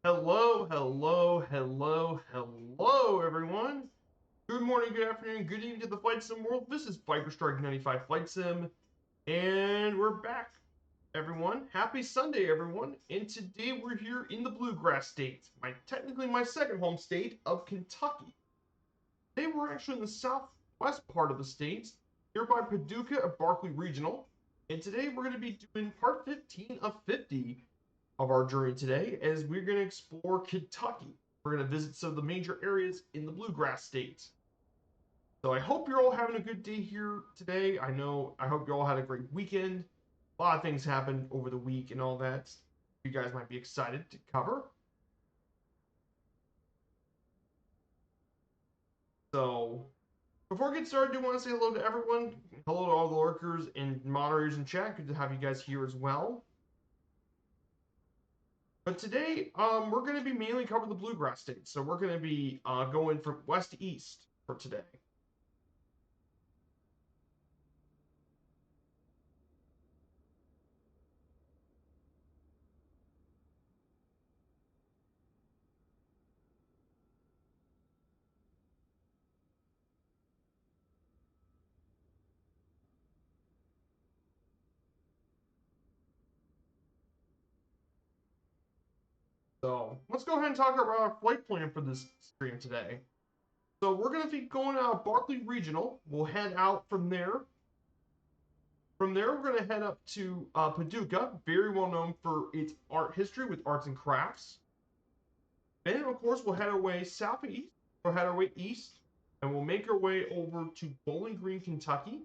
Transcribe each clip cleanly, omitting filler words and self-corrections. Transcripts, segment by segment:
Hello, hello, hello, hello, everyone. Good morning, good afternoon, good evening to the Flight Sim world. This is Viper Strike 95 Flight Sim, and we're back, everyone. Happy Sunday, everyone. And today we're here in the Bluegrass State, technically my second home state of Kentucky. Today we're actually in the southwest part of the state, nearby Paducah at Barclay Regional. And today we're going to be doing part 15 of 50 of our journey today as we're going to explore Kentucky. We're going to visit some of the major areas in the Bluegrass State. So I hope you're all having a good day here today. I hope you all had a great weekend. A lot of things happened over the week and all that. You guys might be excited to cover. So before we get started, I do want to say hello to everyone. Hello to all the lurkers and moderators in chat. Good to have you guys here as well. But today, we're going to be mainly covering the Bluegrass States. So we're going to be going from west to east for today. So let's go ahead and talk about our flight plan for this stream today. So we're going to be going out of Barclay Regional. We'll head out from there. From there, we're going to head up to Paducah, very well known for its art history with arts and crafts. Then, of course, we'll head our way southeast. We'll head our way east, and we'll make our way over to Bowling Green, Kentucky.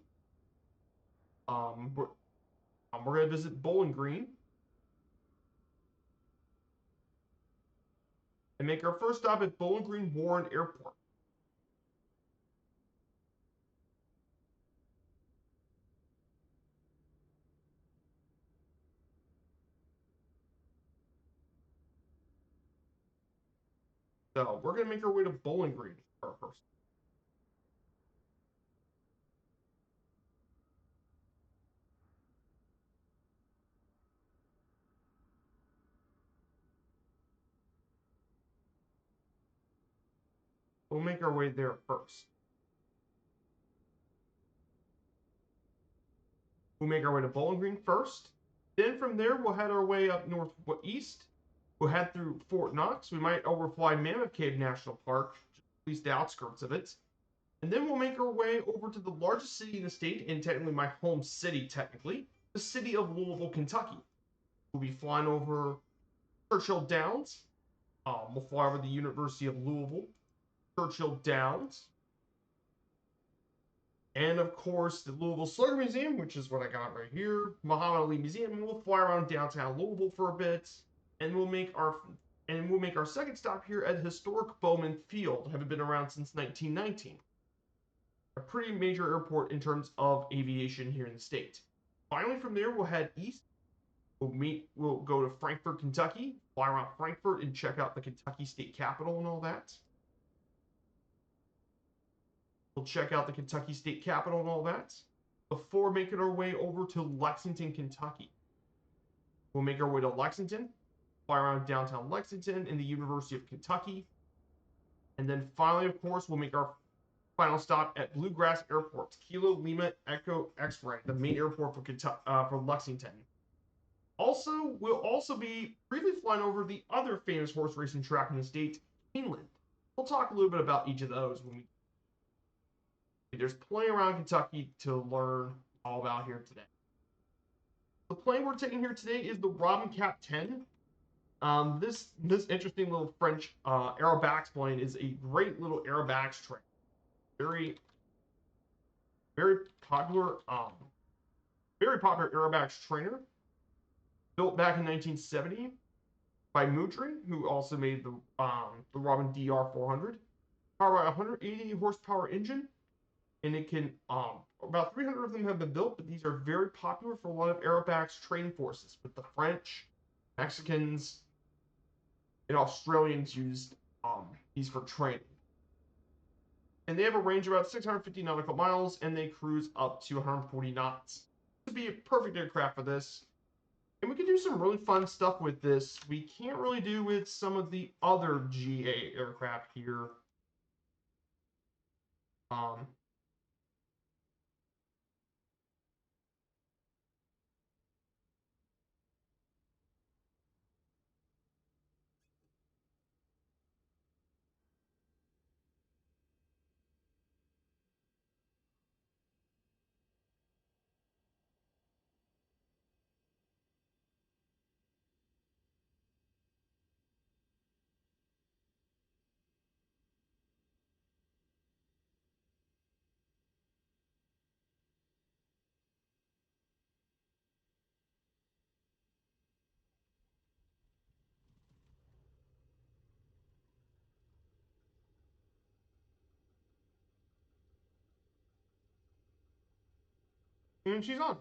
We're going to visit Bowling Green and make our first stop at Bowling Green Warren Airport. So we're going to make our way to Bowling Green first. We'll make our way there first. We'll make our way to Bowling Green first. Then from there, we'll head our way up northeast. We'll head through Fort Knox. We might overfly Mammoth Cave National Park, at least the outskirts of it. And then we'll make our way over to the largest city in the state, and technically my home city, the city of Louisville, Kentucky. We'll be flying over Churchill Downs. We'll fly over the University of Louisville, Churchill Downs, and of course the Louisville Slugger Museum, which is what I got right here, Muhammad Ali Museum, and we'll fly around downtown Louisville for a bit, and we'll make our second stop here at historic Bowman Field. Haven't been around since 1919. A pretty major airport in terms of aviation here in the state. Finally, from there we'll head east. We'll go to Frankfort, Kentucky, fly around Frankfort and check out the Kentucky State Capitol and all that. We'll check out the Kentucky State Capitol and all that before making our way over to Lexington, Kentucky. We'll make our way to Lexington, fly around downtown Lexington and the University of Kentucky. And then finally, of course, we'll make our final stop at Bluegrass Airport, Kilo Lima Echo X-Ray, the main airport for Lexington. Also, we'll also be briefly flying over the other famous horse racing track in the state, Keeneland. We'll talk a little bit about each of those when we. There's plenty around Kentucky to learn all about here today. The plane we're taking here today is the Robin Cap 10. This interesting little French aerobax plane is a great little aerobax train. Very, very popular, aerobax trainer. Built back in 1970 by Moudry, who also made the Robin DR400. Powered by a 180 horsepower engine, and it can about 300 of them have been built, but these are very popular for a lot of aerobax training forces, with the French, Mexicans, and Australians use these for training. And they have a range of about 650 nautical miles, and they cruise up to 140 knots. This would be a perfect aircraft for this. And we can do some really fun stuff with this. We can't really do with some of the other GA aircraft here. Um, and she's on.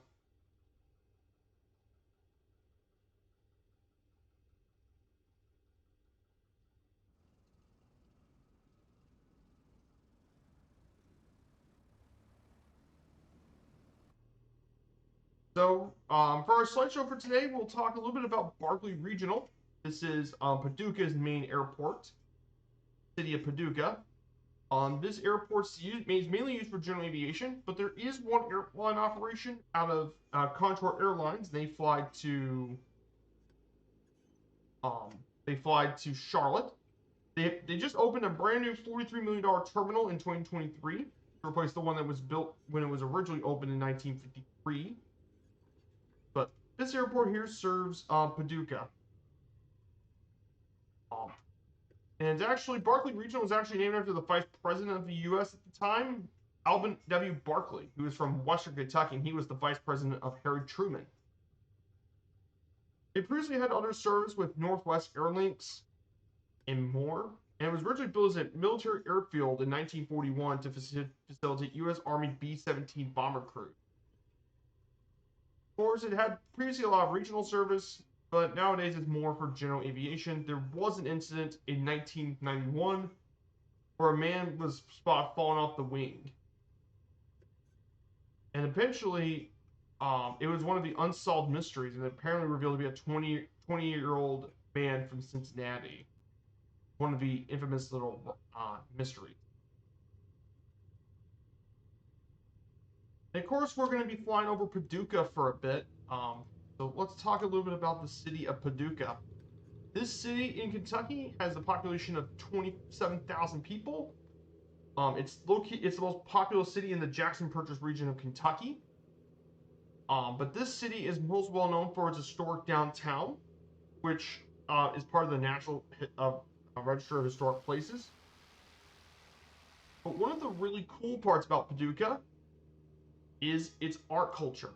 So for our slideshow for today, we'll talk a little bit about Barkley Regional. This is Paducah's main airport, city of Paducah. This airport's mainly used for general aviation, but there is one airline operation out of Contour Airlines. Um, they fly to Charlotte. They just opened a brand new $43 million terminal in 2023 to replace the one that was built when it was originally opened in 1953. But this airport here serves Paducah. Um, and it's actually, Barkley Regional was actually named after the vice president of the U.S. at the time, Alvin W. Barkley, who was from Western Kentucky, and he was the vice president of Harry Truman. It previously had other service with Northwest Airlines and more, and it was originally built as a military airfield in 1941 to facilitate U.S. Army B-17 bomber crews. Of course, it had previously a lot of regional service, but nowadays it's more for general aviation. There was an incident in 1991 where a man was spotted falling off the wing. And eventually, it was one of the unsolved mysteries, and apparently revealed to be a 20-year-old man from Cincinnati. One of the infamous little mysteries. And of course, we're going to be flying over Paducah for a bit. So let's talk a little bit about the city of Paducah. This city in Kentucky has a population of 27,000 people. It's the most populous city in the Jackson Purchase region of Kentucky. But this city is most well known for its historic downtown, which is part of the National Register of Historic Places. But one of the really cool parts about Paducah is its art culture.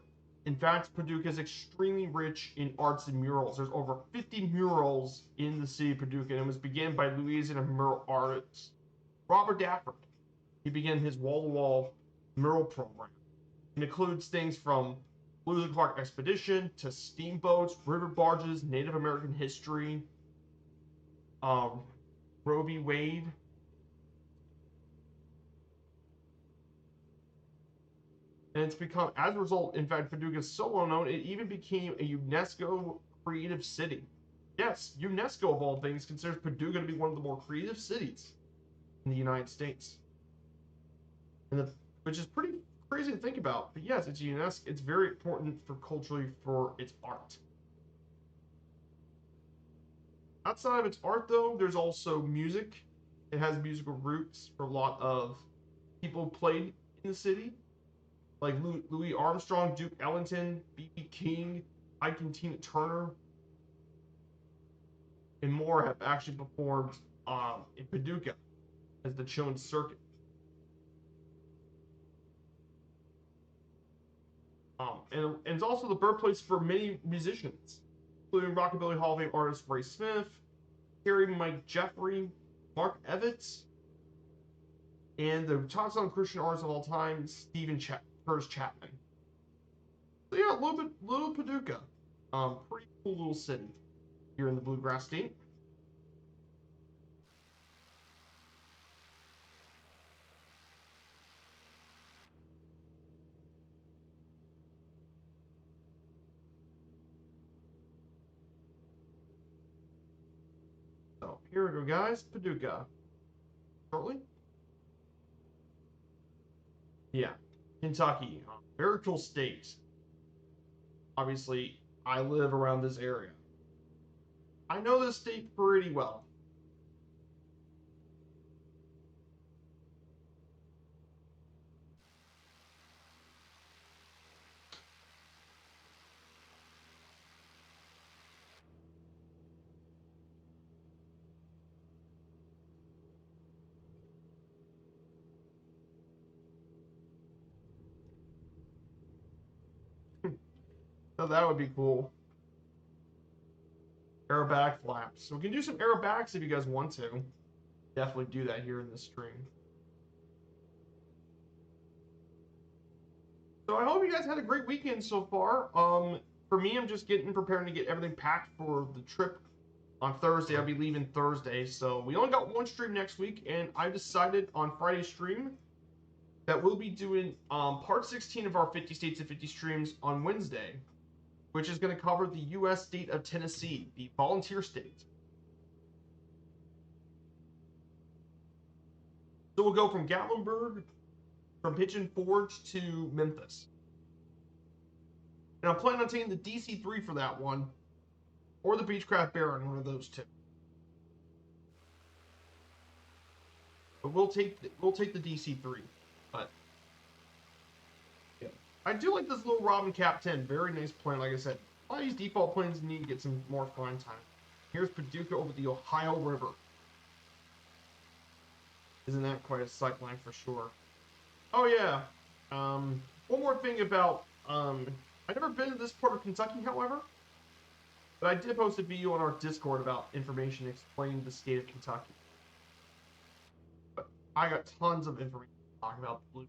In fact, Paducah is extremely rich in arts and murals. There's over 50 murals in the city of Paducah, and it was began by Louisiana mural artist Robert Dafford. He began his wall-to-wall mural program. It includes things from Lewis and Clark expedition to steamboats, river barges, Native American history, Roe v. Wade. And it's become, as a result, in fact, Paducah is so well known, it even became a UNESCO creative city. Yes, UNESCO, of all things, considers Paducah to be one of the more creative cities in the United States. Which is pretty crazy to think about. But yes, it's UNESCO. It's very important for culturally for its art. Outside of its art, though, there's also music. It has musical roots for a lot of people played in the city, like Louis Armstrong, Duke Ellington, B.B. King, Ike and Tina Turner, and more have actually performed in Paducah as the Chillin Circuit. And it's also the birthplace for many musicians, including Rockabilly Hall of Fame artist Ray Smith, Harry Mike Jeffrey, Mark Evans, and the top selling Christian artist of all time, Curtis Chapman. So yeah, little Paducah, pretty cool little city here in the Bluegrass State. here we go, guys. Paducah. Shortly? Yeah. Kentucky. Very cool state. Obviously, I live around this area. I know this state pretty well. So that would be cool. Aerobatic flaps. So we can do some aerobatics if you guys want to. Definitely do that here in the stream. So I hope you guys had a great weekend so far. For me, I'm just preparing to get everything packed for the trip on Thursday. I'll be leaving Thursday, so we only got one stream next week, and I decided on Friday's stream that we'll be doing part 16 of our 50 States and 50 streams on Wednesday, which is going to cover the U.S. state of Tennessee, the volunteer state. So we'll go from Gatlinburg, from Pigeon Forge to Memphis. And I'm planning on taking the DC-3 for that one, or the Beechcraft Baron, one of those two. But we'll take the DC-3. But yeah, I do like this little Robin Cap 10. Very nice plane, like I said. A lot of these default planes need to get some more flying time. Here's Paducah over the Ohio River. Isn't that quite a sight line for sure? Oh yeah. One more thing about I've never been to this part of Kentucky, however, but I did post a video on our Discord about information explaining the state of Kentucky. But I got tons of information to talk about the blue.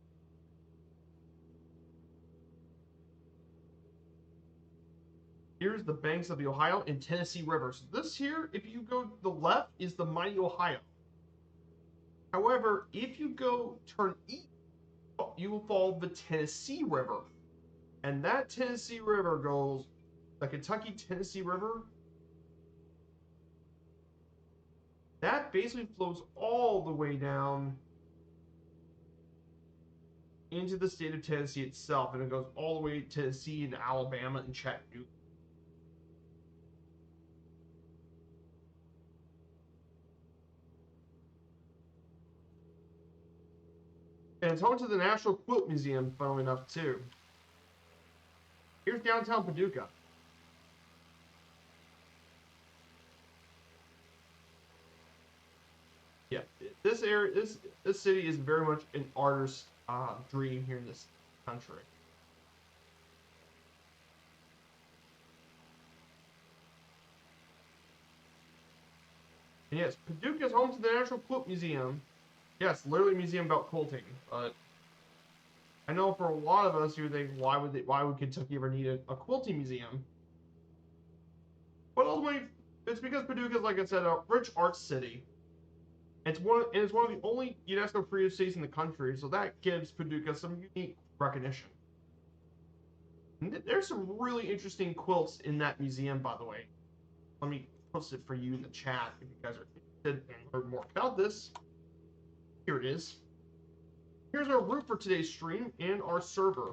Here's the banks of the Ohio and Tennessee rivers. This here, if you go to the left, is the mighty Ohio. However, if you turn east, you will follow the Tennessee River. And that Tennessee River goes, the Kentucky-Tennessee River, that basically flows all the way down into the state of Tennessee itself. And it goes all the way to Tennessee and Alabama and Chattanooga. And it's home to the National Quilt Museum, funnily enough, too. Here's downtown Paducah. Yeah, this area, this city is very much an artist's dream here in this country. And yes, Paducah is home to the National Quilt Museum. Yes, literally a museum about quilting. But I know for a lot of us, you think, why would Kentucky ever need a quilting museum? But ultimately, it's because Paducah is, like I said, a rich arts city. It's one of the only UNESCO creative cities in the country, so that gives Paducah some unique recognition. And there's some really interesting quilts in that museum, by the way. Let me post it for you in the chat if you guys are interested and learn more about this. Here it is. Here's our route for today's stream and our server.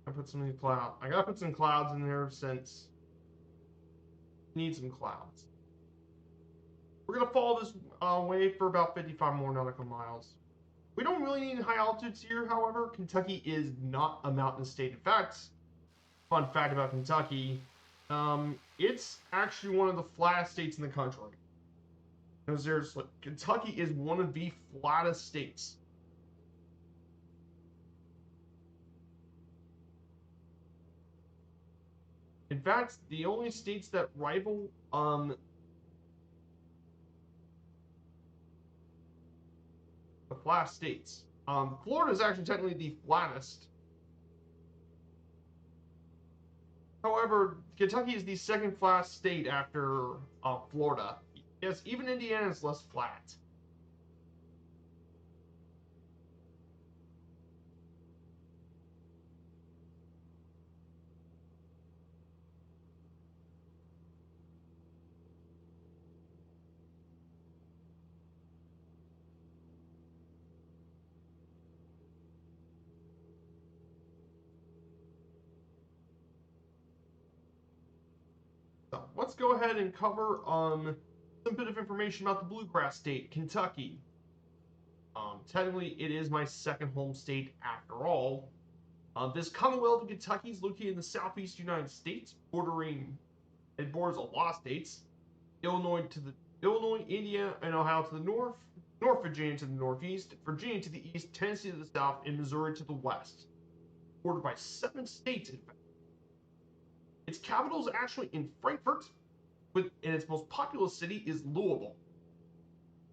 I put some clouds. I gotta put some clouds in there since need some clouds. We're gonna follow this way for about 55 more nautical miles. We don't really need high altitudes here, however. Kentucky is not a mountain state. In fact, fun fact about Kentucky, it's actually one of the flattest states in the country. Because Kentucky is one of the flattest states. In fact, the only states that rival the flat states. Florida is actually technically the flattest. However, Kentucky is the second flat state after Florida. Yes, even Indiana is less flat. So let's go ahead and cover some bit of information about the bluegrass state, Kentucky. Technically, it is my second home state after all. This Commonwealth of Kentucky is located in the southeast United States, it borders a lot of states. Illinois, Indiana, and Ohio to the north, North Virginia to the northeast, Virginia to the east, Tennessee to the south, and Missouri to the west. Bordered by 7 states, in fact. Its capital is actually in Frankfort, and its most populous city is Louisville.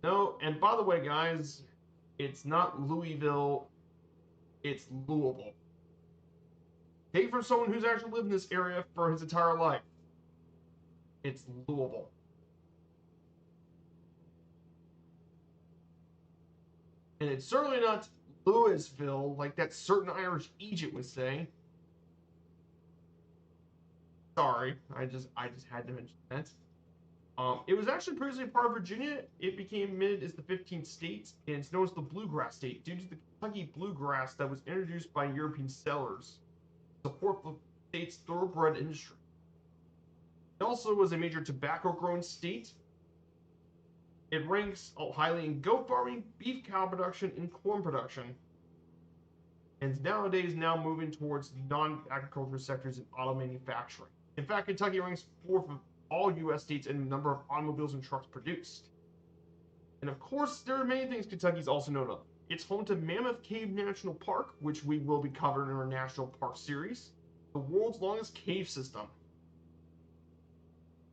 No, and by the way, guys, it's not Louisville, it's Louisville. Take from someone who's actually lived in this area for his entire life. It's Louisville. And it's certainly not Louisville, like that certain Irish Egypt would say. Sorry, I just had to mention that. It was actually previously part of Virginia. It became admitted as the 15th state, and it's known as the Bluegrass State due to the Kentucky bluegrass that was introduced by European settlers to support the state's thoroughbred industry. It also was a major tobacco growing state. It ranks highly in goat farming, beef cow production, and corn production, and nowadays now moving towards the non-agricultural sectors in auto manufacturing. In fact, Kentucky ranks fourth of all U.S. states in the number of automobiles and trucks produced. And of course, there are many things Kentucky is also known of. It's home to Mammoth Cave National Park, which we will be covering in our National Park series, the world's longest cave system.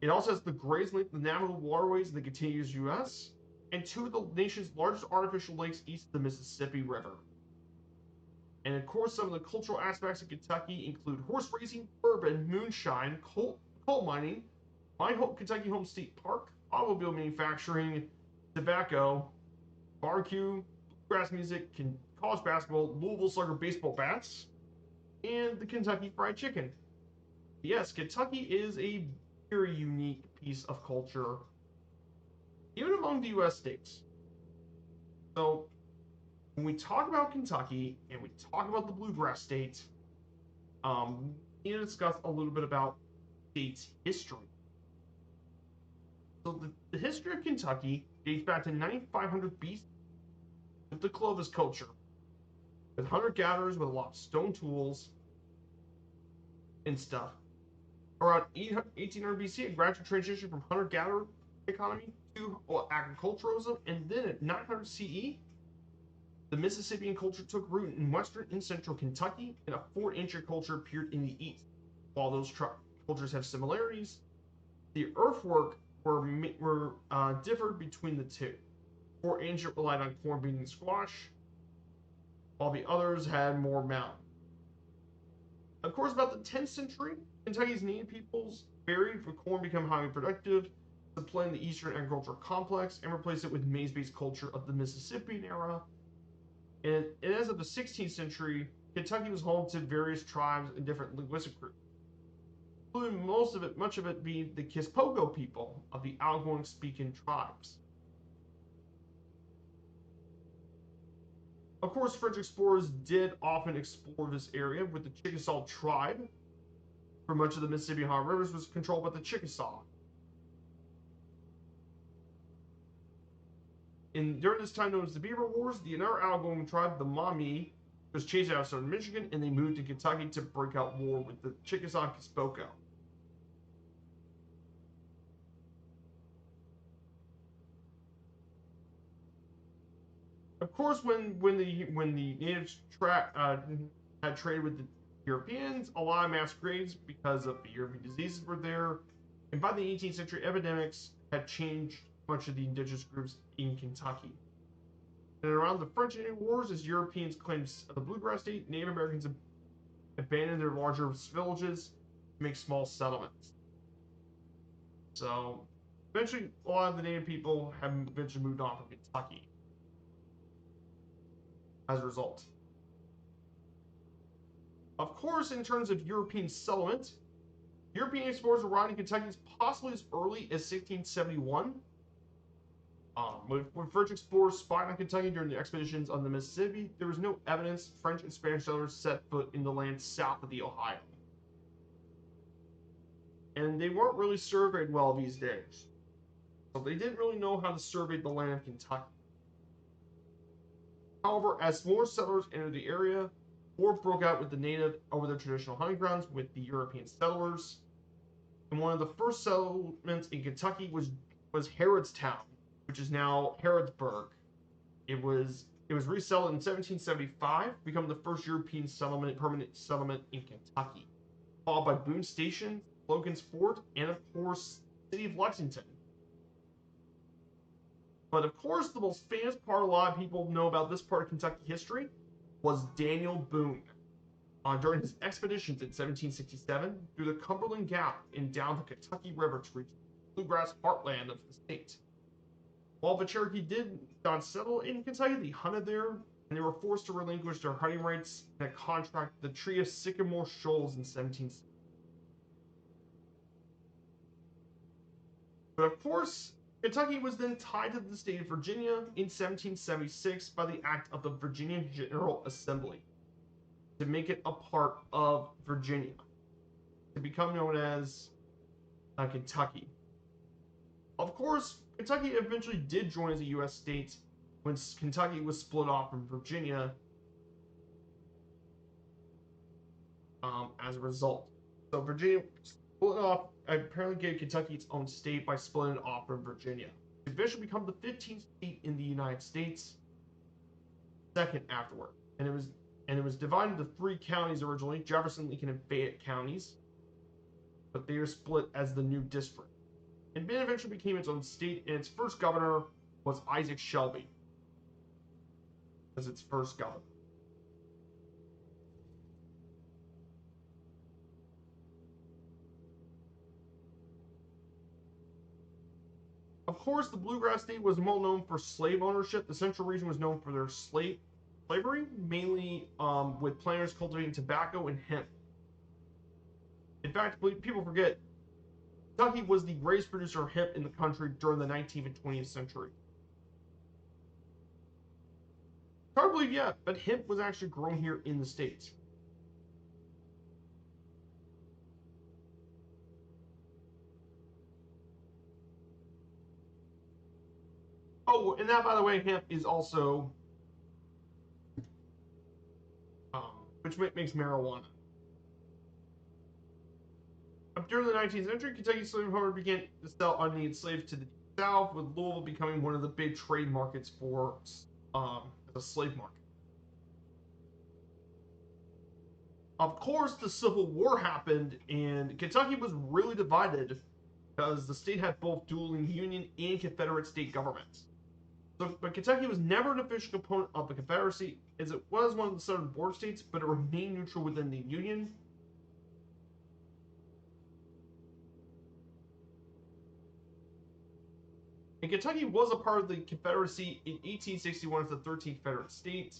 It also has the greatest length of navigable waterways in the contiguous U.S., and 2 of the nation's largest artificial lakes east of the Mississippi River. And of course, some of the cultural aspects of Kentucky include horse racing, bourbon, moonshine, coal mining, Kentucky Home State Park, automobile manufacturing, tobacco, barbecue, bluegrass music, college basketball, Louisville Slugger baseball bats, and the Kentucky Fried Chicken. Yes, Kentucky is a very unique piece of culture, even among the U.S. states. So, when we talk about Kentucky and we talk about the bluegrass state, we need to discuss a little bit about state's history. So the history of Kentucky dates back to 9500 BC with the Clovis culture, with hunter-gatherers with a lot of stone tools and stuff. Around 1800 BC, a gradual transition from hunter-gatherer economy to agriculturalism, and then at 900 CE, the Mississippian culture took root in western and central Kentucky, and a Fort Ancient culture appeared in the east. While those cultures have similarities, the earthwork differed between the two. Fort Ancient relied on corn, bean, and squash, while the others had more mountain. Of course, about the 10th century, Kentucky's native peoples varied for corn become highly productive, supplanting the eastern agricultural complex, and replaced it with maize-based culture of the Mississippian era. And as of the 16th century, Kentucky was home to various tribes and different linguistic groups, including much of it being the Kispogo people of the Algonquin speaking tribes. Of course, French explorers did often explore this area, with the Chickasaw tribe for much of the Mississippi and Ohio rivers was controlled by the Chickasaw. And during this time known as the Beaver Wars, the another Algonquin tribe, the Maumee, was chased out of southern Michigan, and they moved to Kentucky to break out war with the Chickasaw and Kispogo. Of course, when the natives had traded with the Europeans, a lot of mass graves because of the European diseases were there, and by the 18th century, epidemics had changed much of the indigenous groups in Kentucky. And around the French and Indian Wars, as Europeans claimed the bluegrass state, Native Americans abandoned their larger villages make small settlements. So eventually, a lot of the native people have eventually moved on from Kentucky as a result. Of course, in terms of European settlement, European explorers arrived in Kentucky possibly as early as 1671. When French explorers spied on Kentucky during the expeditions on the Mississippi, there was no evidence French and Spanish settlers set foot in the land south of the Ohio. And they weren't really surveyed well these days. So they didn't really know how to survey the land of Kentucky. However, as more settlers entered the area, war broke out with the native over their traditional hunting grounds with the European settlers. And one of the first settlements in Kentucky was Harrodstown, which is now Harrodsburg. It was resettled in 1775, becoming the first European permanent settlement in Kentucky, followed by Boone Station, Logan's Fort, and of course, the city of Lexington. But of course, the most famous part a lot of people know about this part of Kentucky history was Daniel Boone. During his expeditions in 1767 through the Cumberland Gap and down the Kentucky River to reach the bluegrass heartland of the state. While the Cherokee did not settle in Kentucky, they hunted there, and they were forced to relinquish their hunting rights in a contract with the Treaty of Sycamore Shoals in 1760. But of course, Kentucky was then tied to the state of Virginia in 1776 by the Act of the Virginia General Assembly to make it a part of Virginia, to become known as Kentucky. Of course, Kentucky eventually did join as a U.S. state when Kentucky was split off from Virginia as a result. So Virginia split off, apparently gave Kentucky its own state by splitting it off from Virginia. It eventually became the 15th state in the United States, second afterward. And it was divided into 3 counties originally, Jefferson, Lincoln, and Fayette counties, but they were split as the new district. And Maine eventually became its own state, and its first governor was Isaac Shelby as its first governor. Of course, the Bluegrass State was well known for slave ownership. The Central Region was known for their slavery, mainly with planters cultivating tobacco and hemp. In fact, people forget, Kentucky was the greatest producer of hemp in the country during the 19th and 20th century. Hard to believe yet, but hemp was actually grown here in the States. Oh, and that, by the way, hemp is also, which makes marijuana. During the 19th century, Kentucky slaveholders began to sell unneeded slaves to the South, with Louisville becoming one of the big trade markets for the slave market. Of course, the Civil War happened, and Kentucky was really divided because the state had both dueling Union and Confederate state governments. But Kentucky was never an official component of the Confederacy, as it was one of the southern border states, but it remained neutral within the Union. And Kentucky was a part of the Confederacy in 1861 as the 13th Confederate state.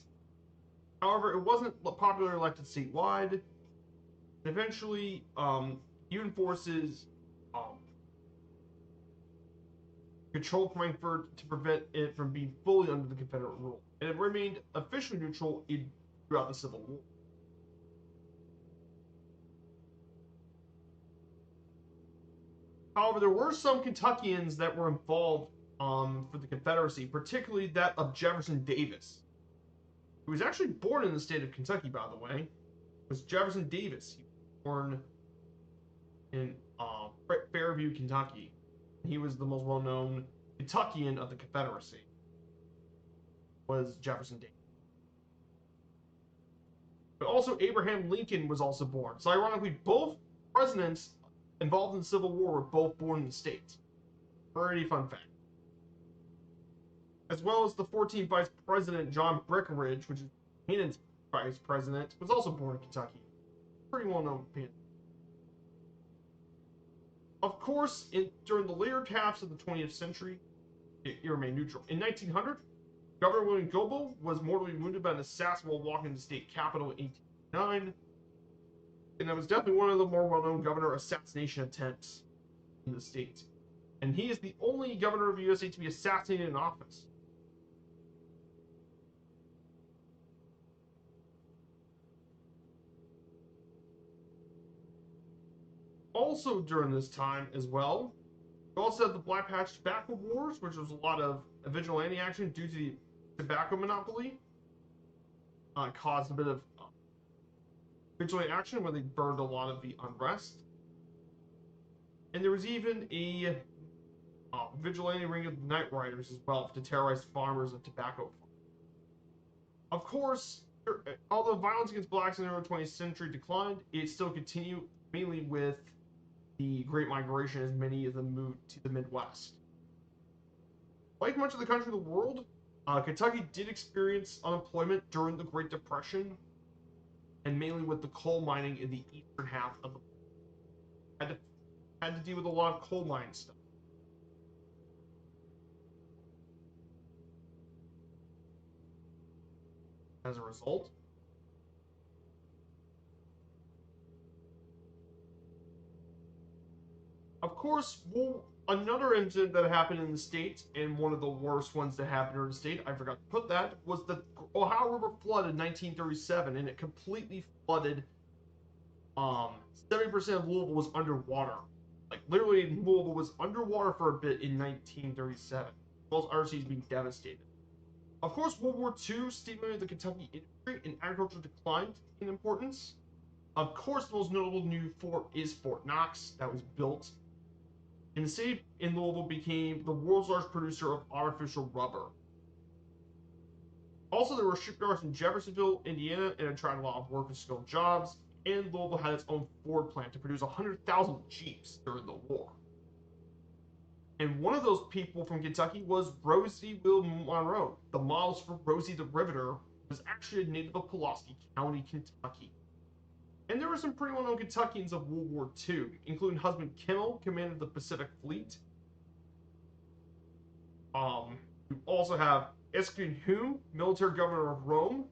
However, it wasn't popularly elected statewide. And eventually, Union forces controlled Frankfort to prevent it from being fully under the Confederate rule. And it remained officially neutral throughout the Civil War. However, there were some Kentuckians that were involved for the Confederacy, particularly that of Jefferson Davis, who was actually born in the state of Kentucky, by the way. It was Jefferson Davis. He was born in Fairview, Kentucky. He was the most well-known Kentuckian of the Confederacy, was Jefferson Davis. But also Abraham Lincoln was also born. So ironically, both presidents involved in the Civil War were both born in the state. Pretty fun fact. As well as the 14th Vice President John Breckinridge, which is Canaan's Vice President, was also born in Kentucky. Pretty well known. Of course, during the later halves of the 20th century, it remained neutral. In 1900, Governor William Gobo was mortally wounded by an assassin while walking the state capitol in 1809, and that was definitely one of the more well-known governor assassination attempts in the state. And he is the only governor of the USA to be assassinated in office. Also during this time as well, we also had the Black Patch Tobacco Wars, which was a lot of vigilante action due to the tobacco monopoly. Caused a bit of vigilante action where they burned a lot of the unrest. And there was even a vigilante ring of night riders as well to terrorize farmers of tobacco farms. Of course, although violence against blacks in the early 20th century declined, it still continued mainly with the Great Migration as many of them moved to the Midwest. Like much of the country and the world, Kentucky did experience unemployment during the Great Depression, and mainly with the coal mining in the eastern half of the had to deal with a lot of coal mine stuff. As a result, of course, another incident that happened in the state, and one of the worst ones that happened in the state, I forgot to put that, was the Ohio River flood in 1937, and it completely flooded. 70% of Louisville was underwater. Like literally, Louisville was underwater for a bit in 1937, as well as other cities being devastated. Of course, World War II stimulated the Kentucky industry, and agriculture declined in importance. Of course, the most notable new fort is Fort Knox, that was built. And the city in Louisville became the world's largest producer of artificial rubber. Also, there were shipyards in Jeffersonville, Indiana, and attracted a lot of work and skilled jobs. And Louisville had its own Ford plant to produce 100,000 Jeeps during the war. And one of those people from Kentucky was Rosie Will Monroe. The models for Rosie the Riveter was actually a native of Pulaski County, Kentucky. And there were some pretty well-known Kentuckians of World War II, including Husband Kimmel, commander of the Pacific Fleet. You also have Esquin Hume, military governor of Rome.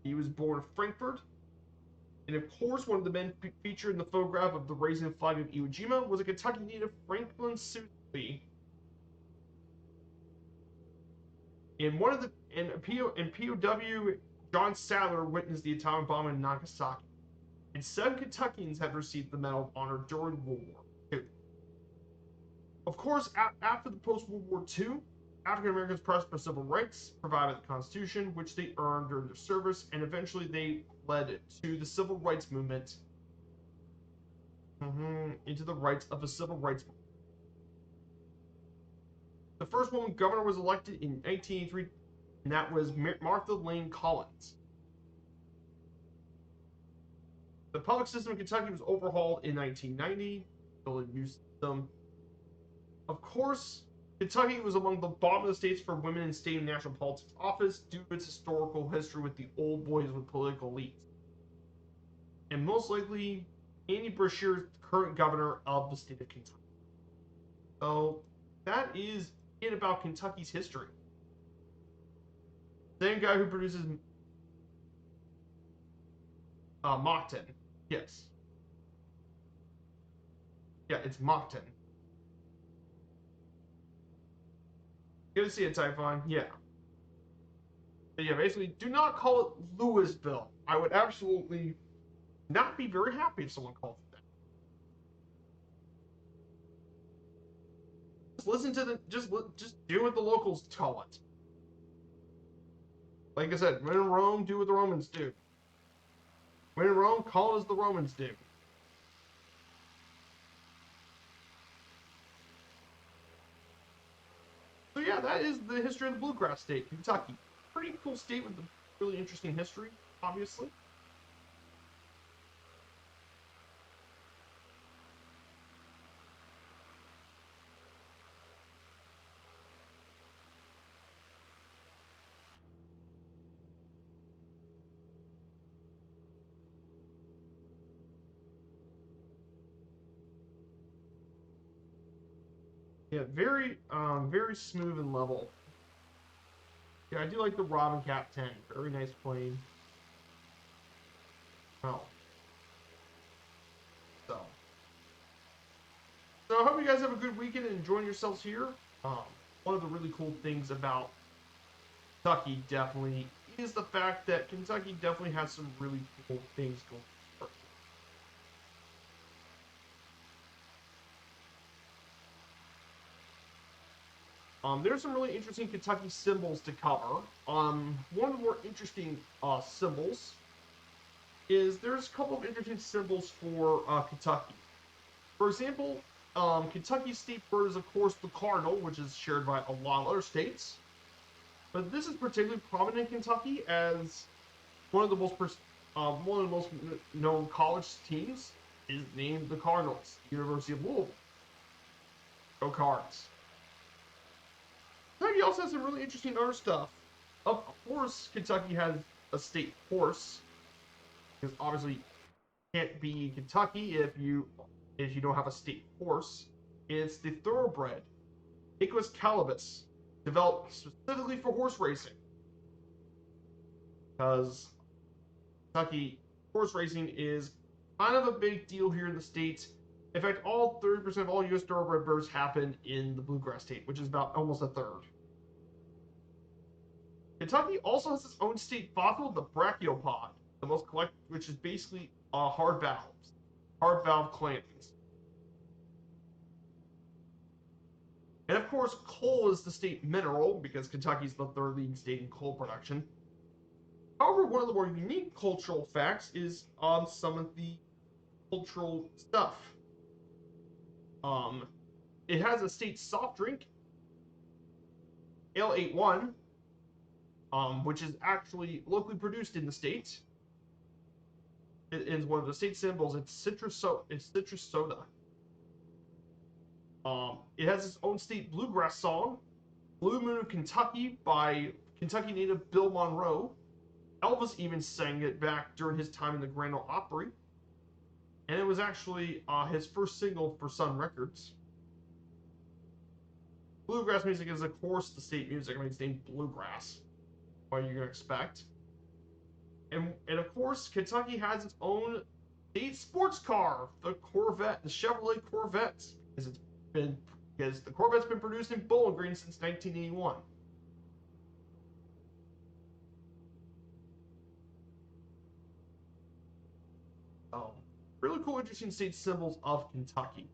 He was born in Frankfurt. And of course, one of the men featured in the photograph of the raising flag of Iwo Jima was a Kentucky native, Franklin Southey. In POW, John Sadler witnessed the atomic bomb in Nagasaki. And 7 Kentuckians have received the Medal of Honor during World War II. Of course, after the post-World War II, African Americans pressed for civil rights provided by the Constitution, which they earned during their service, and eventually they led to the civil rights movement into the rights of a civil rights movement. The first woman governor was elected in 1983, and that was Martha Lane Collins. The public system in Kentucky was overhauled in 1990, built a new system. Of course, Kentucky was among the bottom of the states for women in state and national politics office due to its historical history with the old boys with political elites. And most likely, Andy Beshear is the current governor of the state of Kentucky. So, that is it about Kentucky's history. Same guy who produces Mockton. Yes. Yeah, it's Mockton. Good to see it, Typhon. Yeah. But yeah, basically, do not call it Louisville. I would absolutely not be very happy if someone called it that. Just listen to the just do what the locals call it. Like I said, when in Rome, do what the Romans do. When in Rome, call it as the Romans do. So yeah, that is the history of the Bluegrass State, Kentucky. Pretty cool state with a really interesting history, obviously. Yeah, very smooth and level. Yeah, I do like the Robin Cap 10. Very nice plane. Oh, so. So I hope you guys have a good weekend and enjoying yourselves here. Um, One of the really cool things about Kentucky definitely is the fact that Kentucky definitely has some really cool things going on. There's some really interesting Kentucky symbols to cover. One of the more interesting symbols is there's a couple of interesting symbols for Kentucky. For example, Kentucky's state bird is, of course, the cardinal, which is shared by a lot of other states. But this is particularly prominent in Kentucky as one of the most known college teams is named the Cardinals, University of Louisville. Go Cards. Kentucky also has some really interesting other stuff. Of course, Kentucky has a state horse, because obviously you can't be Kentucky if you don't have a state horse. It's the thoroughbred Equus calibus, developed specifically for horse racing. Because Kentucky horse racing is kind of a big deal here in the States. In fact, all 30% of all U.S. thoroughbred births happen in the bluegrass state, which is about almost a third. Kentucky also has its own state fossil, the brachiopod, which is basically hard valve clams. And of course, coal is the state mineral because Kentucky is the third leading state in coal production. However, one of the more unique cultural facts is on some of the cultural stuff. Um, it has a state soft drink, Ale-81, which is actually locally produced in the state. It is one of the state symbols. It's citrus soda. It has its own state bluegrass song, "Blue Moon of Kentucky" by Kentucky native Bill Monroe. Elvis even sang it back during his time in the Grand Ole Opry, and it was actually his first single for Sun Records. Bluegrass music is, of course, the state music. I mean, it's named bluegrass. What are you gonna expect? And of course, Kentucky has its own state sports car, the Corvette, the Chevrolet Corvette, because the Corvette's been produced in Bowling Green since 1981. Really cool, interesting state symbols of Kentucky.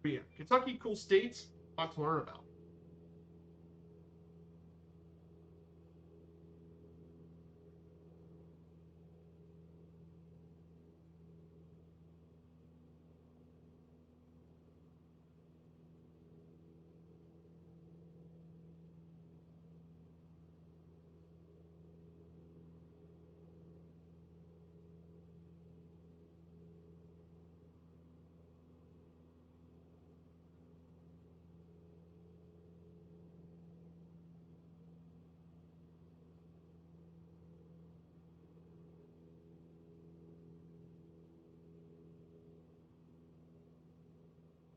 But yeah, Kentucky, cool states, a lot to learn about.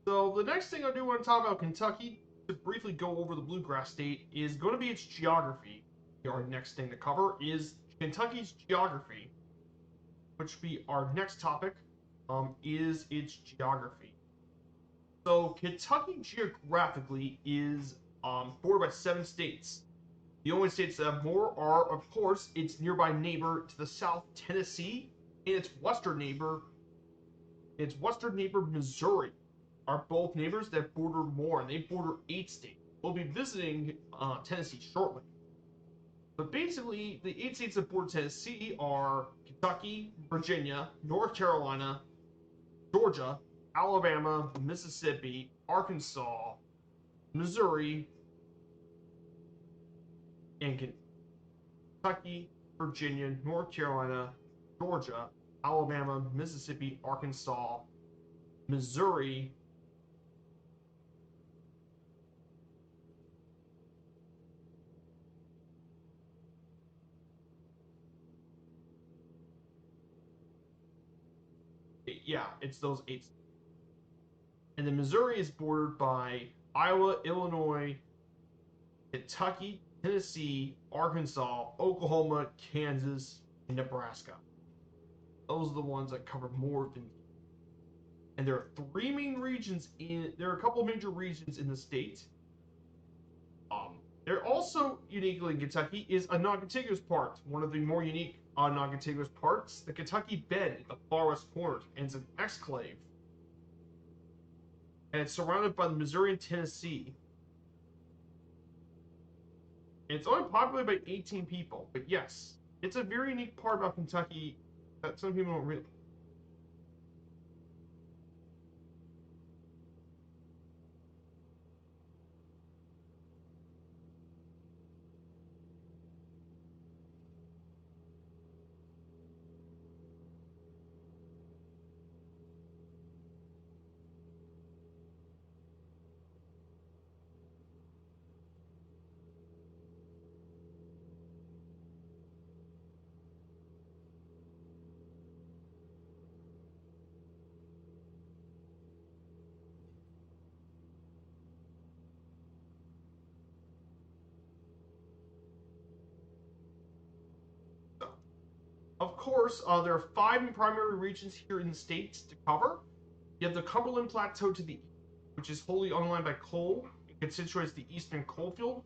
So the next thing I do want to talk about Kentucky, to briefly go over the bluegrass state, is going to be its geography. Our next thing to cover is Kentucky's geography, which will be our next topic, is its geography. So Kentucky geographically is bordered by 7 states. The only states that have more are, of course, its nearby neighbor to the south, Tennessee, and its western neighbor, Missouri, are both neighbors that border more, and they border 8 states. We'll be visiting Tennessee shortly. But basically, the 8 states that border Tennessee are Kentucky, Virginia, North Carolina, Georgia, Alabama, Mississippi, Arkansas, Missouri, and Kentucky, Virginia, North Carolina, Georgia, Alabama, Mississippi, Arkansas, Missouri, yeah, it's those 8 states. And then Missouri is bordered by Iowa, Illinois, Kentucky, Tennessee, Arkansas, Oklahoma, Kansas, and Nebraska. Those are the ones that cover more than. And there are 3 main regions in. There are a couple of major regions in the state. There also uniquely in Kentucky is a non-contiguous part. One of the more unique non-contiguous parts, the Kentucky Bend, in the far west corner, and it's an exclave. And it's surrounded by the Missouri and Tennessee. And it's only populated by 18 people, but yes, it's a very unique part about Kentucky that some people don't really. So, of course, there are 5 primary regions here in the state to cover. You have the Cumberland Plateau to the east, which is wholly unlined by coal and constitutes the eastern coalfield.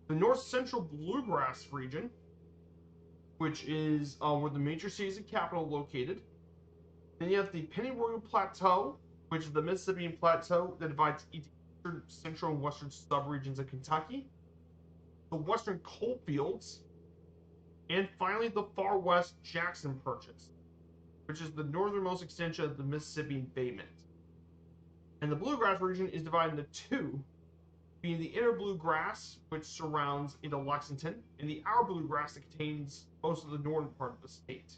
The north central bluegrass region, which is where the major cities and capital are located. Then you have the Pennyroyal Plateau, which is the Mississippian Plateau that divides eastern, central, and western subregions of Kentucky. The western coalfields, and finally the far west Jackson Purchase, which is the northernmost extension of the Mississippi embayment. And the bluegrass region is divided into 2, being the inner bluegrass, which surrounds into Lexington, and the outer bluegrass that contains most of the northern part of the state.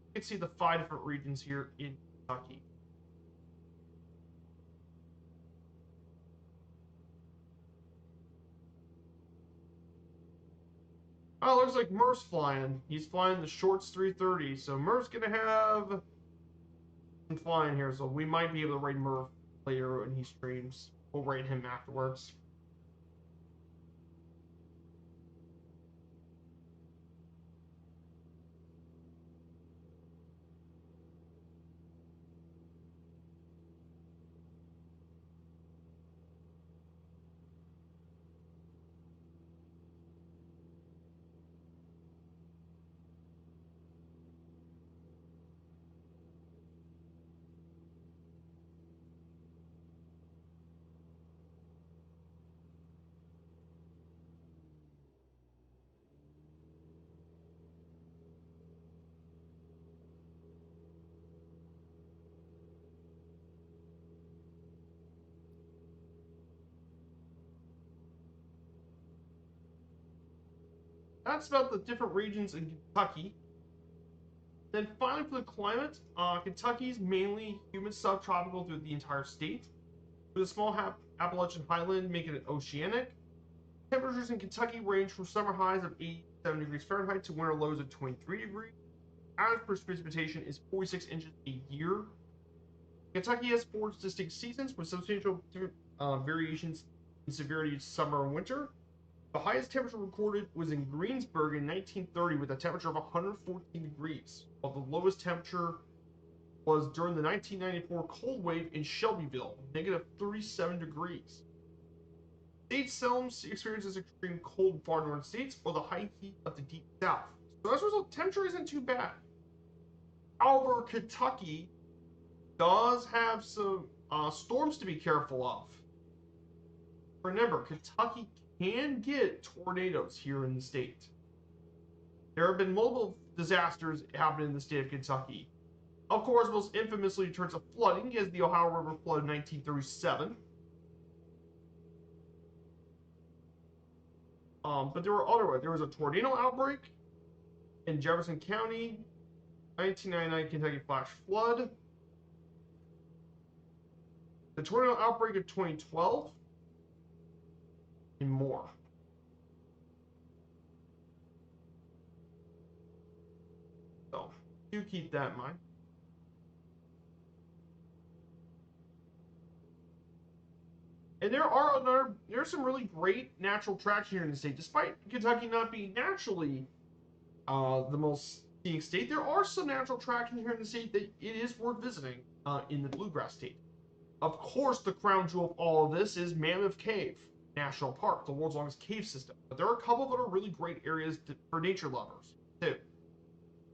You can see the 5 different regions here in Kentucky. Oh, looks like Murph's flying. He's flying the Shorts 330, so Murph's gonna have some flying here, so we might be able to raid Murph later when he streams. We'll raid him afterwards. That's about the different regions in Kentucky. Then finally for the climate, Kentucky's mainly humid subtropical through the entire state, with a small Appalachian highland making it oceanic. Temperatures in Kentucky range from summer highs of 87 degrees Fahrenheit to winter lows of 23 degrees. Average precipitation is 46 inches a year. Kentucky has 4 distinct seasons with substantial variations in severity summer and winter. The highest temperature recorded was in Greensburg in 1930 with a temperature of 114 degrees, while the lowest temperature was during the 1994 cold wave in Shelbyville, negative 37 degrees. States seldom experiences extreme cold in far northern states or the high heat of the deep south. So as a result, temperature isn't too bad. However, Kentucky does have some storms to be careful of. Remember, Kentucky can get tornadoes here in the state. There have been multiple disasters happening in the state of Kentucky. Of course, most infamously in terms of flooding is the Ohio River flood in 1937. But there were other ones. There was a tornado outbreak in Jefferson County, 1999 Kentucky flash flood, the tornado outbreak of 2012, and more. So, Do keep that in mind. And there's some really great natural attraction here in the state. Despite Kentucky not being naturally the most scenic state, there are some natural attractions here in the state that it is worth visiting in the Bluegrass State. Of course, the crown jewel of all of this is Mammoth Cave National Park, the world's longest cave system. But there are a couple of other really great areas for nature lovers, too.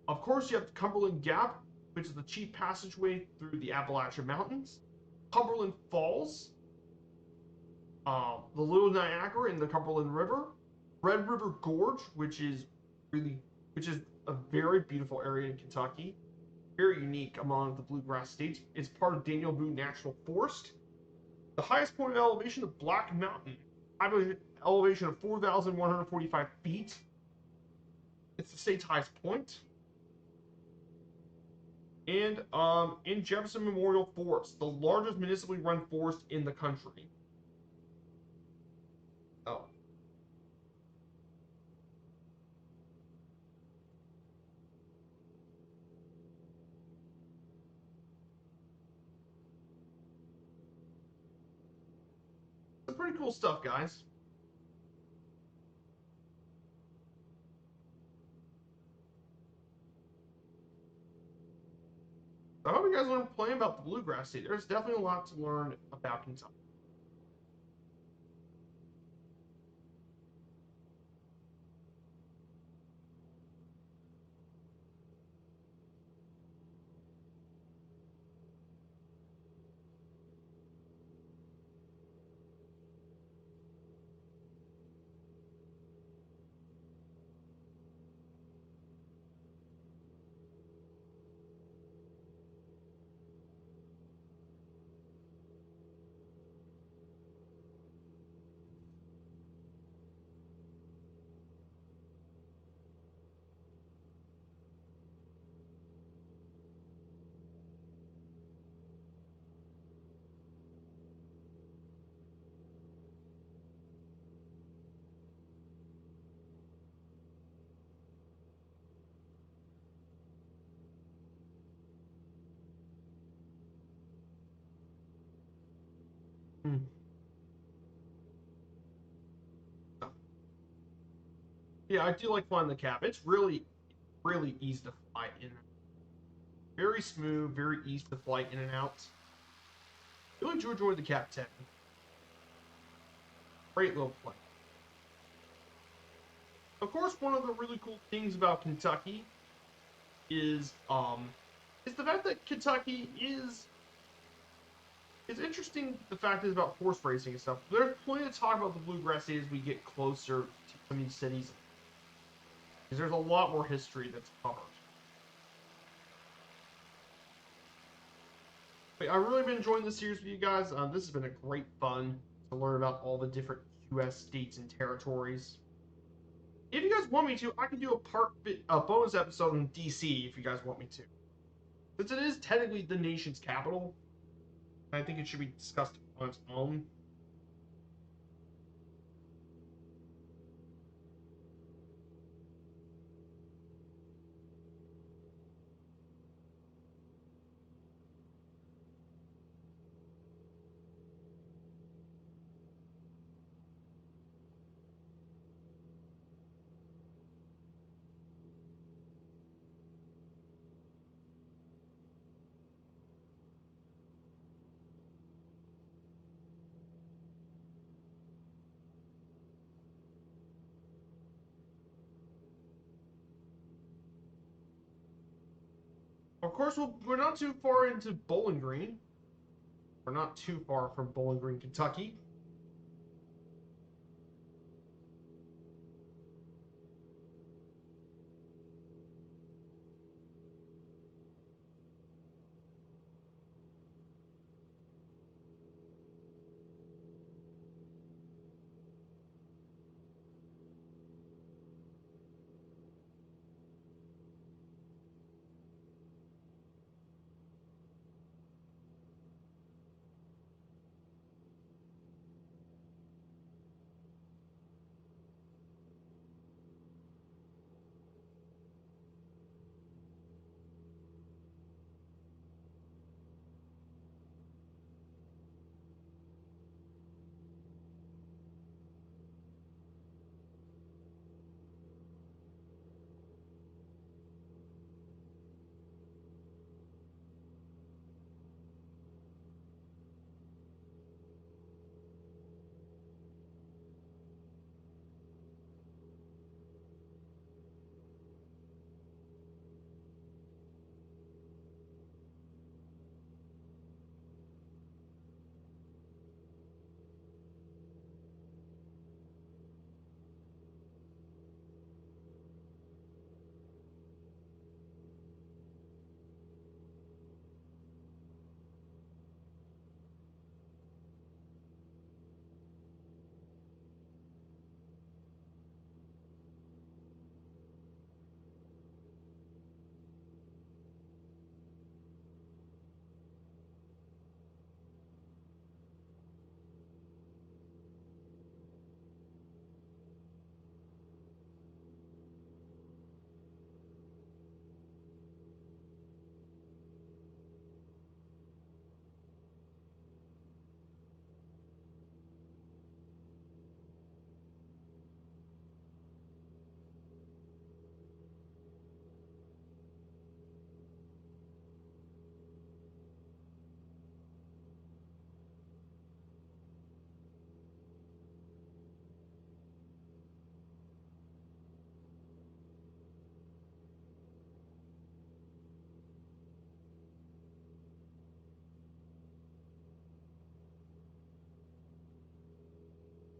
Of course, you have Cumberland Gap, which is the chief passageway through the Appalachian Mountains. Cumberland Falls, the Little Niagara and the Cumberland River. Red River Gorge, which is a very beautiful area in Kentucky. Very unique among the bluegrass states. It's part of Daniel Boone National Forest. The highest point of elevation of Black Mountain, elevation of 4,145 feet. It's the state's highest point. And in Jefferson Memorial Forest, the largest municipally run forest in the country. Oh. Some pretty cool stuff, guys. I hope you guys learned plenty about the Bluegrass State. There's definitely a lot to learn about Kentucky. Hmm. Yeah, I do like flying the cap. It's really, really easy to fly in. Very smooth, very easy to fly in and out. Really enjoy the Cap 10. Great little plane. Of course, one of the really cool things about Kentucky is the fact that Kentucky is it's interesting. The fact is about horse racing and stuff. There's plenty to talk about the bluegrass state as we get closer to some of these cities, because there's a lot more history that's covered. But I've really been enjoying this series with you guys. This has been a great fun to learn about all the different U.S. states and territories. If you guys want me to, I can do a bonus episode on D.C. if you guys want me to, since it is technically the nation's capital. I think it should be discussed on its own. Of course, we're not too far into Bowling Green. We're not too far from Bowling Green, Kentucky.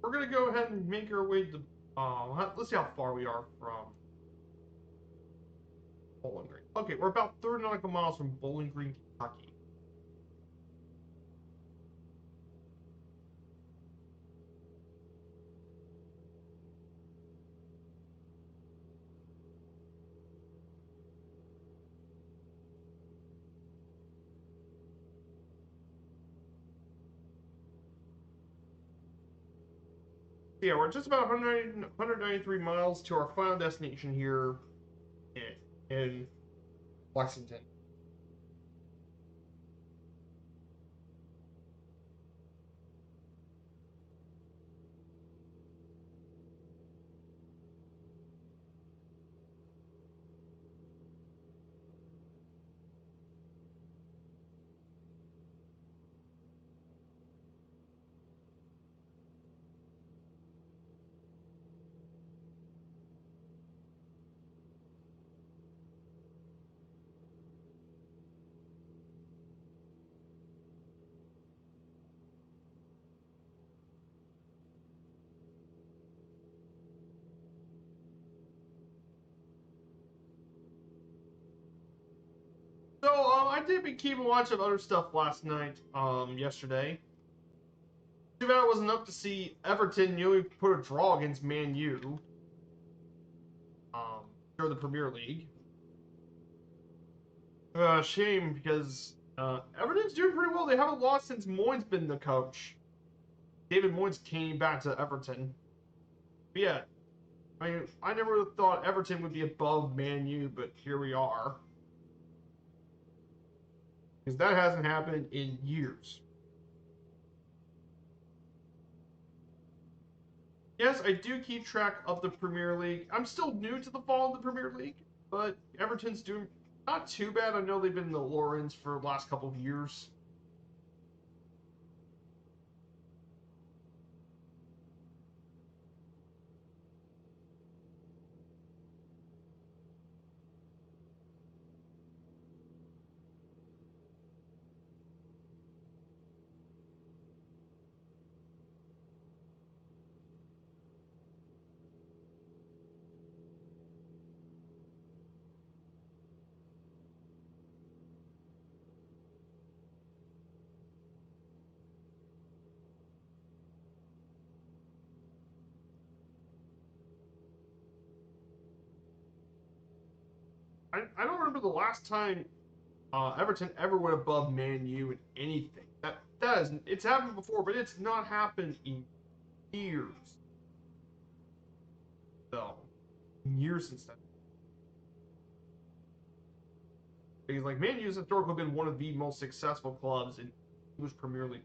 we're gonna go ahead and make our way to. Let's see how far we are from Bowling Green. Okay, we're about 30 nautical miles from Bowling Green, Kentucky. Yeah, we're just about 193 miles to our final destination here in Lexington. So, I did be keeping watch of other stuff last night, yesterday. Too bad it wasn't enough to see Everton nearly put a draw against Man U, during the Premier League. Shame because Everton's doing pretty well. They haven't lost since Moyes been the coach. David Moyes came back to Everton. But yeah, I mean, I never thought Everton would be above Man U, but here we are. Because that hasn't happened in years. Yes, I do keep track of the Premier League. I'm still new to the fall of the Premier League, but Everton's doing not too bad. I know they've been in the lower ends for the last couple of years. I don't remember the last time Everton ever went above Man U in anything. That is, it's happened before, but it's not happened in years. So, years since then. Because like Man U's historically been one of the most successful clubs in English Premier League.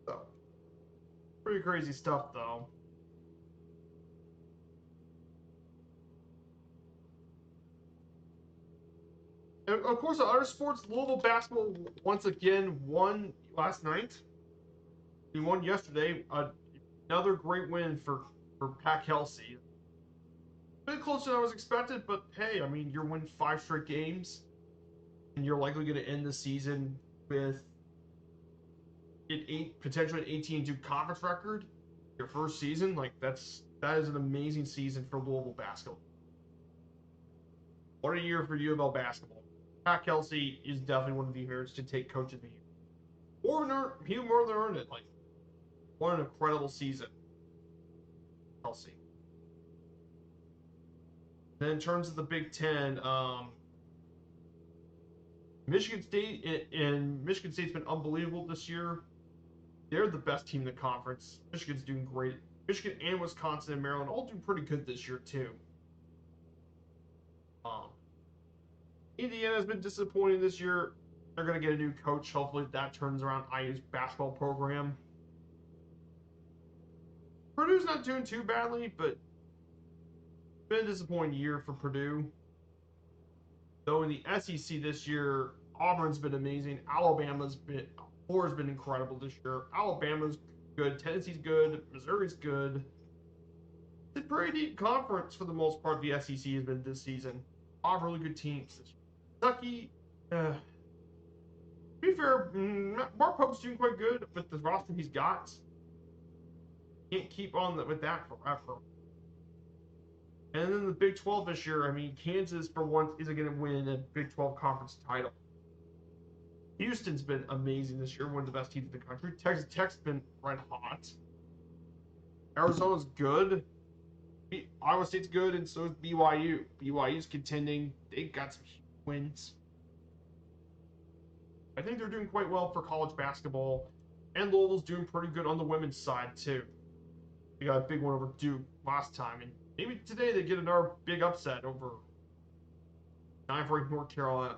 So, pretty crazy stuff though. And of course, the other sports, Louisville basketball once again won last night. We won yesterday. Another great win for Pat Kelsey. A bit closer than I was expected, but hey, I mean, you're winning 5 straight games, and you're likely going to end the season with potentially an 18-2 conference record. Your first season, like that is an amazing season for Louisville basketball. What a year for U of L basketball. Pat Kelsey is definitely one of the favorites to take Coach of the Year. He more than earned it. Like, what an incredible season, Kelsey. Then in terms of the Big Ten, Michigan State and Michigan State's been unbelievable this year. They're the best team in the conference. Michigan's doing great. Michigan and Wisconsin and Maryland all doing pretty good this year too. Um, Indiana's been disappointing this year. They're going to get a new coach. Hopefully that turns around IU's basketball program. Purdue's not doing too badly, but been a disappointing year for Purdue. Though in the SEC this year, Auburn's been amazing. Florida's been incredible this year. Alabama's good. Tennessee's good. Missouri's good. It's a pretty deep conference for the most part. The SEC has been this season. All really good teams this year. Kentucky, to be fair, Mark Pope's doing quite good with the roster he's got. Can't keep on with that forever. And then the Big 12 this year, I mean, Kansas, for once, isn't going to win a Big 12 conference title. Houston's been amazing this year, one of the best teams in the country. Texas Tech's been red hot. Arizona's good. Iowa State's good, and so is BYU. BYU's contending. They got some huge wins. I think they're doing quite well for college basketball. And Louisville's doing pretty good on the women's side, too. They got a big one over Duke last time, and maybe today they get another big upset over 9th-ranked North Carolina.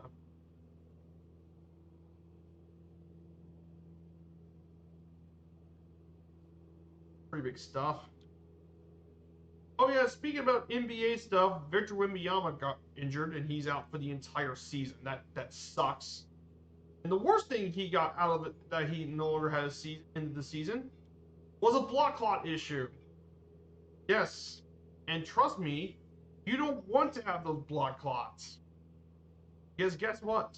Pretty big stuff. Oh yeah, speaking about NBA stuff, Victor Wembanyama got injured and he's out for the entire season. That sucks. And the worst thing he got out of it that he no longer had a into the season was a blood clot issue. Yes, and trust me, you don't want to have those blood clots. Because guess what?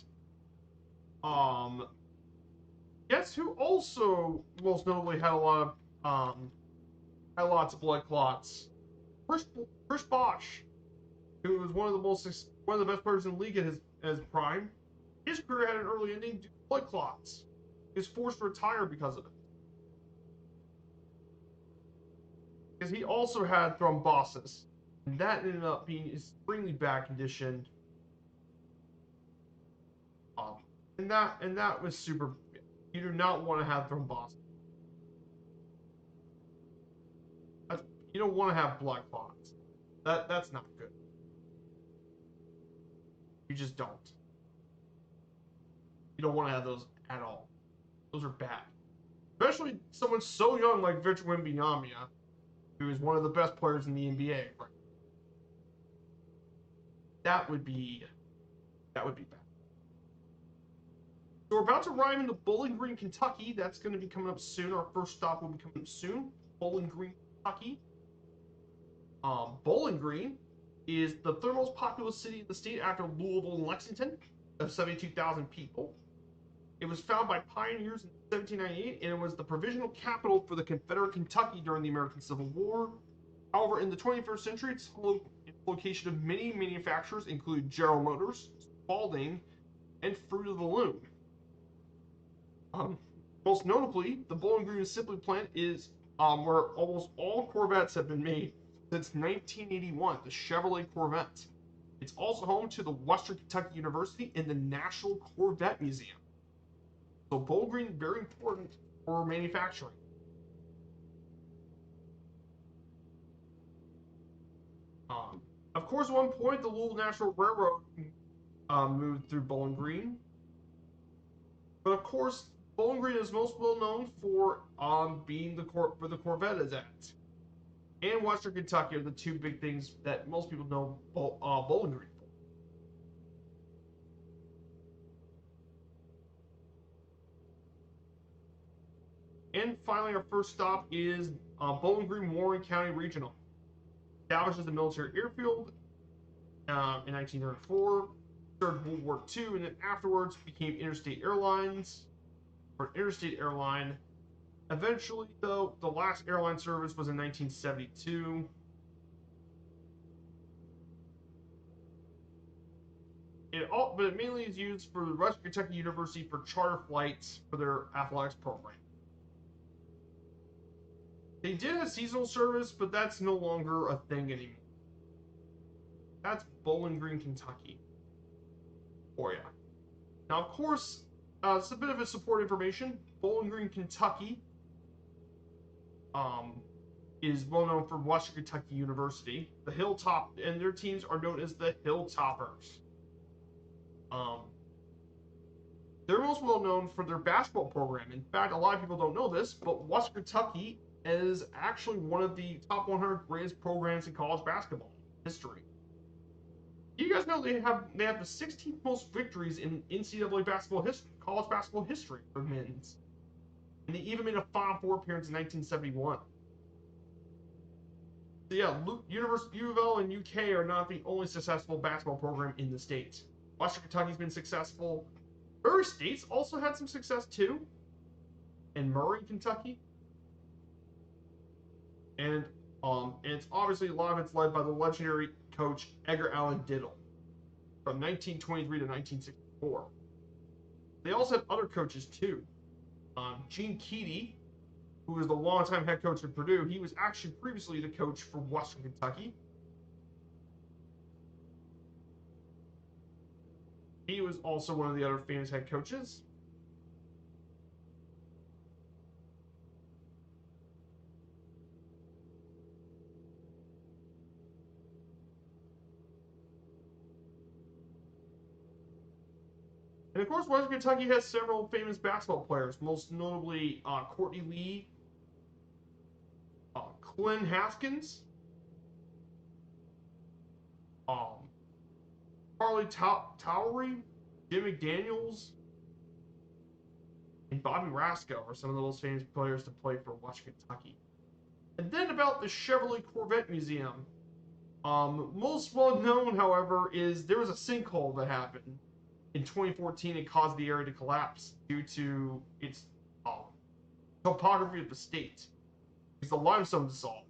Guess who also most notably had lots of blood clots? Chris Bosh, who was one of the best players in the league at his prime. His career had an early ending due to blood clots. He was forced to retire because of it. Because he also had thrombosis, and that ended up being extremely bad condition. And that was super. You do not want to have thrombosis. You don't want to have blood clots. That's not good. You just don't. You don't want to have those at all. Those are bad. Especially someone so young like Victor Wembanyama, who is one of the best players in the NBA. Right? That would be bad. So we're about to ride into Bowling Green, Kentucky. That's going to be coming up soon. Our first stop will be coming up soon. Bowling Green, Kentucky. Bowling Green is the third most populous city in the state after Louisville and Lexington, of 72,000 people. It was founded by pioneers in 1798, and it was the provisional capital for the Confederate Kentucky during the American Civil War. However, in the 21st century, it's the location of many manufacturers, including General Motors, Spalding, and Fruit of the Loom. Most notably, the Bowling Green Assembly Plant is where almost all Corvettes have been made since 1981, the Chevrolet Corvette. It's also home to the Western Kentucky University and the National Corvette Museum. So Bowling Green, very important for manufacturing. Of course, at one point, the Louisville National Railroad moved through Bowling Green. But of course, Bowling Green is most well known for being where the Corvette is at. And Western Kentucky are the two big things that most people know Bowling Green for. And finally, our first stop is Bowling Green Warren County Regional. Established as a military airfield in 1934, served World War II, and then afterwards became Interstate Airlines, or Interstate Airline. Eventually, though, the last airline service was in 1972. But it mainly is used for the Western Kentucky University for charter flights for their athletics program. They did a seasonal service, but that's no longer a thing anymore. That's Bowling Green, Kentucky. For you. Now, of course, it's a bit of a support information. Bowling Green, Kentucky is well known for Western Kentucky University. The Hilltop, and their teams are known as the Hilltoppers. They're most well known for their basketball program. In fact, a lot of people don't know this, but Western Kentucky is actually one of the top 100 greatest programs in college basketball. history. You guys know they have the 16th most victories in NCAA basketball history, college basketball history for men's, and they even made a Final Four appearance in 1971. So yeah, University U of L and UK are not the only successful basketball program in the state. Western Kentucky's been successful. Murray State's also had some success too, in Murray, Kentucky, and it's obviously a lot of it's led by the legendary coach Edgar Allan Diddle from 1923 to 1964. They also had other coaches too. Gene Keady, who was the longtime head coach at Purdue, he was actually previously the coach for Western Kentucky. He was also one of the other famous head coaches. And of course, Western Kentucky has several famous basketball players, most notably Courtney Lee, Clint Haskins, um, Charlie Towery, Jim McDaniels, and Bobby Rasco are some of the most famous players to play for Western Kentucky. And then about the Chevrolet Corvette Museum. Most well known, however, is there was a sinkhole that happened in 2014 and caused the area to collapse due to its topography of the state. It's the limestone dissolved.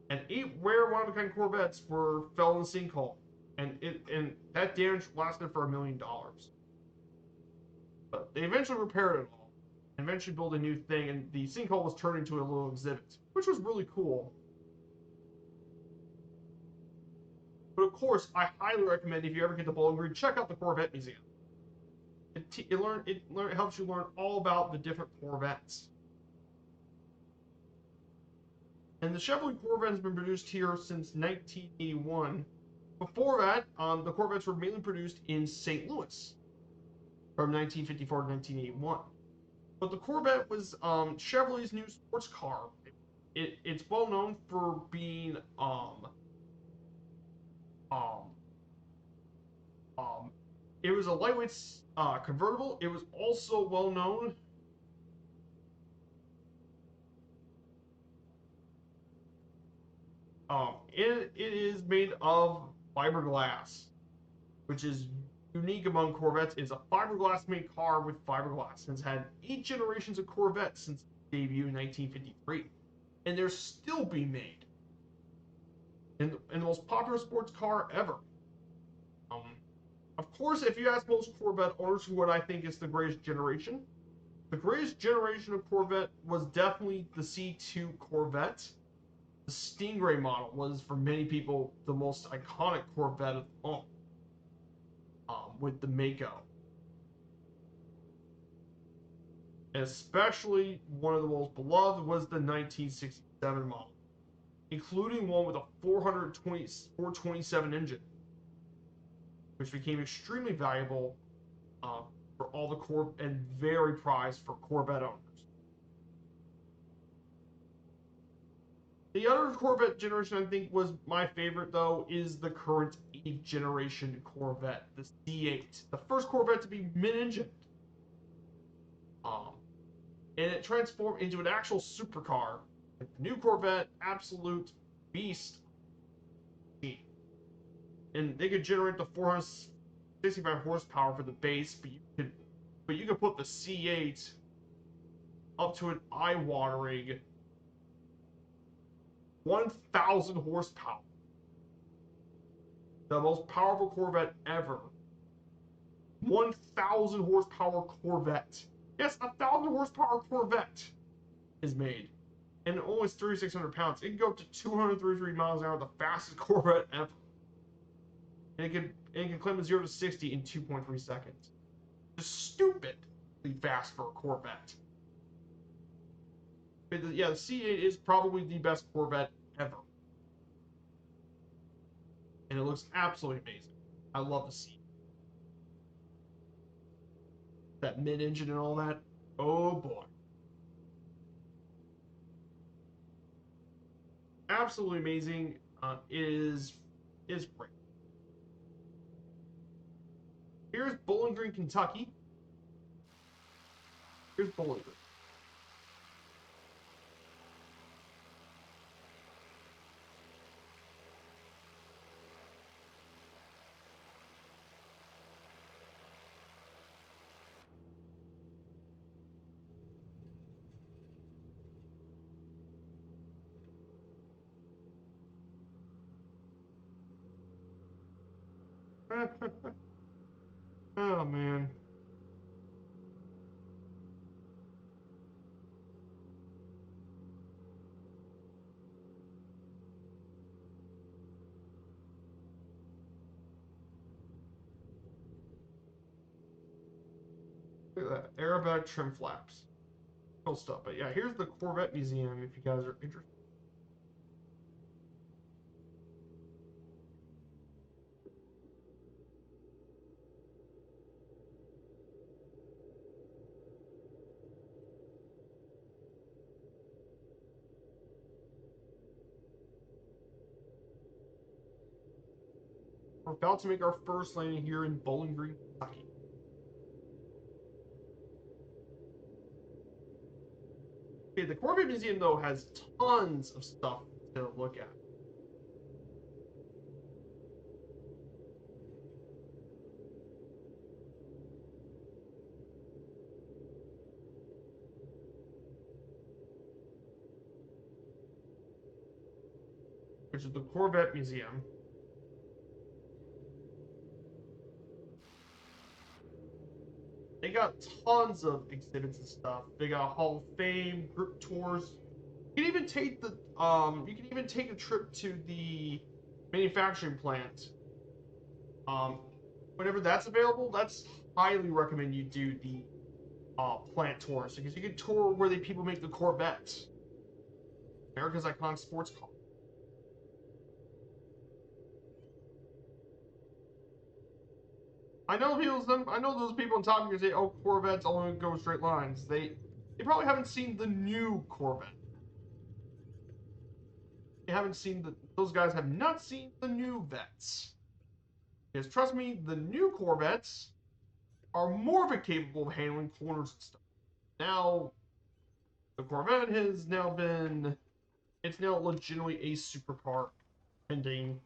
And 8 rare one-of-a-kind Corvettes fell in the sinkhole, and that damage lasted for $1 million. But they eventually repaired it all, and eventually built a new thing, and the sinkhole was turned into a little exhibit, which was really cool. But of course, I highly recommend if you ever get to Bowling Green, check out the Corvette Museum. It helps you learn all about the different Corvettes. And the Chevrolet Corvette has been produced here since 1981. Before that, the Corvettes were mainly produced in St. Louis from 1954 to 1981. But the Corvette was Chevrolet's new sports car. It's well known for being it was a lightweight convertible. It was also well known. It is made of fiberglass, which is unique among Corvettes. It's a fiberglass-made car with fiberglass, and it's had 8 generations of Corvettes since debut in 1953, and they're still being made. And the most popular sports car ever. Of course, if you ask most Corvette owners what I think is the greatest generation, the greatest generation of Corvette was definitely the C2 Corvette. The Stingray model was, for many people, the most iconic Corvette of all, with the Mako. Especially one of the most beloved was the 1967 model, including one with a 427 engine, which became extremely valuable for all the and very prized for Corvette owners. The other Corvette generation I think was my favorite, though, is the current 8th generation Corvette, the C8, the first Corvette to be mid-engined. And it transformed into an actual supercar. Like the new Corvette, absolute beast. And they could generate the 465 horsepower for the base, but you could put the C8 up to an eye-watering 1,000 horsepower. The most powerful Corvette ever. 1,000 horsepower Corvette. Yes, 1,000 horsepower Corvette is made. And only 3,600 pounds. It can go up to 233 miles an hour, the fastest Corvette ever. And it can climb from 0 to 60 in 2.3 seconds. Just stupidly fast for a Corvette. But yeah, the C8 is probably the best Corvette ever. And it looks absolutely amazing. I love the C8. That mid-engine and all that. Oh boy. Absolutely amazing. is great. Here's Bowling Green, Kentucky. Here's Bowling Green. Oh man. Look at that. Aerobatic trim flaps. Cool stuff. But yeah, here's the Corvette Museum if you guys are interested. We're about to make our first landing here in Bowling Green, Kentucky. Okay, the Corvette Museum, though, has tons of stuff to look at. Which is the Corvette Museum. They got tons of exhibits and stuff. They got Hall of Fame, group tours. You can even take a trip to the manufacturing plant. Whenever that's available, that's highly recommend you do the plant tours because you can tour where people make the Corvettes, America's iconic sports car. I know those people in Top Gear say, "Oh, Corvettes only go straight lines." They probably haven't seen the new Corvette. They haven't seen those guys have not seen the new vets. Because trust me, the new Corvettes are more of capable of handling corners and stuff. Now, the Corvette has now been, it's now legitimately a supercar pending.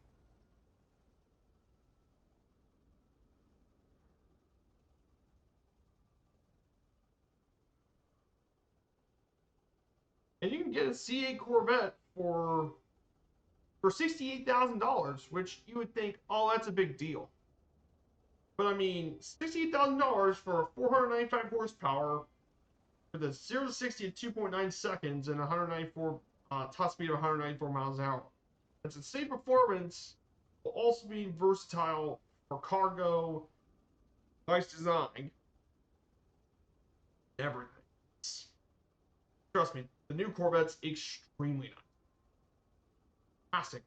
And you can get a C8 Corvette for $68,000, which you would think, oh, that's a big deal. But I mean, $68,000 for 495 horsepower with a 0 to 60 at 2.9 seconds and 194 top speed of 194 miles an hour. It's a safe performance, will also be versatile for cargo, nice design, everything. Trust me, the new Corvette's extremely nice. Fantastic.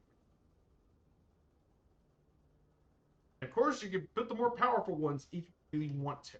And of course, you can put the more powerful ones if you really want to.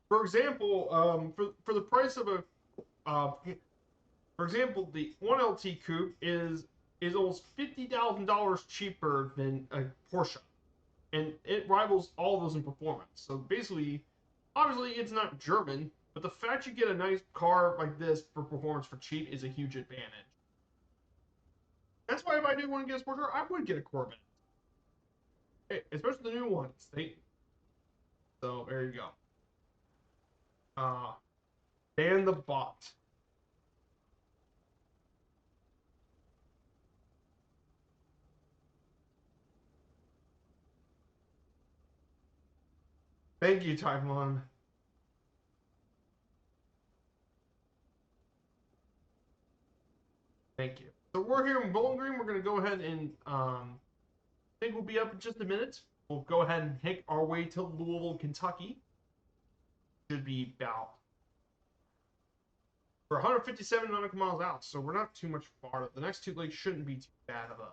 For example, for the price of a, for example, the 1LT coupe is almost $50,000 cheaper than a Porsche, and it rivals all those in performance. So basically, obviously, it's not German, but the fact you get a nice car like this for performance for cheap is a huge advantage. That's why if I did want to get a sports car, I would get a Corvette, especially the new ones. So there you go. Uh, ban the bot. Thank you, Typhon. Thank you. So we're here in Bowling Green. We're going to go ahead and I think we'll be up in just a minute. We'll go ahead and make our way to Louisville, Kentucky. Should be about, we're 157 nautical miles out, so we're not too much farther. The next two lakes shouldn't be too bad of a.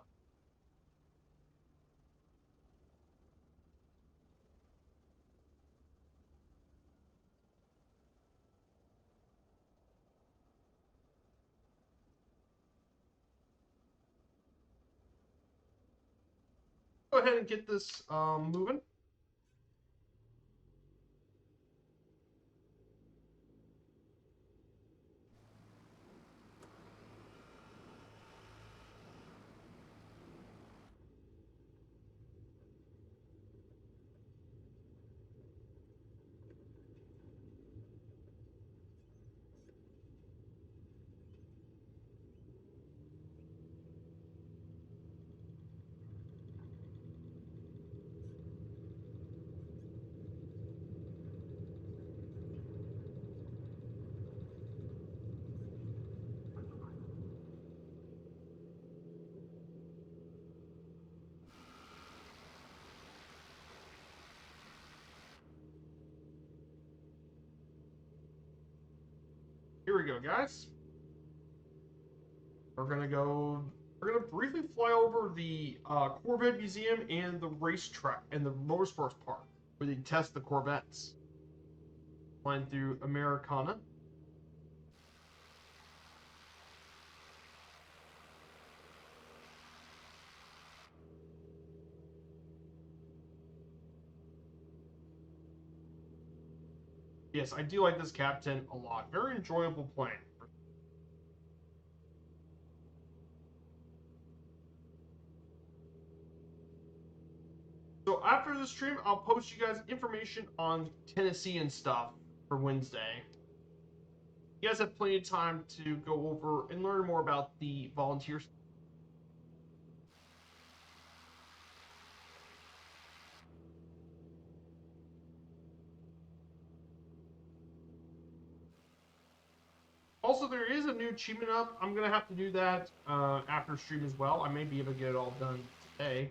Go ahead and get this moving. Here we go, guys. We're gonna briefly fly over the Corvette Museum and the racetrack and the motorsports park where they test the Corvettes. Flying through Americana. Yes, I do like this Captain a lot. Very enjoyable plane. So after the stream, I'll post you guys information on Tennessee and stuff for Wednesday. You guys have plenty of time to go over and learn more about the volunteers. Also, there is a new achievement up. I'm gonna have to do that after stream as well. I may be able to get it all done today.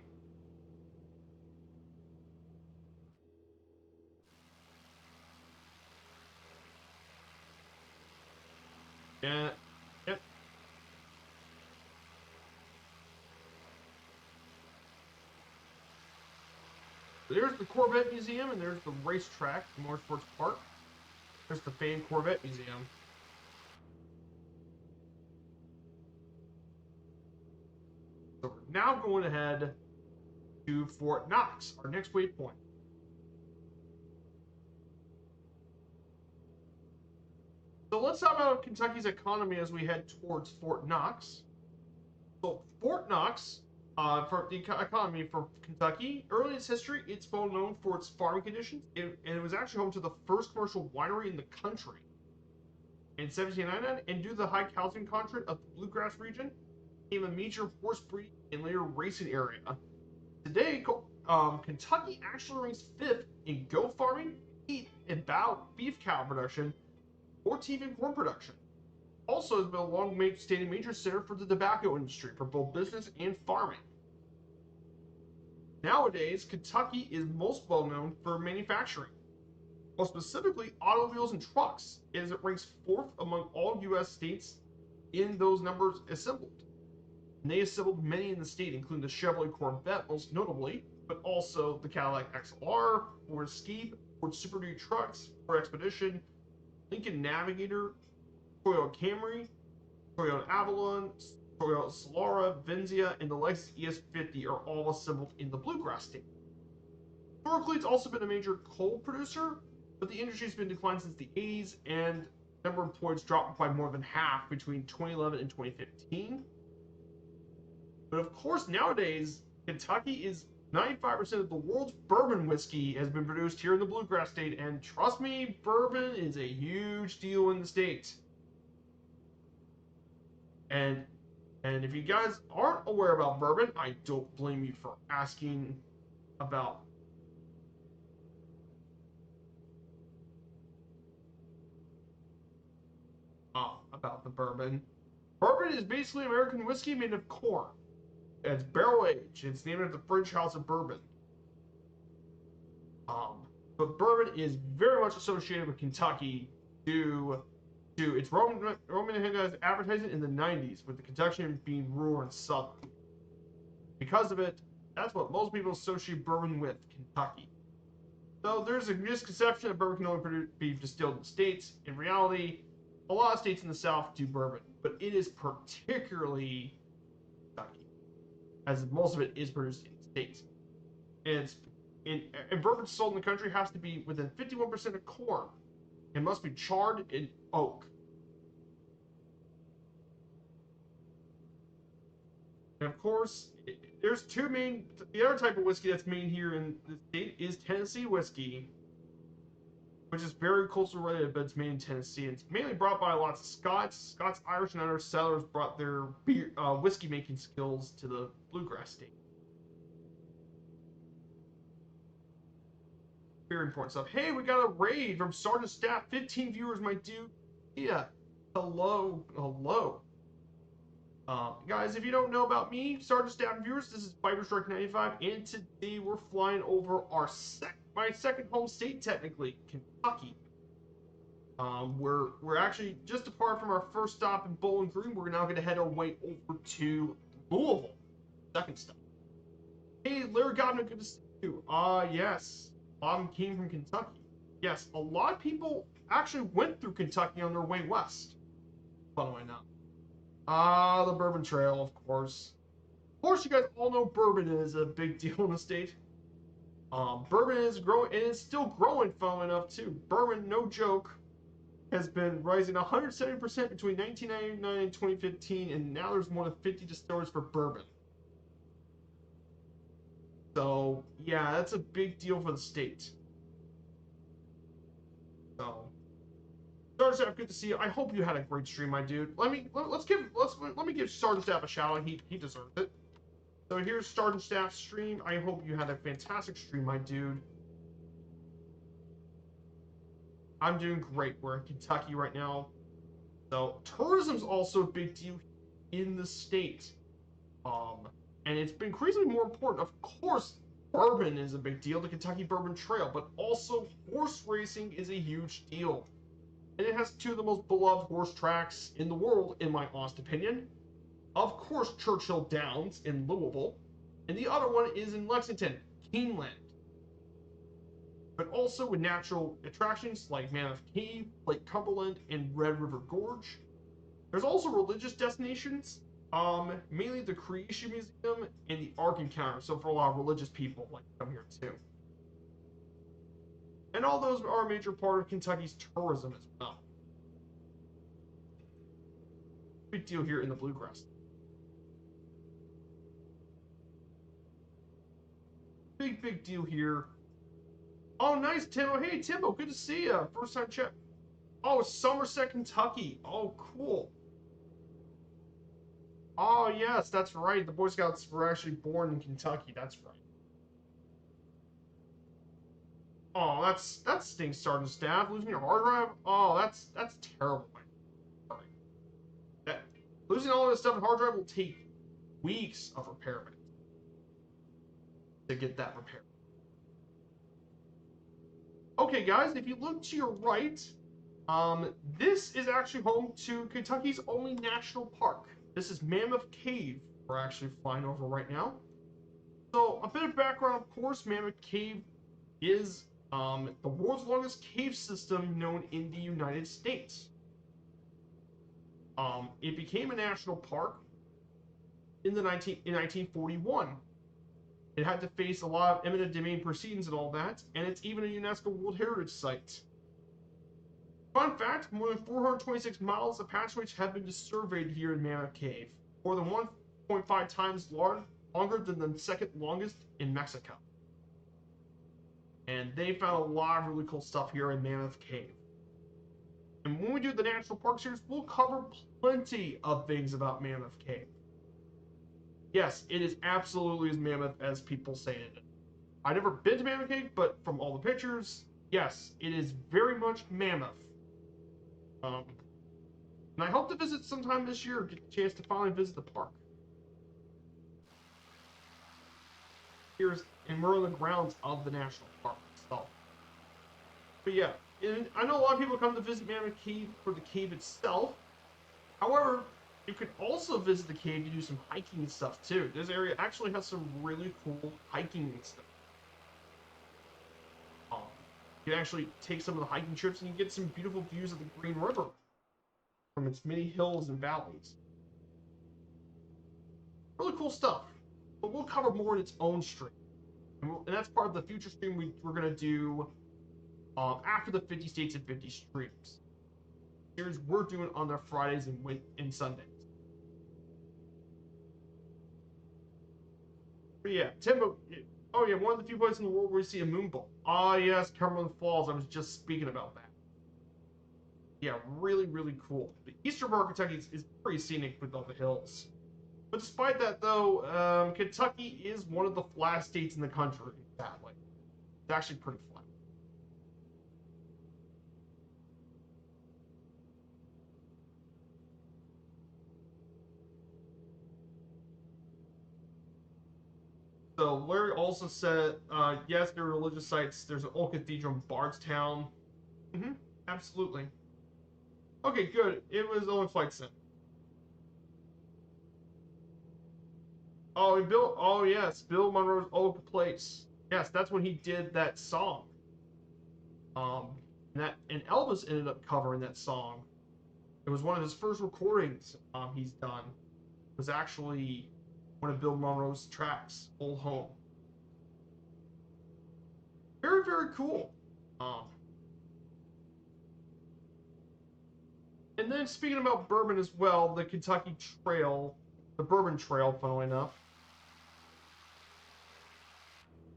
Yeah. Yep. There's the Corvette Museum, and there's the racetrack, the Motorsports Park. There's the Fan Corvette Museum. So we're now going ahead to Fort Knox, our next waypoint. So let's talk about Kentucky's economy as we head towards Fort Knox. So Fort Knox, for the economy for Kentucky, early in its history, it's well known for its farming conditions, and it was actually home to the first commercial winery in the country. In 1799, and due to the high calcium content of the bluegrass region, became a major horse breeding and later racing area. Today, Kentucky actually ranks 5th in goat farming, 8th in beef cow production, 14th in corn production. Also has been a long-standing major center for the tobacco industry for both business and farming. Nowadays, Kentucky is most well known for manufacturing, more specifically automobiles and trucks, as it ranks 4th among all U.S. states in those numbers assembled. And they assembled many in the state, including the Chevrolet Corvette, most notably, but also the Cadillac XLR, Ford Escape, Ford Super Duty trucks, Ford Expedition, Lincoln Navigator, Toyota Camry, Toyota Avalon, Toyota Solara, Venza, and the Lexus ES50 are all assembled in the Bluegrass state. Historically, it's also been a major coal producer, but the industry has been declined since the 80s, and the number of employees dropped by more than half between 2011 and 2015. But of course, nowadays, Kentucky is 95% of the world's bourbon whiskey has been produced here in the Bluegrass state, and trust me, bourbon is a huge deal in the state. And if you guys aren't aware about bourbon, I don't blame you for asking about. about the bourbon. Bourbon is basically American whiskey made of corn. It's barrel aged. It's named after the French House of Bourbon. But bourbon is very much associated with Kentucky due to its Roman advertising in the 90s, with the Kentuckian being rural and southern. Because of it, that's what most people associate bourbon with, Kentucky. So there's a misconception that bourbon can only be distilled in the States. In reality, a lot of states in the South do bourbon, but it is particularly Kentucky, as most of it is produced in the States. And bourbon sold in the country has to be within 51% of corn and must be charred in oak. And of course, there's two main. The other type of whiskey that's made here in the state is Tennessee whiskey, which is very closely related, but it's made in Tennessee. It's mainly brought by lots of Scots, Irish, and other settlers brought their whiskey making skills to the bluegrass state. Very important stuff. Hey, we got a raid from Sergeant Staff. 15 viewers, my dude. Yeah. Hello. Guys, if you don't know about me, Sergeant Staff viewers, this is Viper Strike 95, and today we're flying over my second home state, technically, Kentucky. We're actually just apart from our first stop in Bowling Green. We're now going to head our way over to Louisville, second stop. Hey, Larry Godman, good to see you. Yes, Bob came from Kentucky. Yes, a lot of people actually went through Kentucky on their way west. Funnily enough. The Bourbon Trail, of course. Of course, you guys all know bourbon is a big deal in the state. Bourbon is growing, and it's still growing, funnily enough, too. Bourbon, no joke, has been rising 170% between 1999 and 2015, and now there's more than 50 distilleries for bourbon. So, yeah, that's a big deal for the state. So, Sergeant Staff, good to see you. I hope you had a great stream, my dude. Let me give Sergeant Staff a shout out. He deserves it. So here's Sergeant Staff's stream. I hope you had a fantastic stream, my dude. I'm doing great. We're in Kentucky right now. So tourism's also a big deal in the state. And it's been increasingly more important. Of course, bourbon is a big deal, the Kentucky Bourbon Trail, but also horse racing is a huge deal. And it has two of the most beloved horse tracks in the world, in my honest opinion. Of course, Churchill Downs in Louisville, and the other one is in Lexington, Keeneland. But also with natural attractions like Mammoth Cave, Lake Cumberland, and Red River Gorge. There's also religious destinations, mainly the Creation Museum and the Ark Encounter, so for a lot of religious people like to come here too. And all those are a major part of Kentucky's tourism as well. Big deal here in the bluegrass. Big deal here. Oh, nice, Timbo. Hey, Timbo, good to see you. First time check. Oh, Somerset, Kentucky. Oh, cool. Oh, yes, that's right. The Boy Scouts were actually born in Kentucky. That's right. Oh, that stinks, Sergeant Staff. Losing your hard drive? Oh, that's terrible. Sorry. Losing all of this stuff in hard drive will take weeks of repair to get that repaired. Okay, guys, if you look to your right, this is actually home to Kentucky's only national park. This is Mammoth Cave we're actually flying over right now. So, a bit of background, of course, Mammoth Cave is the world's longest cave system known in the United States. It became a national park in 1941. It had to face a lot of eminent domain proceedings and all that, and it's even a UNESCO World Heritage Site. Fun fact, more than 426 miles of passage have been surveyed here in Mammoth Cave, more than 1.5 times longer than the second longest in Mexico. And they found a lot of really cool stuff here in Mammoth Cave. And when we do the National Park Series, we'll cover plenty of things about Mammoth Cave. Yes, it is absolutely as mammoth as people say it is. I've never been to Mammoth Cave, but from all the pictures, yes, it is very much mammoth. And I hope to visit sometime this year, get the chance to finally visit the park. And we're on the grounds of the national park itself. But yeah, and I know a lot of people come to visit Mammoth Cave for the cave itself. However, you could also visit the cave to do some hiking and stuff too. This area actually has some really cool hiking and stuff. You can actually take some of the hiking trips and you get some beautiful views of the Green River from its many hills and valleys. Really cool stuff. But we'll cover more in its own stream. And that's part of the future stream we're going to do after the 50 States and 50 Streams. Series we're doing on their Fridays and Sundays. But yeah, Timbo. Oh yeah, one of the few places in the world where we see a moon bowl. Ah yes, Cumberland Falls. I was just speaking about that. Yeah, really, really cool. The eastern part of Kentucky is pretty scenic with all the hills. But despite that, though, Kentucky is one of the flattest states in the country, sadly. It's actually pretty flat. So Larry also said, yes, there are religious sites. There's an old cathedral in Bardstown. Mm-hmm, absolutely. Okay, good. It was Owen Flight Sim. Oh, oh yes, Bill Monroe's Oak Place. Yes, that's when he did that song. Um, and Elvis ended up covering that song. It was one of his first recordings he's done. It was actually one of Bill Monroe's tracks, Old Home. Very, very cool. And then speaking about bourbon as well, the Kentucky Trail, the Bourbon Trail, funnily enough.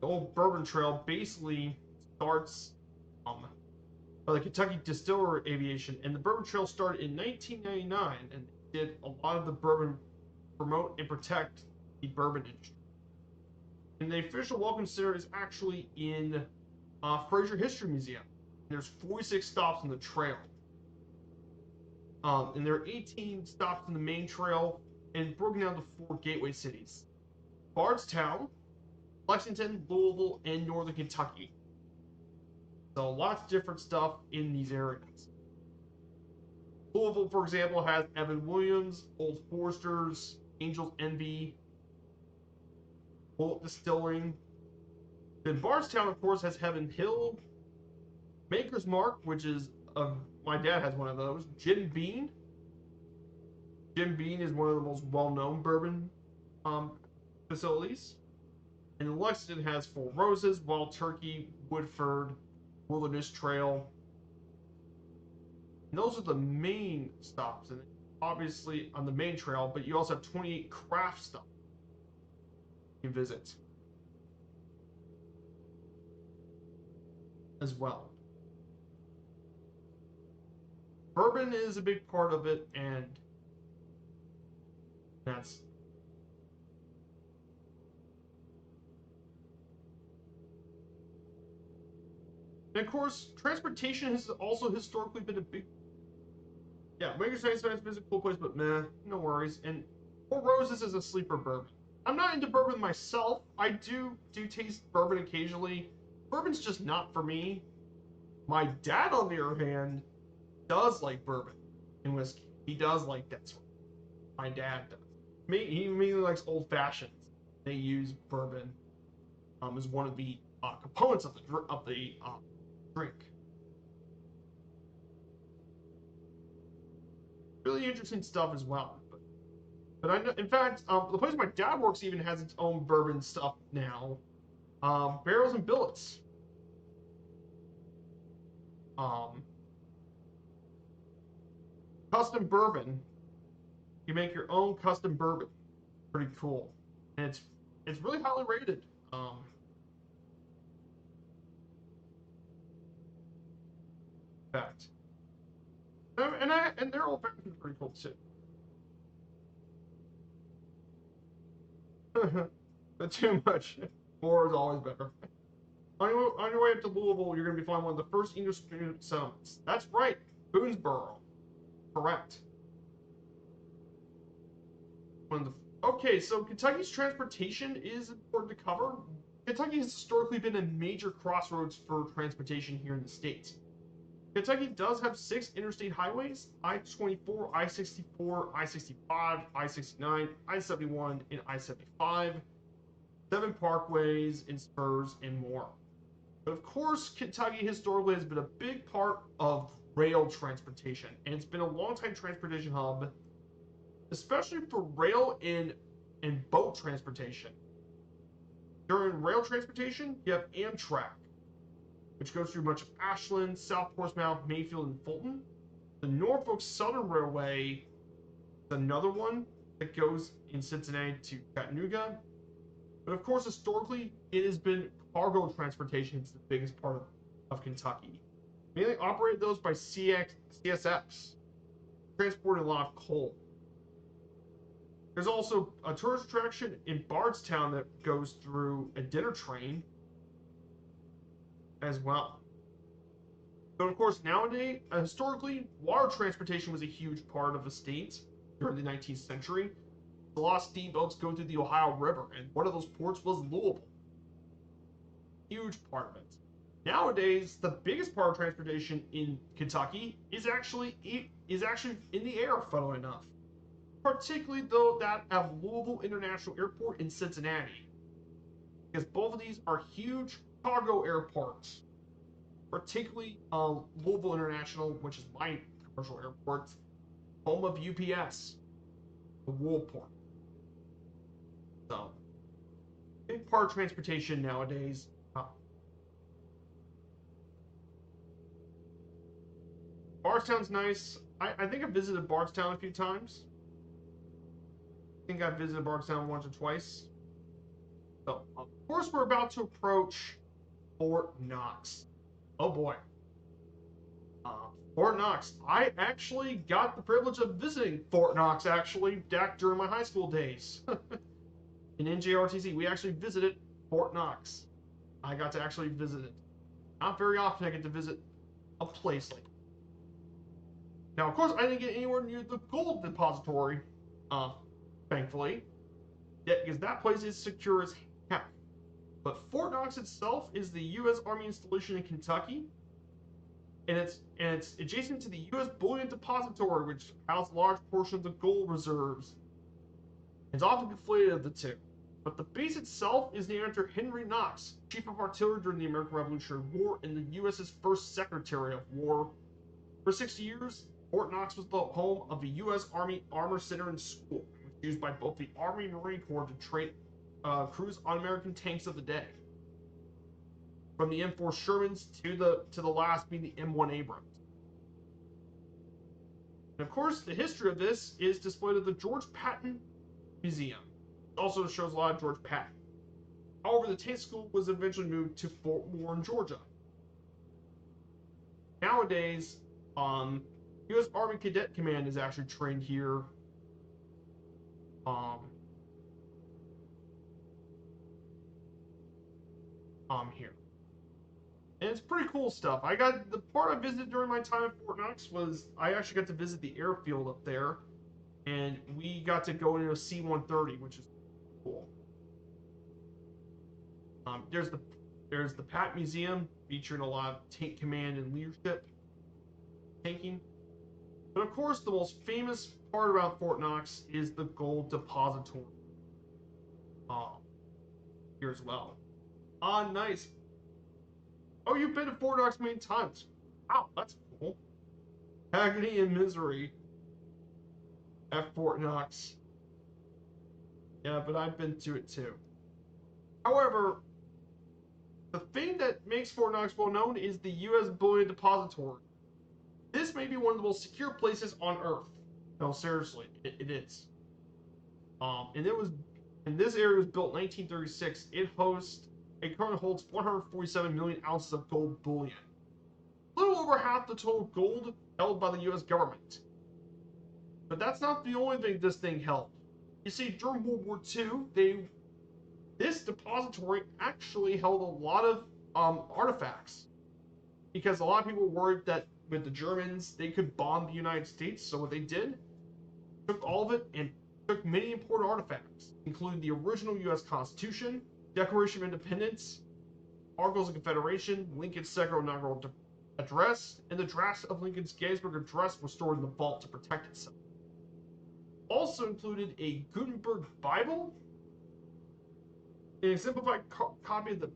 The old Bourbon Trail basically starts by the Kentucky Distiller Aviation, and the Bourbon Trail started in 1999 and did a lot of the bourbon promote and protect the bourbon industry. And the official welcome center is actually in Fraser History Museum. There's 46 stops on the trail. And there are 18 stops in the main trail and broken down to 4 gateway cities: Bardstown, Lexington, Louisville, and Northern Kentucky. So lots of different stuff in these areas. Louisville, for example, has Evan Williams, Old Foresters, Angel's Envy, Bullet Distilling. Then Bardstown, of course, has Heaven Hill, Maker's Mark, which is my dad has one of those. Jim Beam. Jim Beam is one of the most well-known bourbon facilities. And Lexington has Four Roses, Wild Turkey, Woodford, Wilderness Trail. And those are the main stops, and obviously on the main trail, but you also have 28 craft stops you can visit as well. Bourbon is a big part of it, and that's and of course, transportation has also historically been a big. Yeah, Maker's Mark is a cool place, but meh, no worries. And Four Roses is a sleeper bourbon. I'm not into bourbon myself. I do taste bourbon occasionally. Bourbon's just not for me. My dad, on the other hand, does like bourbon and whiskey. He does like that sort. My dad does. He mainly likes old fashions. They use bourbon as one of the components of the drink. Really interesting stuff as well. But I know, in fact, the place my dad works even has its own bourbon stuff now. Barrels and Billets. Custom bourbon. You make your own custom bourbon. Pretty cool, and it's really highly rated. In fact, and their old fashions are pretty cool too. But too much. More is always better. On your way up to Louisville, you're going to be finding one of the first English settlements. That's right, Boonesboro. Correct. one of the okay, so Kentucky's transportation is important to cover. Kentucky has historically been a major crossroads for transportation here in the state. Kentucky does have 6 interstate highways: I-24, I-64, I-65, I-69, I-71, and I-75, 7 parkways and spurs, and more. But of course, Kentucky historically has been a big part of rail transportation, and it's been a long-time transportation hub, especially for rail and boat transportation. During rail transportation, you have Amtrak, which goes through much of Ashland, South Portsmouth, Mayfield, and Fulton. The Norfolk Southern Railway is another one that goes in Cincinnati to Chattanooga. But of course, historically, it has been cargo transportation. It's the biggest part of Kentucky. Mainly operated those by CSX, transporting a lot of coal. There's also a tourist attraction in Bardstown that goes through a dinner train as well. But of course, nowadays, historically, water transportation was a huge part of the state during the 19th century. A lot of steamboats go through the Ohio River, and one of those ports was Louisville. Huge part of it. Nowadays, the biggest part of transportation in Kentucky is actually in the air, funnily enough. Particularly though that of Louisville International Airport in Cincinnati, because both of these are huge cargo airports. Particularly Louisville International, which is my commercial airport, home of UPS, the Woolport. So, big part of transportation nowadays. Bardstown's nice. I think I've visited Bardstown a few times. I think I've visited Bardstown once or twice. So, of course, we're about to approach Fort Knox. Oh boy. Fort Knox. I actually got the privilege of visiting Fort Knox, actually, back during my high school days. In NJRTC, we actually visited Fort Knox. I got to actually visit it. Not very often I get to visit a place like that. Now, of course, I didn't get anywhere near the gold depository, thankfully, yet, because that place is secure as heck. But Fort Knox itself is the U.S. Army installation in Kentucky, and it's adjacent to the U.S. Bullion Depository, which houses a large portion of the gold reserves. It's often conflated of the two, but the base itself is named after Henry Knox, Chief of Artillery during the American Revolutionary War and the U.S.'s first Secretary of War. For 60 years, Fort Knox was the home of the U.S. Army Armor Center and School, which was used by both the Army and Marine Corps to train crews on American tanks of the day. From the M4 Shermans to the last being the M1 Abrams. And of course, the history of this is displayed at the George Patton Museum. It also shows a lot of George Patton. However, the tank school was eventually moved to Fort Warren, Georgia. Nowadays, U.S. Army Cadet Command is actually trained here. Here. And it's pretty cool stuff. The part I visited during my time at Fort Knox was I actually got to visit the airfield up there, and we got to go into a C-130, which is cool. There's the Pat Museum featuring a lot of tank command and leadership tanking. But of course, the most famous part about Fort Knox is the gold depository. Here as well. Nice. Oh, you've been to Fort Knox many times. Wow, that's cool. Agony and misery at Fort Knox. Yeah, but I've been to it too. However, the thing that makes Fort Knox well known is the U.S. Bullion Depository. This may be one of the most secure places on Earth. No, seriously, it is. And this area was built in 1936. It currently holds 147 million ounces of gold bullion. A little over half the total gold held by the U.S. government. But that's not the only thing this thing held. You see, during World War II, this depository actually held a lot of artifacts. Because a lot of people were worried that with the Germans, they could bomb the United States. So what they did, took all of it and took many important artifacts, including the original U.S. Constitution, Declaration of Independence, Articles of Confederation, Lincoln's second inaugural address, and the drafts of Lincoln's Gettysburg Address were stored in the vault to protect itself. Also included a Gutenberg Bible, an exemplified copy of the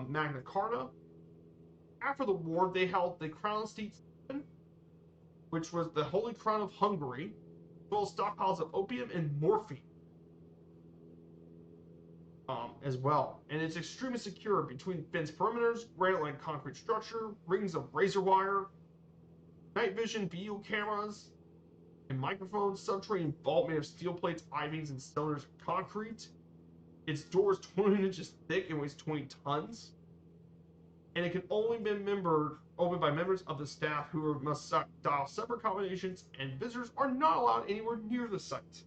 Magna Carta. After the war, they held the Crown Estate, which was the Holy Crown of Hungary, as well as stockpiles of opium and morphine as well. And it's extremely secure between fenced perimeters, granite-like concrete structure, rings of razor wire, night vision video cameras, and microphones, subterranean vault made of steel plates, I-beams, and cylinders of concrete. Its door is 20 inches thick and weighs 20 tons. And it can only be opened by members of the staff who must dial separate combinations, and visitors are not allowed anywhere near the site.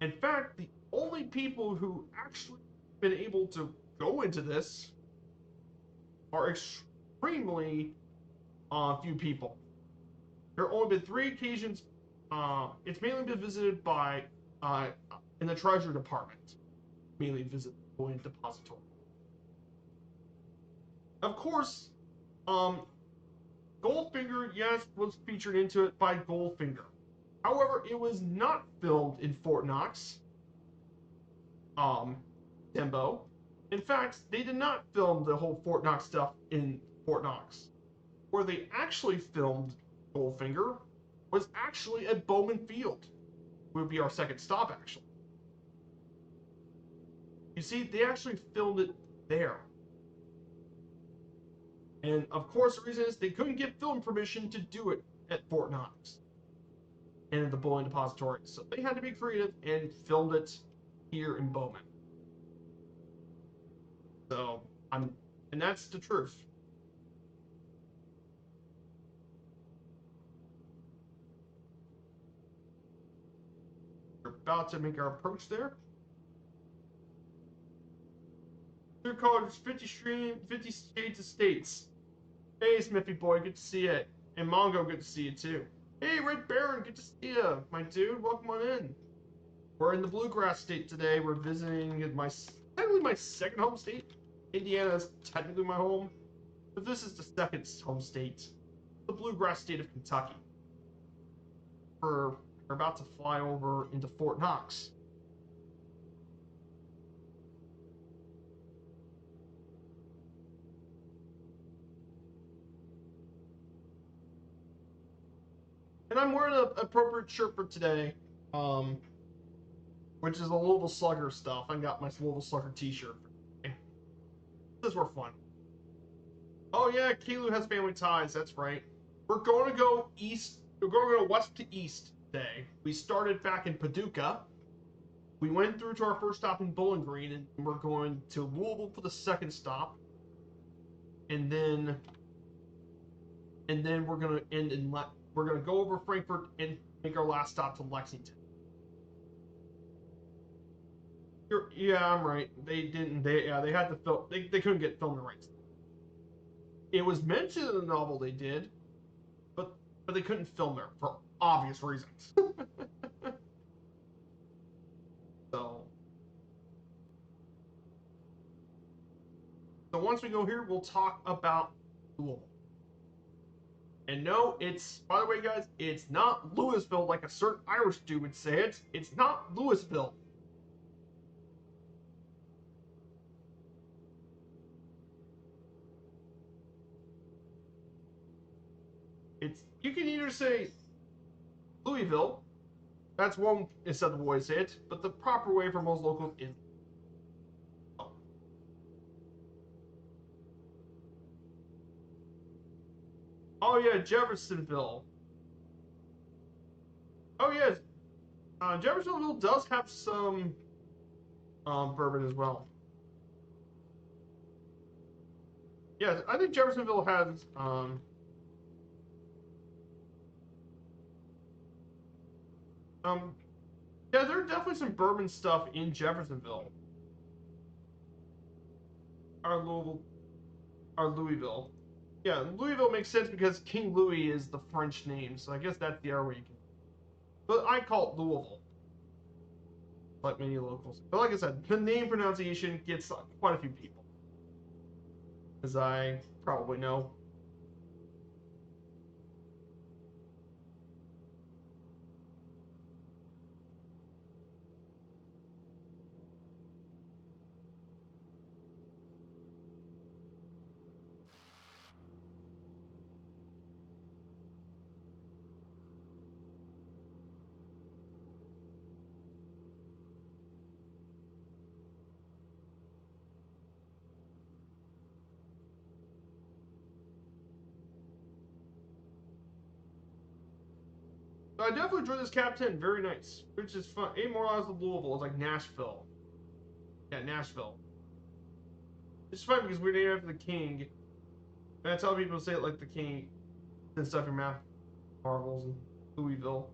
In fact, the only people who actually been able to go into this are extremely few people. There have only been 3 occasions. It's mainly been visited by in the Treasury Department, mainly visit the bullion depository. Of course, Goldfinger, yes, was featured into it by Goldfinger. However, it was not filmed in Fort Knox, Dembo. In fact, they did not film the whole Fort Knox stuff in Fort Knox. Where they actually filmed Goldfinger was actually at Bowman Field. Would be our second stop, actually. You see, they actually filmed it there. And of course, the reason is they couldn't get film permission to do it at Fort Knox and at the bullion depository. So they had to be creative and filmed it here in Bowman. So, and that's the truth. We're about to make our approach there. Through College 50 Shades of States. Hey, Smithy boy, good to see you. And Mongo, good to see you too. Hey, Red Baron, good to see you, my dude. Welcome on in. We're in the Bluegrass State today. We're visiting technically my second home state. Indiana is technically my home, but this is the second home state, the Bluegrass State of Kentucky. We're about to fly over into Fort Knox. And I'm wearing an appropriate shirt for today, which is a Louisville Slugger stuff. I got my Louisville Slugger t-shirt for today. This is fun. Oh yeah, KLOU has family ties, that's right. We're going to go east, we're going to go west to east today. We started back in Paducah. We went through to our first stop in Bowling Green, and we're going to Louisville for the second stop. And then we're gonna end in we're gonna go over Frankfort and make our last stop to Lexington. Yeah, I'm right. They had to film. They couldn't get film the rights. It was mentioned in the novel they did, but they couldn't film there for obvious reasons. So once we go here, we'll talk about Louisville. And no, by the way, guys, it's not Louisville like a certain Irish dude would say it. It's not Louisville. You can either say Louisville, that's one instead of the way to say it, but the proper way for most locals is Oh yeah, Jeffersonville. Oh yes, Jeffersonville does have some bourbon as well. Yeah, I think Jeffersonville has yeah, there are definitely some bourbon stuff in Jeffersonville. Or Louisville. Yeah, Louisville makes sense because King Louis is the French name, so I guess that's the area where you can. But I call it Louisville. like many locals. But like I said, the name pronunciation gets quite a few people, as I probably know. So I definitely enjoyed this Cap 10. Very nice. Which is fun. Immortalized of Louisville is like Nashville. Yeah, Nashville. It's fun because we're named after the king. And I tell people to say it like the king and stuff your mouth. Marvels and Louisville.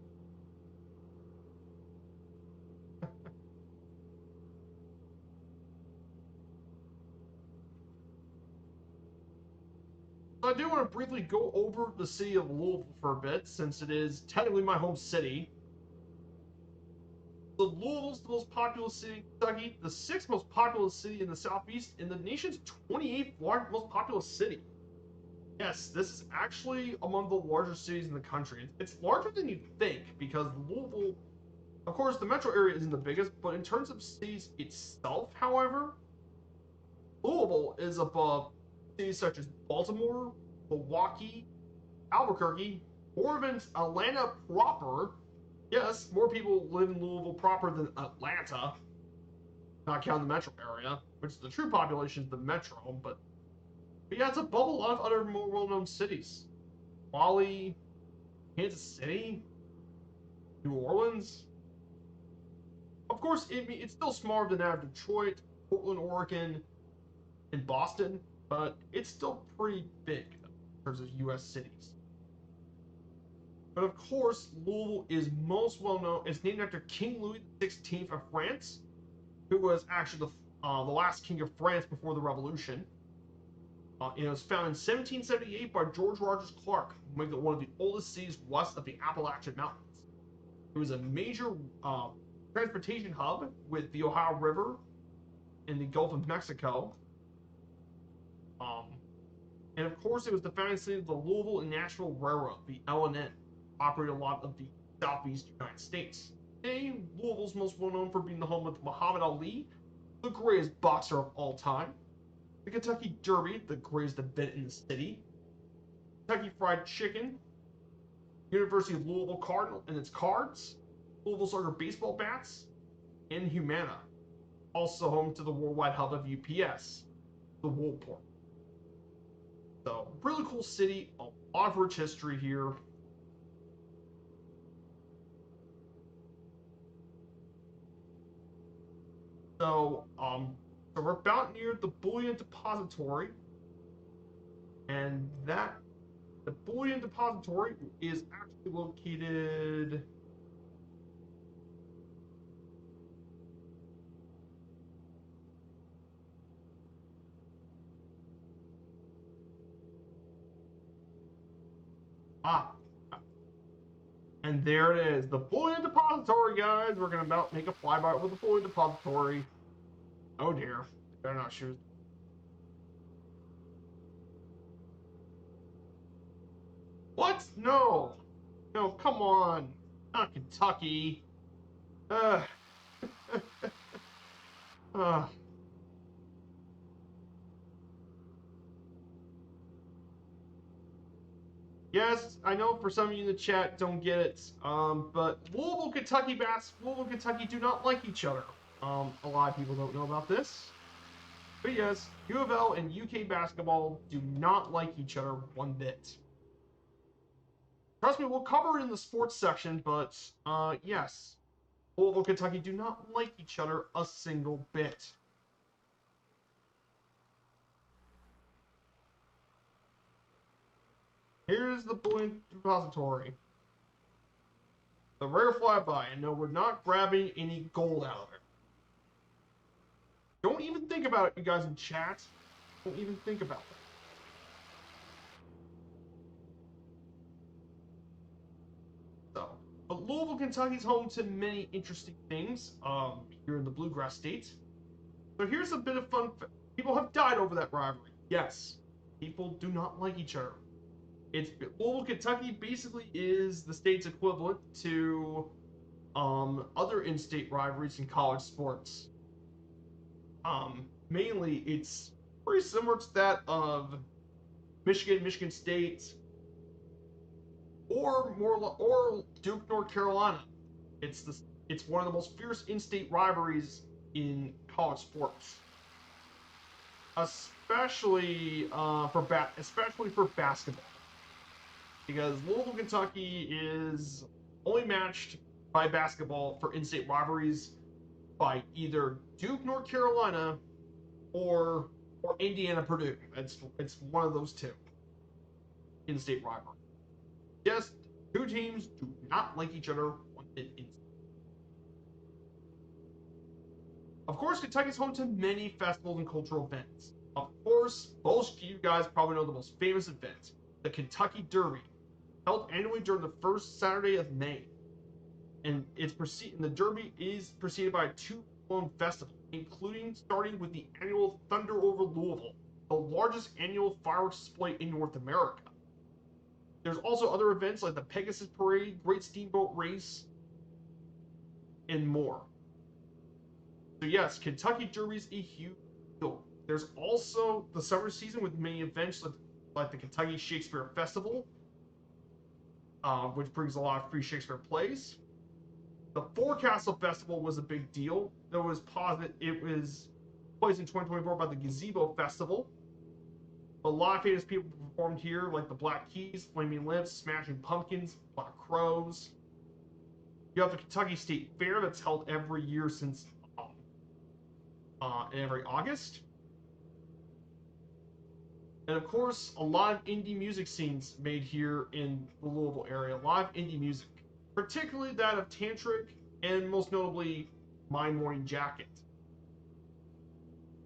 So I do want to briefly go over the city of Louisville for a bit, since it is technically my home city. So Louisville's the most populous city in Kentucky, the sixth most populous city in the Southeast, and the nation's 28th most populous city. Yes, this is actually among the largest cities in the country. It's larger than you'd think, because Louisville, of course, the metro area isn't the biggest, but in terms of cities itself, however, Louisville is above cities such as Baltimore, Milwaukee, Albuquerque, or even Atlanta proper. Yes, more people live in Louisville proper than Atlanta, not counting the metro area, which the true population is the metro, but yeah, it's above a lot of other more well-known cities. Raleigh, Kansas City, New Orleans. Of course, it's still smaller than that of Detroit, Portland, Oregon, and Boston, but it's still pretty big in terms of U.S. cities. But of course, Louisville is most well known. It's named after King Louis XVI of France, who was actually the last king of France before the Revolution. It was founded in 1778 by George Rogers Clark, making it one of the oldest cities west of the Appalachian Mountains. It was a major transportation hub with the Ohio River in the Gulf of Mexico. Um, and of course, it was the founding city of the Louisville and Nashville Railroad, the L&N, operated a lot of the southeast United States. Today, Louisville's most well known for being the home of Muhammad Ali, the greatest boxer of all time, the Kentucky Derby, the greatest event in the city, Kentucky Fried Chicken, University of Louisville Cardinal and its cards, Louisville Slugger baseball bats, and Humana, also home to the worldwide hub of UPS, the Woolport. So, really cool city, a lot of rich history here. So we're about near the bullion depository, and the bullion depository is actually located. Ah, and there it is, the bullion depository, guys. We're gonna about make a flyby with the bullion depository. Oh dear, better not shoot. What? No, no, come on, not Kentucky. Uh, uh. Yes, I know for some of you in the chat don't get it, but Louisville, Kentucky do not like each other. A lot of people don't know about this. But yes, U of L and UK basketball do not like each other one bit. Trust me, we'll cover it in the sports section, but yes, Louisville, Kentucky do not like each other a single bit. Here's the bullion depository. The rare flyby, and no, we're not grabbing any gold out of it. Don't even think about it, you guys in chat. Don't even think about it. So, but Louisville, Kentucky's home to many interesting things here in the Bluegrass State. So here's a bit of fun. People have died over that rivalry. Yes, people do not like each other. Louisville, Kentucky basically is the state's equivalent to other in-state rivalries in college sports. Mainly, it's pretty similar to that of Michigan, Michigan State, or Duke, North Carolina. It's one of the most fierce in-state rivalries in college sports, especially especially for basketball, because Louisville, Kentucky is only matched by basketball for in-state rivalries by either Duke, North Carolina, or Indiana, Purdue. It's one of those two in-state rivalry. Yes, two teams do not like each other one bit in. Of course, Kentucky's home to many festivals and cultural events. Of course, most of you guys probably know the most famous event, the Kentucky Derby, held annually during the first Saturday of May. And the Derby is preceded by a two-day festival, including starting with the annual Thunder over Louisville, the largest annual fireworks display in North America. There's also other events like the Pegasus Parade, Great Steamboat Race, and more. So yes, Kentucky Derby is a huge deal. There's also the summer season with many events like the Kentucky Shakespeare Festival, which brings a lot of free Shakespeare plays. The Forecastle Festival was a big deal. It was placed in 2024 by the Gazebo Festival. A lot of famous people performed here, like the Black Keys, Flaming Lips, Smashing Pumpkins, Black Crows. You have the Kentucky State Fair that's held every year since every August. And of course, a lot of indie music scenes made here in the Louisville area. A lot of indie music, particularly that of Tantric and most notably My Morning Jacket.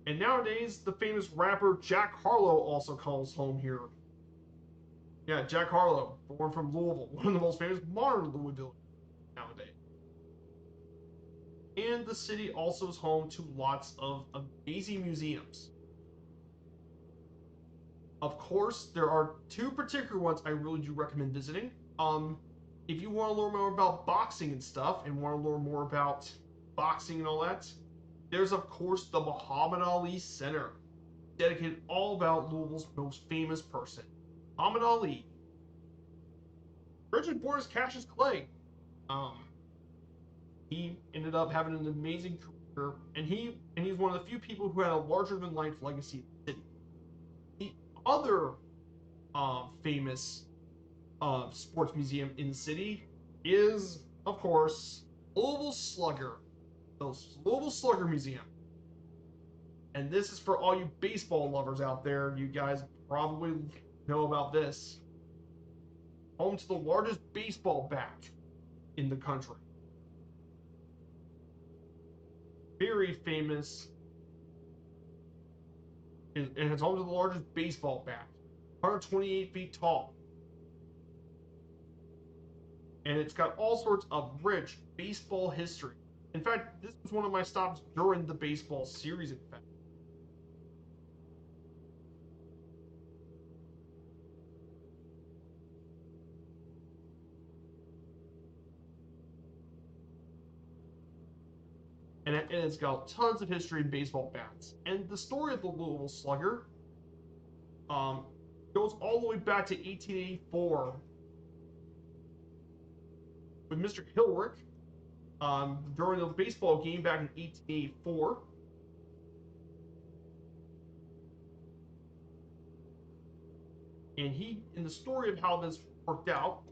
And nowadays, the famous rapper Jack Harlow also calls home here. Yeah, Jack Harlow, born from Louisville, one of the most famous modern Louisville nowadays. And the city also is home to lots of amazing museums. Of course, there are two particular ones I really do recommend visiting. If you want to learn more about boxing and stuff, and want to learn more about boxing and all that, there's of course the Muhammad Ali Center, dedicated all about Louisville's most famous person, Muhammad Ali. Originally born as Cassius Clay, he ended up having an amazing career, and he's one of the few people who had a larger than life legacy in the city. The other famous sports museum in the city is, of course, Louisville Slugger, the Louisville Slugger Museum. And this is for all you baseball lovers out there. You guys probably know about this. Home to the largest baseball bat in the country. Very famous. And it's home to the largest baseball bat. 128 feet tall. And it's got all sorts of rich baseball history. In fact, this was one of my stops during the baseball series, in fact. And it's got tons of history in baseball bats. And the story of the Louisville Slugger goes all the way back to 1884 with Mr. Hilrick during a baseball game back in 1884. And the story of how this worked out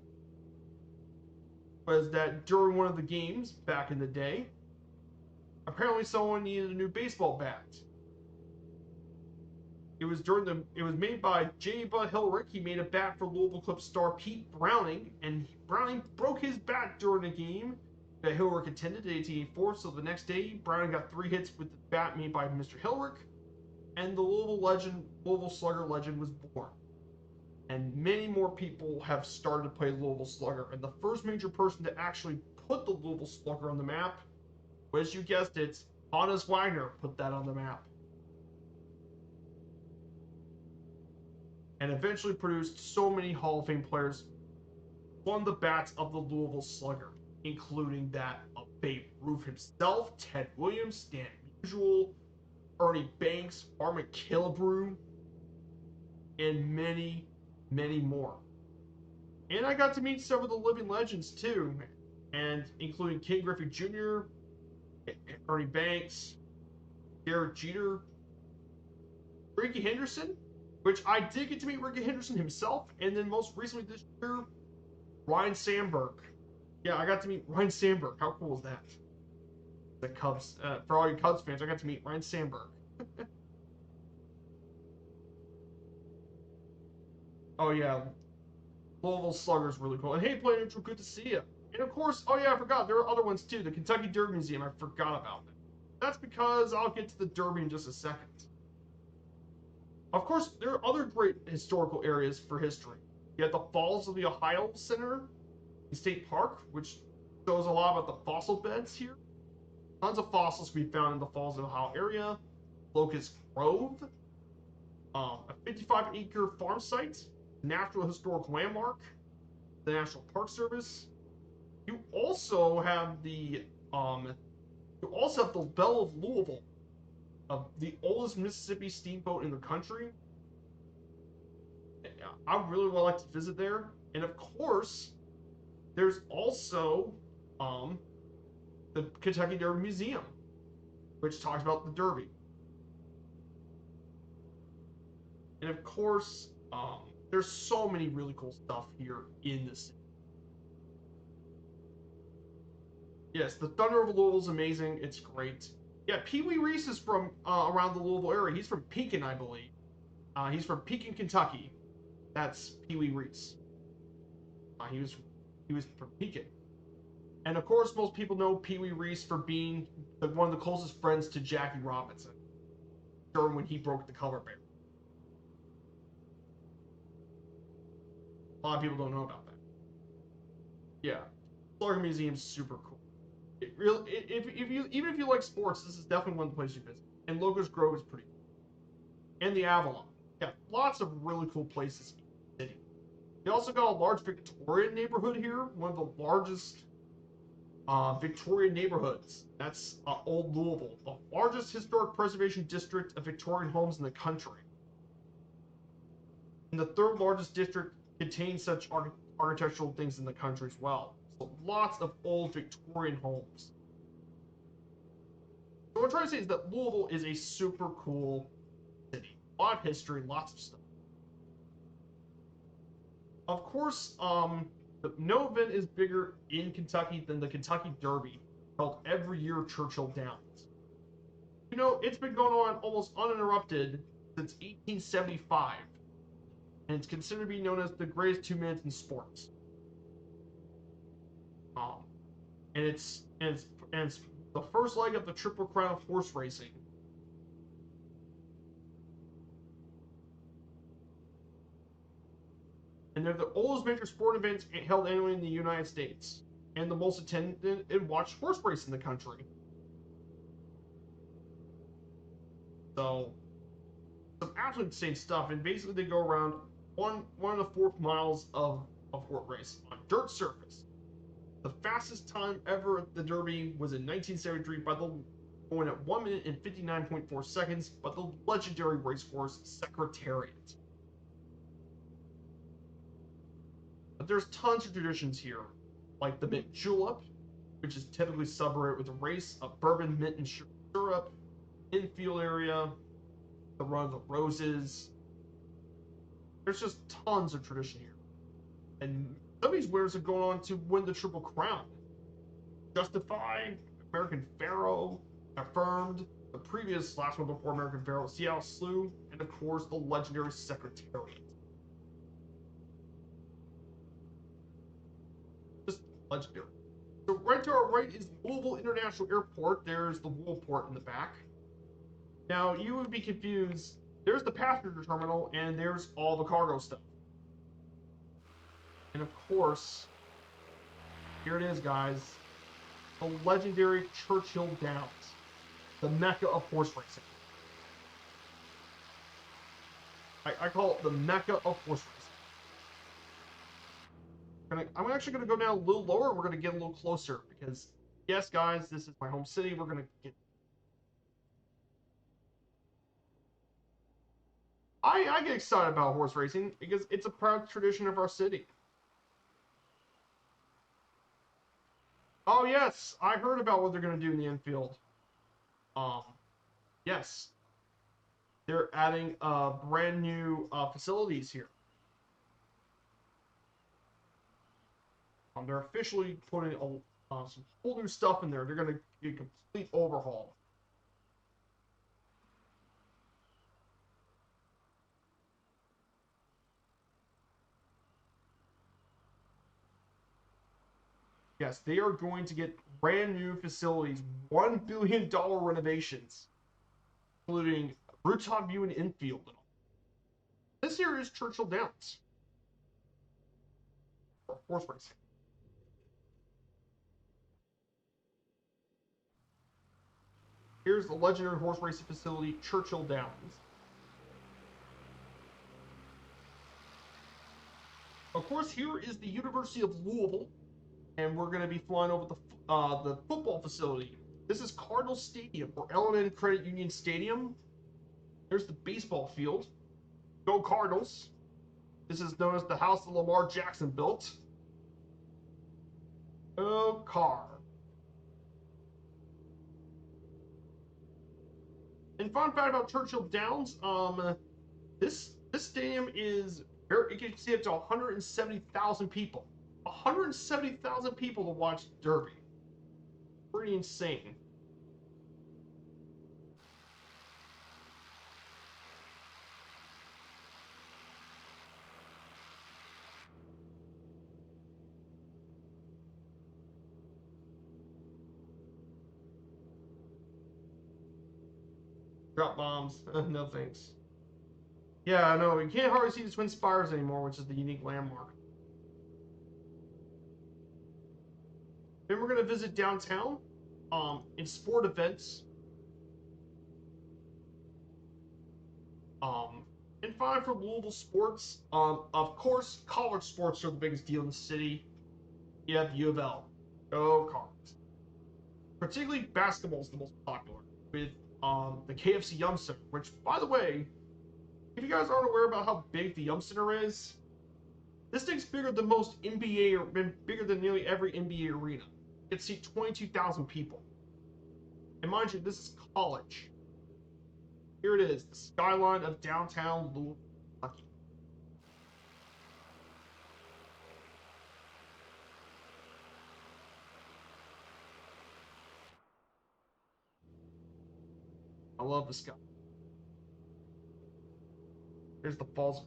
was that during one of the games back in the day, apparently someone needed a new baseball bat. It was made by J. Bud Hilrick. He made a bat for Louisville Clips star Pete Browning, and Browning broke his bat during a game that Hilrick attended in 1884. So the next day, Browning got 3 hits with the bat made by Mr. Hilrick, and the Louisville Slugger legend was born. And many more people have started to play Louisville Slugger. And the first major person to actually put the Louisville Slugger on the map? As you guessed it, Hannes Wagner put that on the map. And eventually produced so many Hall of Fame players won the bats of the Louisville Slugger, including that of Babe Ruth himself, Ted Williams, Stan Musial, Ernie Banks, Armin Killebrew, and many, many more. And I got to meet several of the living legends too, and including Ken Griffey Jr., Ernie Banks, Derek Jeter, Rickey Henderson, which I did get to meet Rickey Henderson himself, and then most recently this year, Ryan Sandberg. Yeah, I got to meet Ryan Sandberg. How cool is that? The Cubs, for all you Cubs fans, I got to meet Ryan Sandberg. Oh yeah, Louisville Slugger's really cool. And hey, Player Neutral, good to see you. And of course, oh yeah, I forgot, there are other ones too. The Kentucky Derby Museum, I forgot about that. That's because I'll get to the Derby in just a second. Of course, there are other great historical areas for history. You have the Falls of the Ohio Center State Park, which shows a lot about the fossil beds here. Tons of fossils can be found in the Falls of the Ohio area. Locust Grove, a 55-acre farm site, Natural Historic Landmark, the National Park Service. You also have the Belle of Louisville, the oldest Mississippi steamboat in the country. I really would like to visit there. And of course, there's also the Kentucky Derby Museum, which talks about the Derby. And of course, there's so many really cool stuff here in this city. Yes, the Thunder of Louisville is amazing. It's great. Yeah, Pee Wee Reese is from around the Louisville area. He's from Pekin, I believe. He's from Pekin, Kentucky. That's Pee Wee Reese. He was from Pekin. And of course, most people know Pee Wee Reese for being one of the closest friends to Jackie Robinson during when he broke the color barrier. A lot of people don't know about that. Yeah, Slugger Museum's super cool. Even if you like sports, this is definitely one of the places you visit. And Locust Grove is pretty cool. And the Avalon. Yeah, lots of really cool places in the city. They also got a large Victorian neighborhood here, one of the largest Victorian neighborhoods. That's Old Louisville, the largest historic preservation district of Victorian homes in the country. And the third largest district contains such architectural things in the country as well. So lots of old Victorian homes. So what I'm trying to say is that Louisville is a super cool city. A lot of history, lots of stuff. Of course, no event is bigger in Kentucky than the Kentucky Derby, held every year at Churchill Downs. You know, it's been going on almost uninterrupted since 1875, and it's considered to be known as the greatest 2 minutes in sports. And it's the first leg of the Triple Crown of horse racing. And they're the oldest major sport events held annually in the United States, and the most attended and watched horse race in the country. So, some absolutely insane stuff. And basically, they go around one of the 4 miles of horse race on dirt surface. The fastest time ever at the Derby was in 1973 going at 1 minute and 59.4 seconds by the legendary racehorse Secretariat. But there's tons of traditions here, like the mint julep, which is typically celebrated with a race of bourbon, mint, and syrup, infield area, the run of the roses. There's just tons of tradition here. And some of these winners are going on to win the Triple Crown. Justified, American Pharaoh, Affirmed, the previous last one before American Pharaoh, Seattle Slew, and of course the legendary Secretariat. Just legendary. So right to our right is Louisville International Airport. There's the Woolport in the back. Now you would be confused. There's the passenger terminal and there's all the cargo stuff. And of course, here it is, guys. the legendary Churchill Downs, the mecca of horse racing. I call it the mecca of horse racing. I'm actually going to go down a little lower. We're going to get a little closer because, yes, guys, this is my home city. We're going to get. I get excited about horse racing because it's a proud tradition of our city. Oh yes, I heard about what they're going to do in the infield. Um, yes, they're adding brand new facilities here. They're officially putting some whole new stuff in there. They're going to get a complete overhaul. Yes, they are going to get brand new facilities, $1 billion renovations, including rooftop view and infield. This here is Churchill Downs for horse racing. Here's the legendary horse racing facility, Churchill Downs. Of course, here is the University of Louisville, and we're going to be flying over the football facility. This is Cardinal Stadium, or L&N Credit Union Stadium. There's the baseball field. Go Cardinals. This is known as the house that Lamar Jackson built. Go Car. And fun fact about Churchill Downs, this stadium is it can see up to 170,000 people. 170,000 people to watch Derby. Pretty insane. Drop bombs. No thanks. Yeah, I know. You can't hardly see the Twin Spires anymore, which is the unique landmark. Then we're going to visit downtown in sport events. And fine for Louisville sports. Of course, college sports are the biggest deal in the city. You have U of L. Go Cards. Particularly basketball is the most popular, with the KFC Yum Center, which, by the way, if you guys aren't aware about how big the Yum Center is, this thing's bigger than most NBA, or bigger than nearly every NBA arena. It can seat 22,000 people. And mind you, this is college. Here it is, the skyline of downtown Louisville, Kentucky. I love the sky. Here's the falls.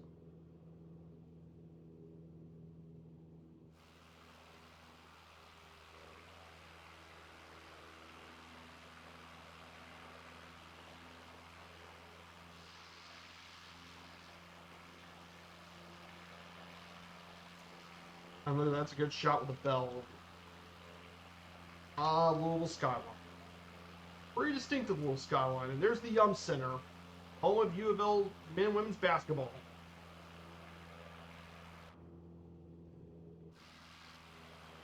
And look, that's a good shot with the bell. Louisville skyline. Pretty distinctive little skyline. And there's the Yum Center, home of U of L men and women's basketball.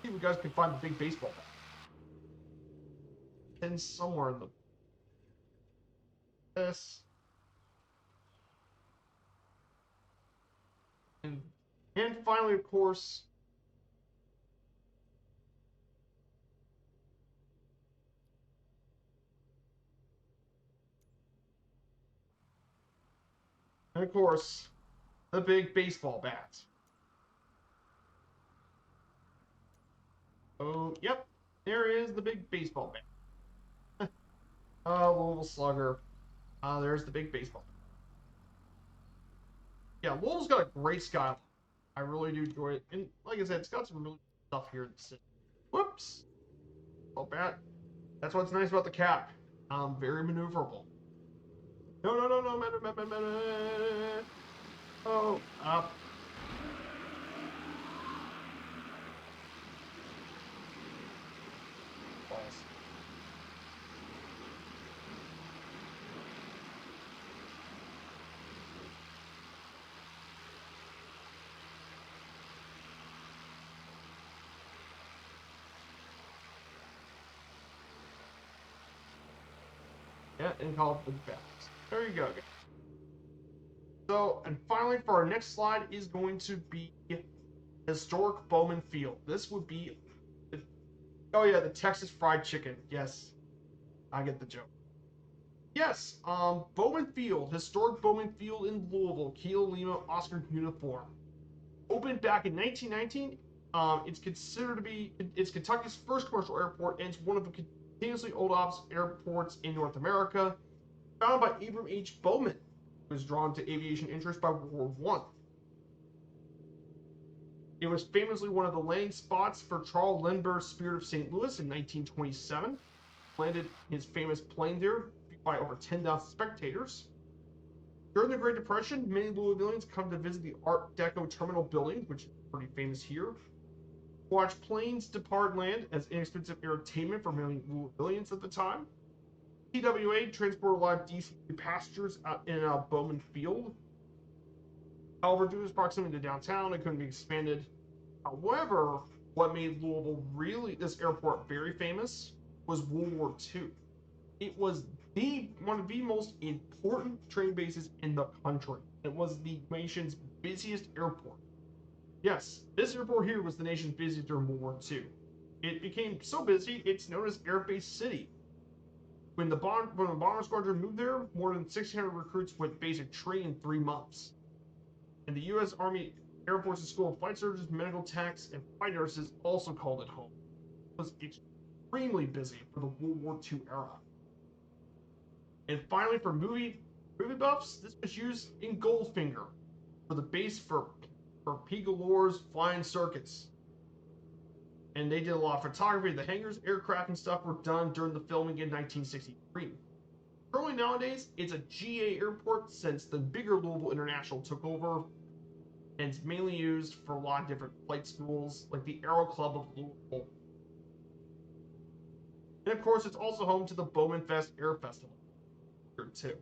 See if you guys can find the big baseball bat. And somewhere in the this. And finally, of course, the big baseball bat. Oh, yep, there is the big baseball bat. Louisville Slugger. There's the big baseball bat. Yeah, Louisville's got a great skyline. I really do enjoy it. And like I said, it's got some really stuff here in the city. Whoops. Oh, bat. That's what's nice about the cap. Very maneuverable. No. Oh, up. Yeah, and call it the best. There you go, guys. So, and finally, for our next slide is going to be historic Bowman Field. This would be, oh yeah, the Texas Fried Chicken. Yes, I get the joke. Yes, Bowman Field, historic Bowman Field in Louisville, Kilo Lima Oscar uniform. Opened back in 1919. It's considered to be, it's Kentucky's first commercial airport, and it's one of the continuously old ops airports in North America. Founded by Abram H. Bowman, who was drawn to aviation interest by World War I. It was famously one of the landing spots for Charles Lindbergh's Spirit of St. Louis in 1927. Landed his famous plane there by over 10,000 spectators. During the Great Depression, many Louisvillians come to visit the Art Deco terminal building, which is pretty famous here. Watch planes depart land as inexpensive entertainment for many Louisvillians at the time. TWA transported a lot of DC passengers out in Bowman Field. However, due to its proximity to downtown, it couldn't be expanded. However, what made Louisville this airport very famous was World War II. It was one of the most important train bases in the country. It was the nation's busiest airport. Yes, this airport here was the nation's busiest during World War II. It became so busy, it's known as Air Base City. When the bomber squadron moved there, more than 1,600 recruits went basic training in 3 months. And the U.S. Army Air Force's School of Flight Surgeons, Medical Techs, and Flight Nurses also called it home. It was extremely busy for the World War II era. And finally, for movie buffs, this was used in Goldfinger for the base for P. Galore's Flying Circus. And they did a lot of photography. The hangars, aircraft, and stuff were done during the filming in 1963. Currently nowadays, it's a GA airport since the bigger Louisville International took over, and it's mainly used for a lot of different flight schools, like the Aero Club of Louisville. And of course, it's also home to the Bowman Fest Air Festival here too.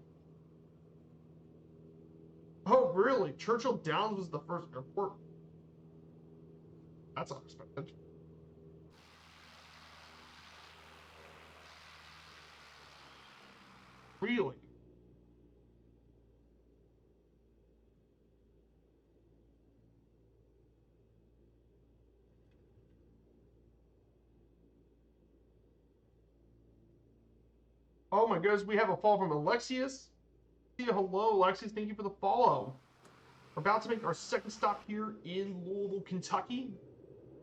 Oh, really? Churchill Downs was the first airport? That's unexpected. Really? Oh my goodness, we have a follow from Alexius. Hello, Alexius. Thank you for the follow. We're about to make our second stop here in Louisville, Kentucky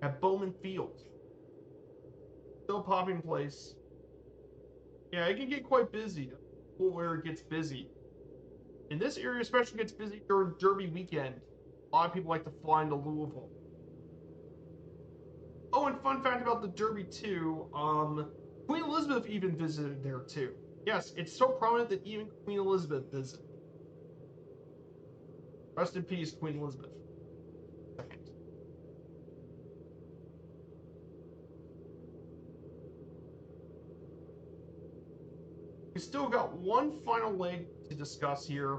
at Bowman Field. Still popping place. Yeah, it can get quite busy. Where it gets busy. And this area especially gets busy during Derby weekend. A lot of people like to fly into Louisville. Oh, and fun fact about the Derby too, Queen Elizabeth even visited there too. Yes, it's so prominent that even Queen Elizabeth visited. Rest in peace, Queen Elizabeth. We still got one final leg to discuss here.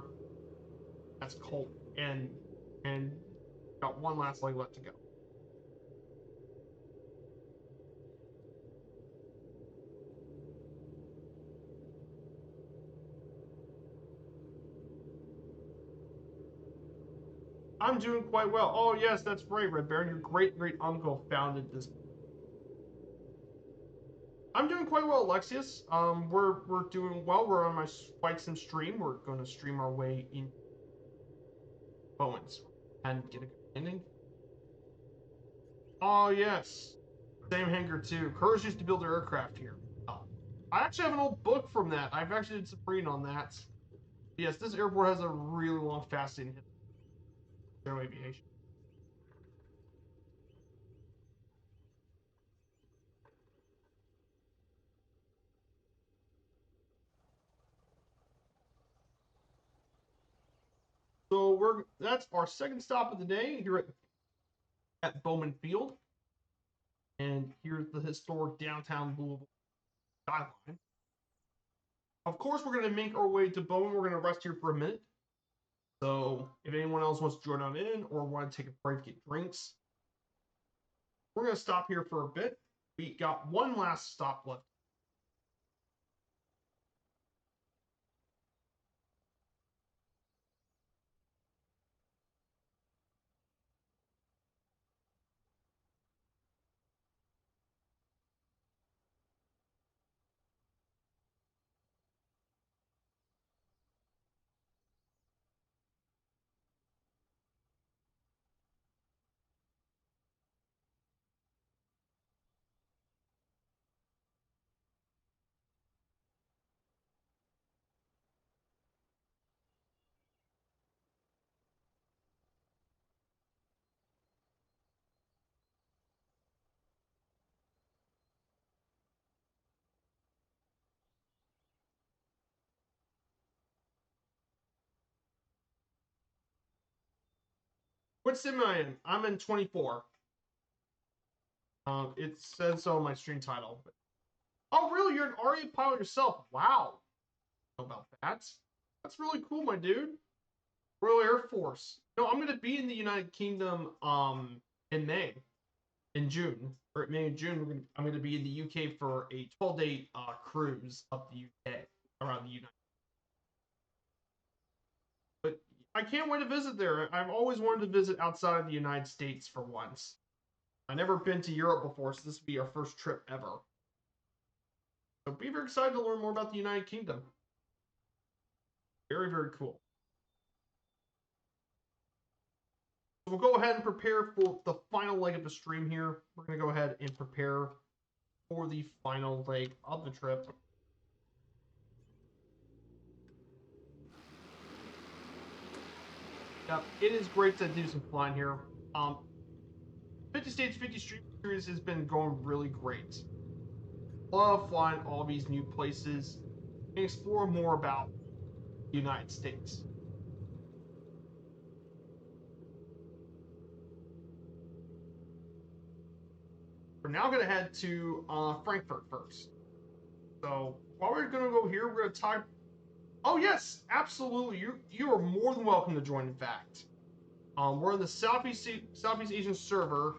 That's Colt, and got one last leg left to go. I'm doing quite well. Oh yes, that's right, Red Baron. Your great uncle founded this. I'm doing quite well, Alexius. We're doing well. We're on my Spike Sim stream. We're going to stream our way in Bowens and get a good ending. Oh yes, same hangar too. Courage used to build their aircraft here. I actually have an old book from that. I've actually did some reading on that. Yes, this airport has a really long, fascinating history of aviation. So that's our second stop of the day here at Bowman Field. And here's the historic downtown Louisville skyline. Of course, we're going to make our way to Bowman. We're going to rest here for a minute. So if anyone else wants to join on in or want to take a break to get drinks, we're going to stop here for a bit. We got one last stop left. What sim am I in? I'm in 24. It says so on my stream title. Oh, really? You're an RA pilot yourself? Wow. I don't know about that. That's really cool, my dude. Royal Air Force. No, I'm gonna be in the United Kingdom in May, in June, or May and June. I'm gonna be in the UK for a 12-day cruise up the UK around the United. But I can't wait to visit there. I've always wanted to visit outside of the United States for once. I've never been to Europe before, so this will be our first trip ever. So be very excited to learn more about the United Kingdom. Very, very cool. So we'll go ahead and prepare for the final leg of the stream here. We're going to go ahead and prepare for the final leg of the trip. Yep, it is great to do some flying here. 50 States, 50 Street Series has been going really great. Love flying all these new places and explore more about the United States. We're now going to head to Frankfurt first. So while we're going to go here, we're going to talk. Oh yes, absolutely. You are more than welcome to join. In fact, we're in the Southeast Asian server.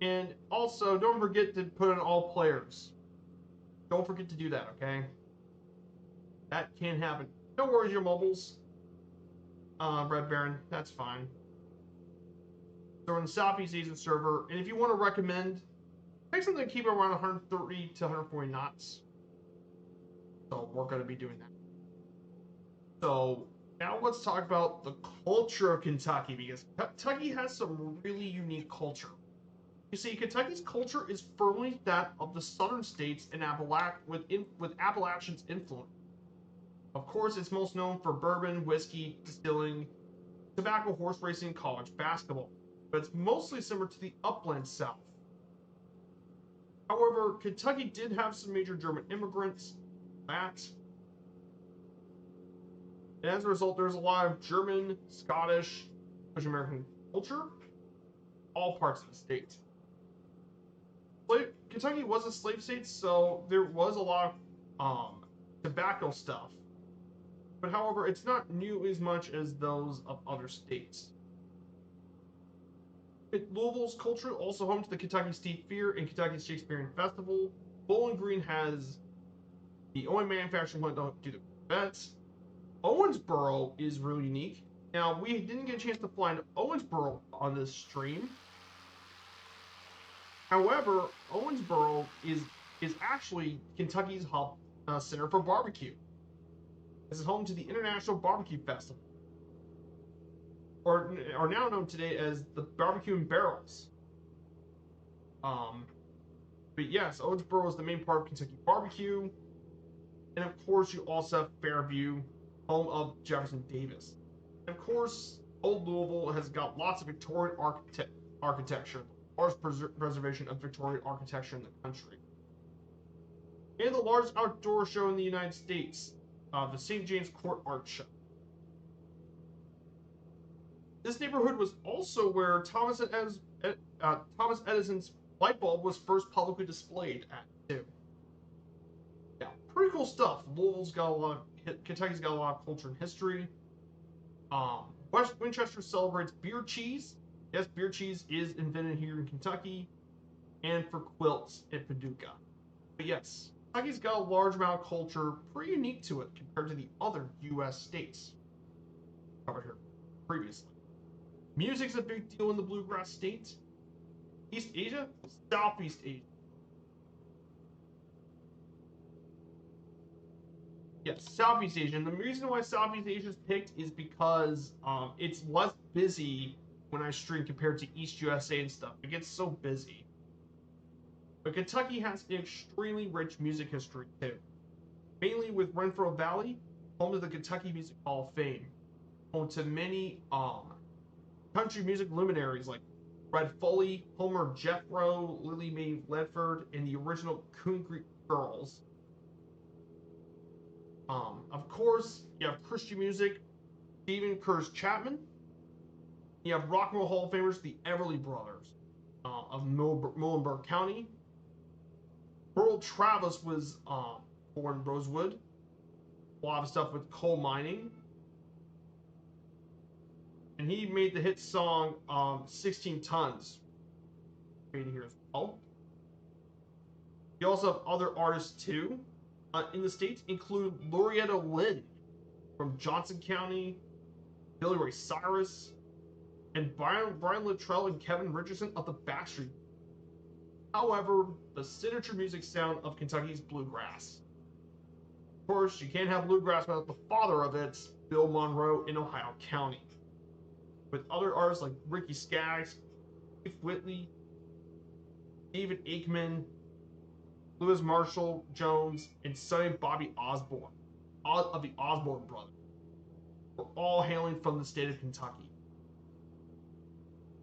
And also, don't forget to put in all players. Don't forget to do that, okay? That can happen. No worries, your mobiles. Red Baron, that's fine. So we're in the Southeast Asian server, and if you want to recommend, pick something to keep it around 130 to 140 knots. So we're going to be doing that. So now let's talk about the culture of Kentucky, because Kentucky has some really unique culture. You see, Kentucky's culture is firmly that of the southern states and with Appalachian's influence. Of course, it's most known for bourbon, whiskey, distilling, tobacco, horse racing, college basketball, but it's mostly similar to the upland South. However, Kentucky did have some major German immigrants, and as a result, there's a lot of German, Scottish, British American culture, all parts of the state. Kentucky was a slave state, so there was a lot of tobacco stuff. But however, it's not new as much as those of other states. Louisville's culture also home to the Kentucky State Fair and Kentucky Shakespearean Festival. Bowling Green has the only manufacturing plant to do the events. Owensboro is really unique. Now, we didn't get a chance to fly into Owensboro on this stream. However, Owensboro is actually Kentucky's hub center for barbecue. This is home to the International Barbecue Festival, or now known today as the Barbecue and Barrels. But yes, Owensboro is the main part of Kentucky barbecue, and of course, you also have Fairview, home of Jefferson Davis. And of course, Old Louisville has got lots of Victorian architecture, the largest preservation of Victorian architecture in the country, and the largest outdoor show in the United States, the St. James Court Art Show. This neighborhood was also where Thomas Edison's light bulb was first publicly displayed at, too. Yeah, pretty cool stuff. Kentucky's got a lot of culture and history. West Winchester celebrates beer cheese. Yes, beer cheese is invented here in Kentucky, and for quilts at Paducah. But yes, Kentucky's got a large amount of culture, pretty unique to it compared to the other U.S. states covered here previously. Music's a big deal in the bluegrass states. East Asia, Southeast Asia. Yes, Southeast Asia. And the reason why Southeast Asia is picked is because it's less busy when I stream compared to East USA and stuff. It gets so busy. But Kentucky has an extremely rich music history too. Mainly with Renfrew Valley, home to the Kentucky Music Hall of Fame. Home to many country music luminaries like Fred Foley, Homer Jethro, Lily Mae Ledford, and the original Coon Creek Girls. Of course, you have Christian music, Stephen Curtis Chapman. You have Rock and Roll Hall of Famers, the Everly Brothers of Muhlenberg County. Earl Travis was born in Rosewood. A lot of stuff with coal mining. And he made the hit song 16 Tons. Made here as well. You also have other artists too in the States, include Loretta Lynn from Johnson County, Billy Ray Cyrus, and Brian Luttrell and Kevin Richardson of the Backstreet. However, the signature music sound of Kentucky's bluegrass. Of course, you can't have bluegrass without the father of it, Bill Monroe in Ohio County. With other artists like Ricky Skaggs, Keith Whitley, David Aikman, Louis Marshall Jones, and Sonny Bobby Osborne of the Osborne brothers were all hailing from the state of Kentucky.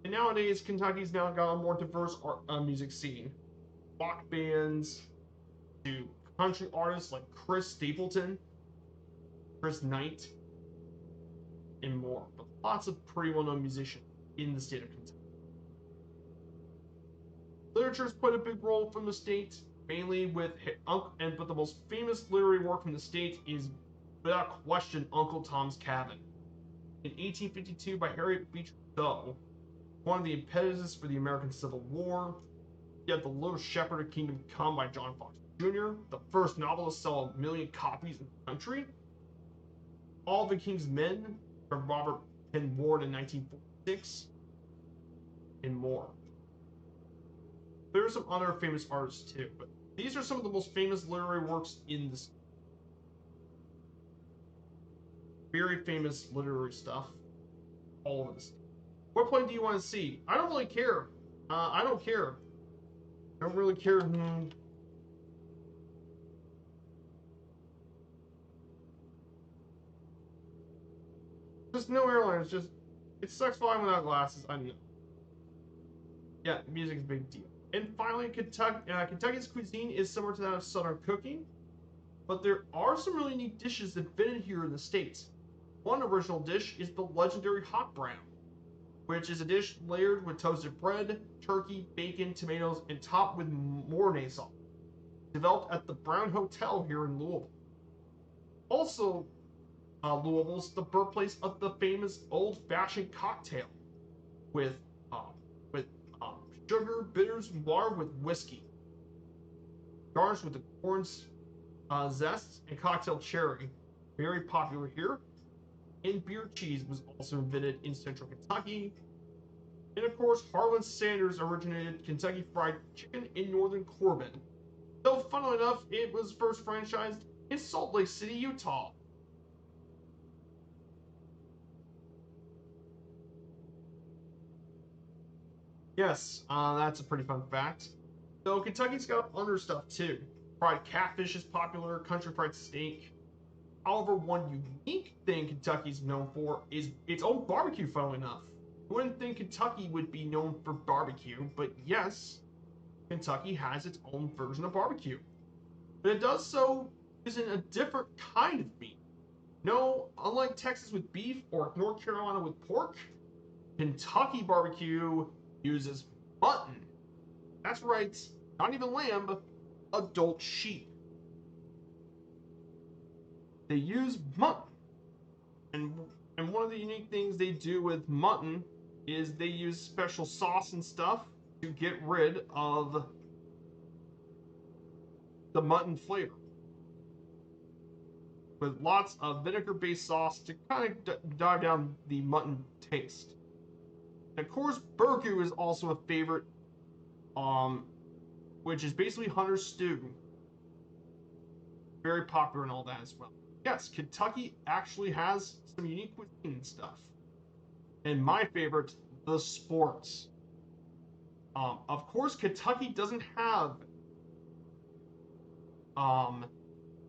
And nowadays, Kentucky's now got a more diverse music scene. Rock bands to country artists like Chris Stapleton, Chris Knight, and more. But lots of pretty well-known musicians in the state of Kentucky. Literature has played a big role from the state, mainly with but the most famous literary work from the state is, without question, Uncle Tom's Cabin. In 1852 by Harriet Beecher Stowe, one of the impetuses for the American Civil War. You have The Little Shepherd of Kingdom Come by John Fox Jr., the first novel to sell 1 million copies in the country. All the King's Men by Robert Penn Ward in 1946, and more. There are some other famous artists too, but these are some of the most famous literary works in this. Very famous literary stuff all over the state. What play do you want to see? I don't really care. I don't care. I don't really care. Just no airlines. Just it sucks flying without glasses. I know. Yeah, music's a big deal. And finally, Kentucky's cuisine is similar to that of Southern cooking, but there are some really neat dishes invented here in the States. One original dish is the legendary hot brown, which is a dish layered with toasted bread, turkey, bacon, tomatoes, and topped with Mornay sauce, developed at the Brown Hotel here in Louisville. Also, Louisville's the birthplace of the famous old-fashioned cocktail with sugar, bitters, and water with whiskey, garnished with the orange zest and cocktail cherry, very popular here. And beer cheese was also invented in central Kentucky. And of course, Harlan Sanders originated Kentucky Fried Chicken in northern Corbin. Though, funnily enough, it was first franchised in Salt Lake City, Utah. Yes, that's a pretty fun fact. Though Kentucky's got other stuff too. Fried catfish is popular, country fried steak. However, one unique thing Kentucky's known for is its own barbecue, funnily enough. You wouldn't think Kentucky would be known for barbecue, but yes, Kentucky has its own version of barbecue. But it does so using a different kind of meat. No, unlike Texas with beef or North Carolina with pork, Kentucky barbecue uses mutton. That's right, not even lamb, but adult sheep. They use mutton. And one of the unique things they do with mutton is they use special sauce and stuff to get rid of the mutton flavor. With lots of vinegar-based sauce to kind of dive down the mutton taste. And of course, burgoo is also a favorite, which is basically hunter's stew. Very popular and all that as well. Yes, Kentucky actually has some unique cuisine stuff. And my favorite, the sports. Of course, Kentucky doesn't have.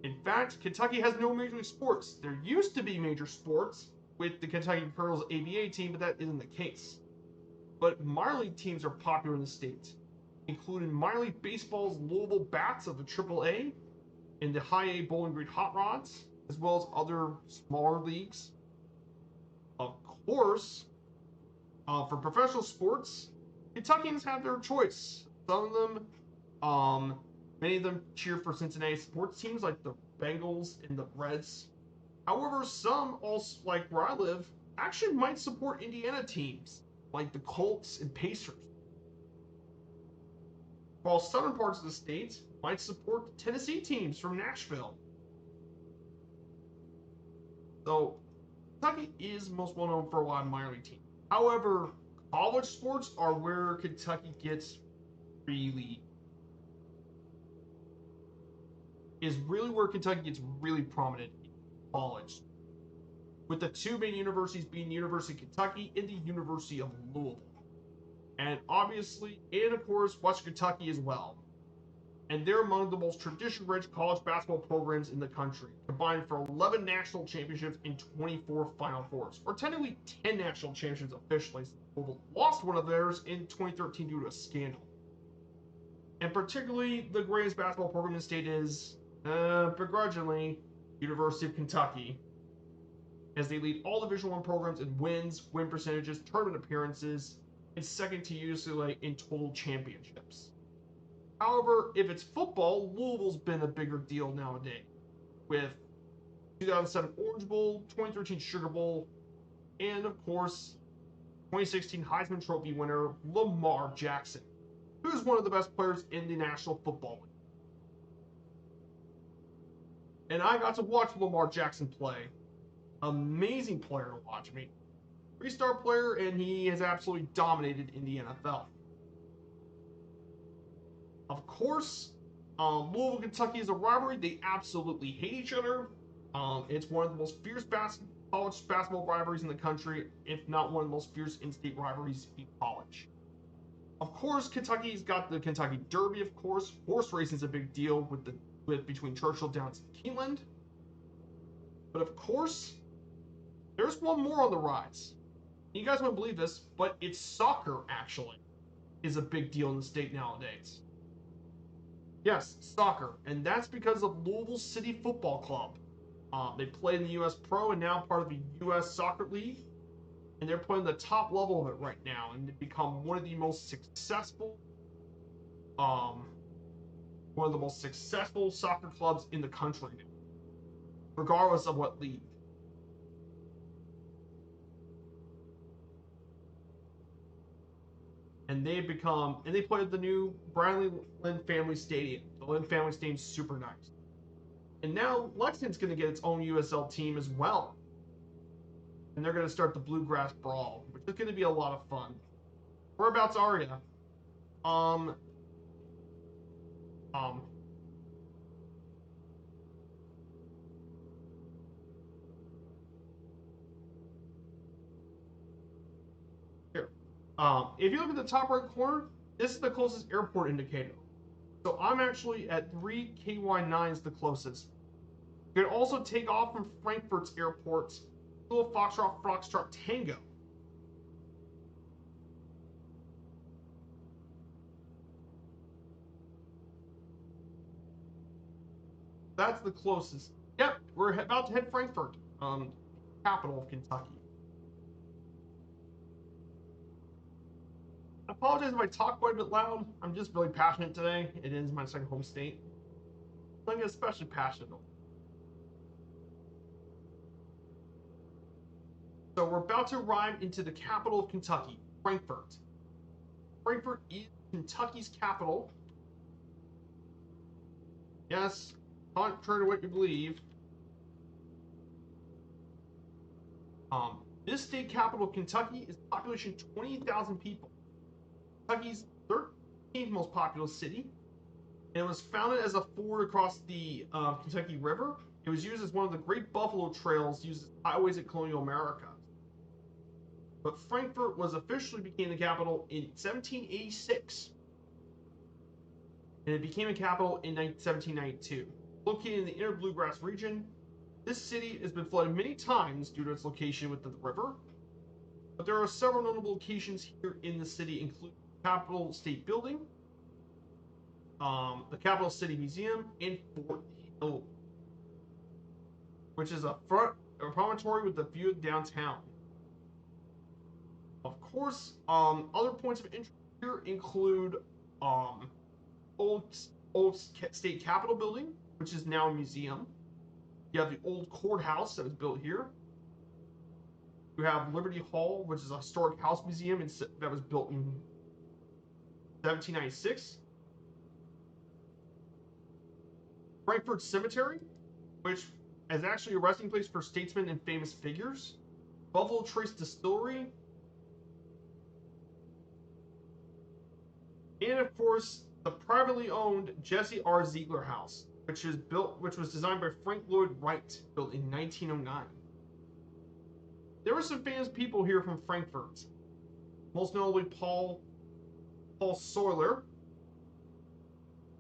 In fact, Kentucky has no major sports. There used to be major sports with the Kentucky Colonels ABA team, but that isn't the case. But minor league teams are popular in the state, including minor league baseball's Louisville Bats of the AAA and the High A Bowling Green Hot Rods. as well as other smaller leagues. Of course, for professional sports, Kentuckians have their choice. Some of them, many of them cheer for Cincinnati sports teams like the Bengals and the Reds. However, some also, like where I live, actually might support Indiana teams like the Colts and Pacers, while southern parts of the state might support Tennessee teams from Nashville. So Kentucky is most well known for a lot of minor league teams. However, college sports are where Kentucky gets really really prominent in college, with the two main universities being the University of Kentucky and the University of Louisville, and obviously, and of course, Western Kentucky as well. And they're among the most tradition-rich college basketball programs in the country, combined for 11 national championships and 24 Final Fours, or technically 10 national championships officially, since Louisville lost one of theirs in 2013 due to a scandal. And particularly, the greatest basketball program in the state is, begrudgingly, University of Kentucky, as they lead all Division I programs in wins, win percentages, tournament appearances, and second to UCLA in total championships. However, if it's football, Louisville's been a bigger deal nowadays, with 2007 Orange Bowl, 2013 Sugar Bowl, and of course, 2016 Heisman Trophy winner Lamar Jackson, who is one of the best players in the National Football League. And I got to watch Lamar Jackson play. Amazing player to watch. I mean, 3-star player, and he has absolutely dominated in the NFL. Of course, Louisville, Kentucky is a rivalry. They absolutely hate each other. It's one of the most fierce college basketball rivalries in the country, if not one of the most fierce in-state rivalries in college. Of course, Kentucky's got the Kentucky Derby. Of course, horse racing is a big deal with between Churchill, Downs, and Keeneland. But of course, there's one more on the rise. You guys wouldn't believe this, but it's soccer actually is a big deal in the state nowadays. Yes, soccer, and that's because of Louisville City Football Club. They play in the U.S. Pro and now part of the U.S. Soccer League, and they're playing the top level of it right now, and they've become one of the most successful soccer clubs in the country now, regardless of what league. And they play at the new Bradley Lynn Family Stadium. The Lynn Family Stadium's super nice. And now Lexington's going to get its own USL team as well. And they're going to start the Bluegrass Brawl, which is going to be a lot of fun. Whereabouts are you? Here. If you look at the top right corner, this is the closest airport indicator. So I'm actually at 3 KY9 is the closest. You can also take off from Frankfurt's airport, Little Foxtrot Tango. That's the closest. Yep, we're about to hit Frankfurt, capital of Kentucky. I apologize if I talk quite a bit loud. I'm just really passionate today. It is my second home state. I'm especially passionate. So we're about to arrive into the capital of Kentucky, Frankfurt. Frankfurt is Kentucky's capital. Yes, contrary to what you believe. This state capital of Kentucky is population 20,000 people. Kentucky's 13th most populous city, and it was founded as a ford across the Kentucky River. It was used as one of the great buffalo trails used as highways in colonial America. But Frankfurt was officially became the capital in 1786, and it became a capital in 1792. Located in the inner bluegrass region, this city has been flooded many times due to its location with the river, but there are several notable locations here in the city, including the Capitol State Building, the Capital City Museum, and Fort Hill. which is a promontory with a view of downtown. Of course, other points of interest here include old state capitol building, which is now a museum. You have the old courthouse that was built here. You have Liberty Hall, which is a historic house museum that was built in 1796. Frankfurt Cemetery, which is actually a resting place for statesmen and famous figures. Buffalo Trace Distillery. And of course, the privately owned Jesse R. Ziegler House, which was designed by Frank Lloyd Wright, built in 1909. There were some famous people here from Frankfurt, most notably Paul Sawyer,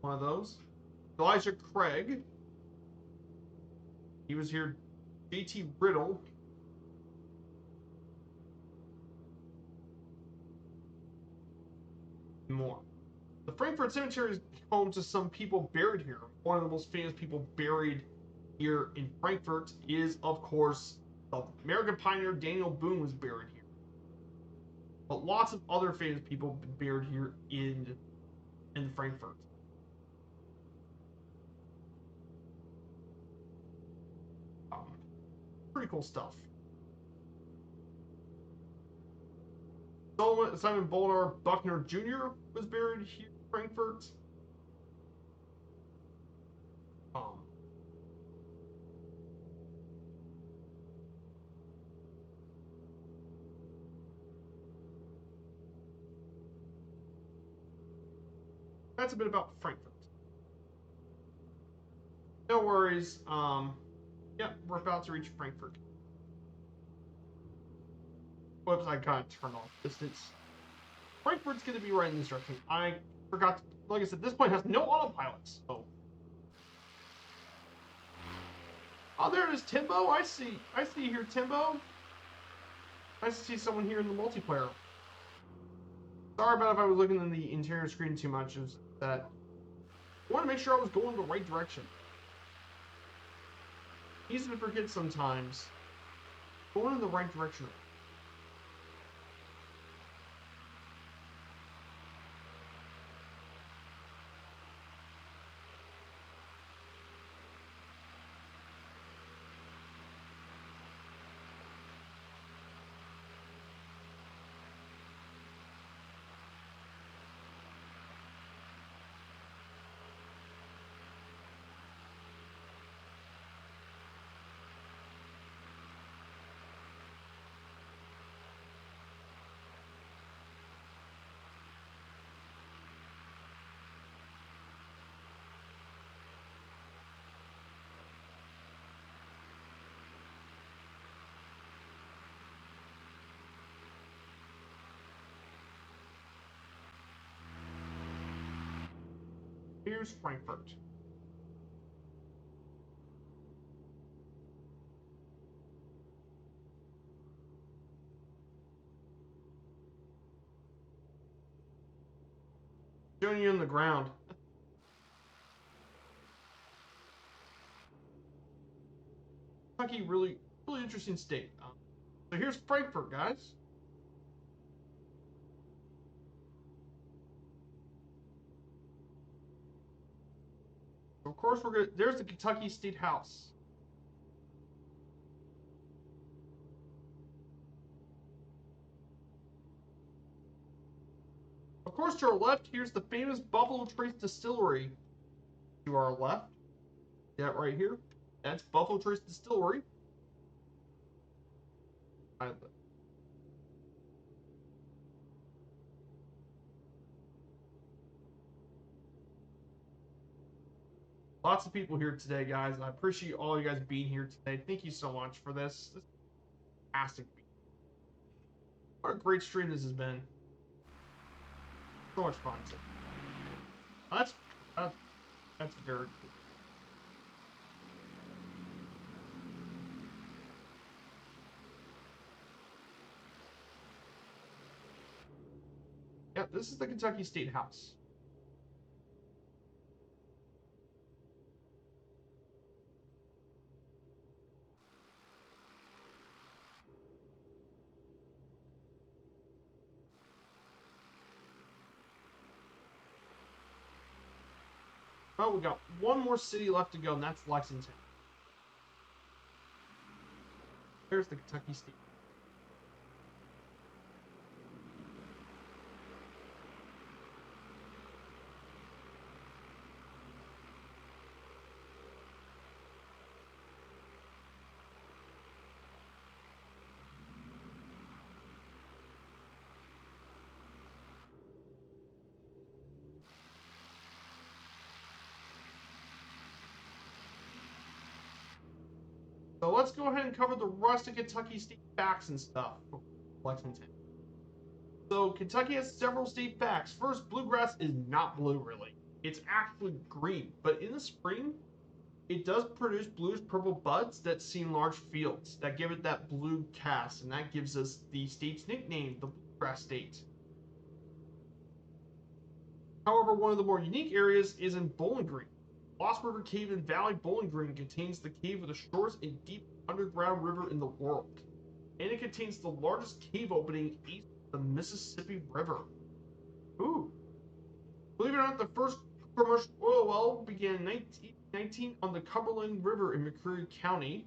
one of those. Elijah Craig, he was here. J.T. Riddle, and more. The Frankfurt Cemetery is home to some people buried here. One of the most famous people buried here in Frankfurt is, of course, the American pioneer Daniel Boone was buried here. But lots of other famous people buried here in Frankfurt. Pretty cool stuff. Simon Bonar Buckner Jr. was buried here in Frankfurt. That's a bit about Frankfurt. No worries. Yeah, we're about to reach Frankfurt. Whoops, I got to turn off distance. Frankfurt's going to be right in this direction. I forgot to, like I said, this plane has no autopilots. So. Oh, there it is, Timbo. I see you here, Timbo. Nice to see someone here in the multiplayer. Sorry about if I was looking in the interior screen too much. It was that I want to make sure I was going the right direction. Easy to forget sometimes. Going in the right direction. Here's Frankfurt. Showing you on the ground. Kentucky, really interesting state. So here's Frankfurt, guys. Of course, there's the Kentucky State House. Of course, to our left, here's the famous Buffalo Trace Distillery. To our left, that right here, that's Buffalo Trace Distillery. Lots of people here today, guys. I appreciate all you guys being here today. Thank you so much for this. This is fantastic. What a great stream this has been. So much fun. That's very cool. Yeah, this is the Kentucky State House. Oh, we got one more city left to go, and that's Lexington. There's the Kentucky State. So let's go ahead and cover the rest of Kentucky state facts and stuff for Lexington. So Kentucky has several state facts. First, bluegrass is not blue really. It's actually green, but in the spring, it does produce bluish purple buds that see in large fields that give it that blue cast, and that gives us the state's nickname, the Bluegrass State. However, one of the more unique areas is in Bowling Green. Lost River Cave and Valley Bowling Green contains the cave with the shortest and deep underground river in the world, and it contains the largest cave opening east of the Mississippi River. Ooh. Believe it or not, the first commercial oil well began in 1919 on the Cumberland River in McCreary County.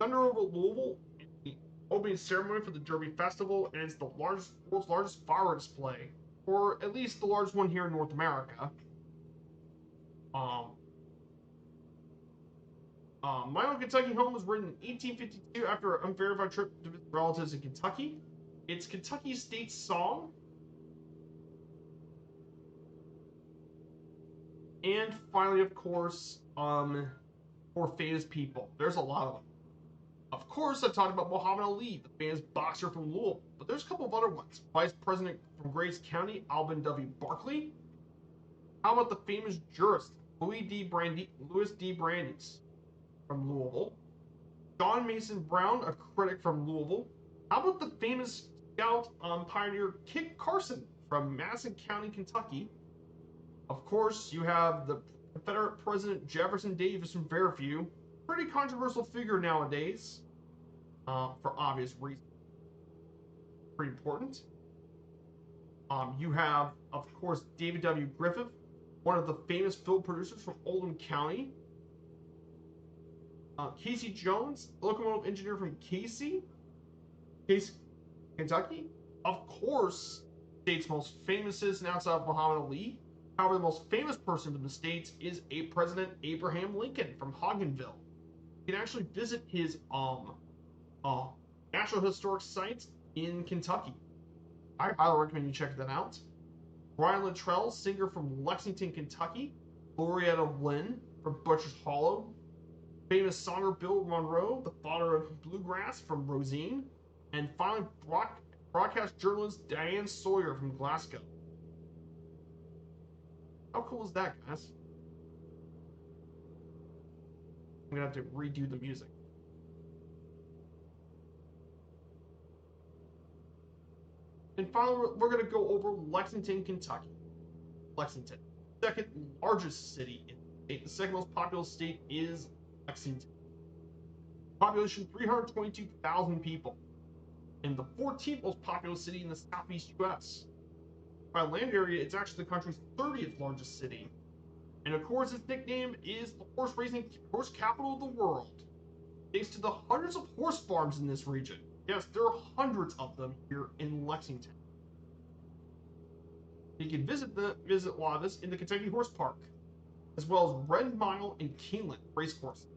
Thunder over Louisville is the opening ceremony for the Derby Festival, and it's the world's largest fireworks display, or at least the largest one here in North America. My Own Kentucky Home was written in 1852 after an unverified trip to visit relatives in Kentucky. It's Kentucky State's song. And finally, of course, for famous people. There's a lot of them. Of course, I talked about Muhammad Ali, the famous boxer from Louisville, but there's a couple of other ones. Vice President from Grace County, Alvin W. Barkley. How about the famous jurist, Louis D. Brandeis from Louisville. John Mason Brown, a critic from Louisville. How about the famous scout pioneer Kit Carson from Madison County, Kentucky. Of course, you have the Confederate President Jefferson Davis from Fairview. Pretty controversial figure nowadays, for obvious reasons. Pretty important. You have, of course, David W. Griffith, one of the famous film producers from Oldham County. Casey Jones, locomotive engineer from Casey, Kentucky. Of course, the state's most famous citizen outside of Muhammad Ali. However, the most famous person in the states is President Abraham Lincoln from Hodgenville. You can actually visit his National Historic Site in Kentucky. I highly recommend you check that out. Brian Luttrell, singer from Lexington, Kentucky. Glorietta Lynn from Butcher's Hollow. Famous songer Bill Monroe, the father of bluegrass from Rosine. And finally, broadcast journalist Diane Sawyer from Glasgow. How cool is that, guys? I'm gonna have to redo the music. And finally, we're gonna go over Lexington, Kentucky. Lexington, second largest city in the state. The second most populous state is Lexington. Population 322,000 people. And the 14th most populous city in the southeast U.S. By land area, it's actually the country's 30th largest city. And of course, its nickname is the horse capital of the world, thanks to the hundreds of horse farms in this region. Yes, there are hundreds of them here in Lexington. You can visit a lot of this in the Kentucky Horse Park, as well as Red Mile and Keeneland racecourses.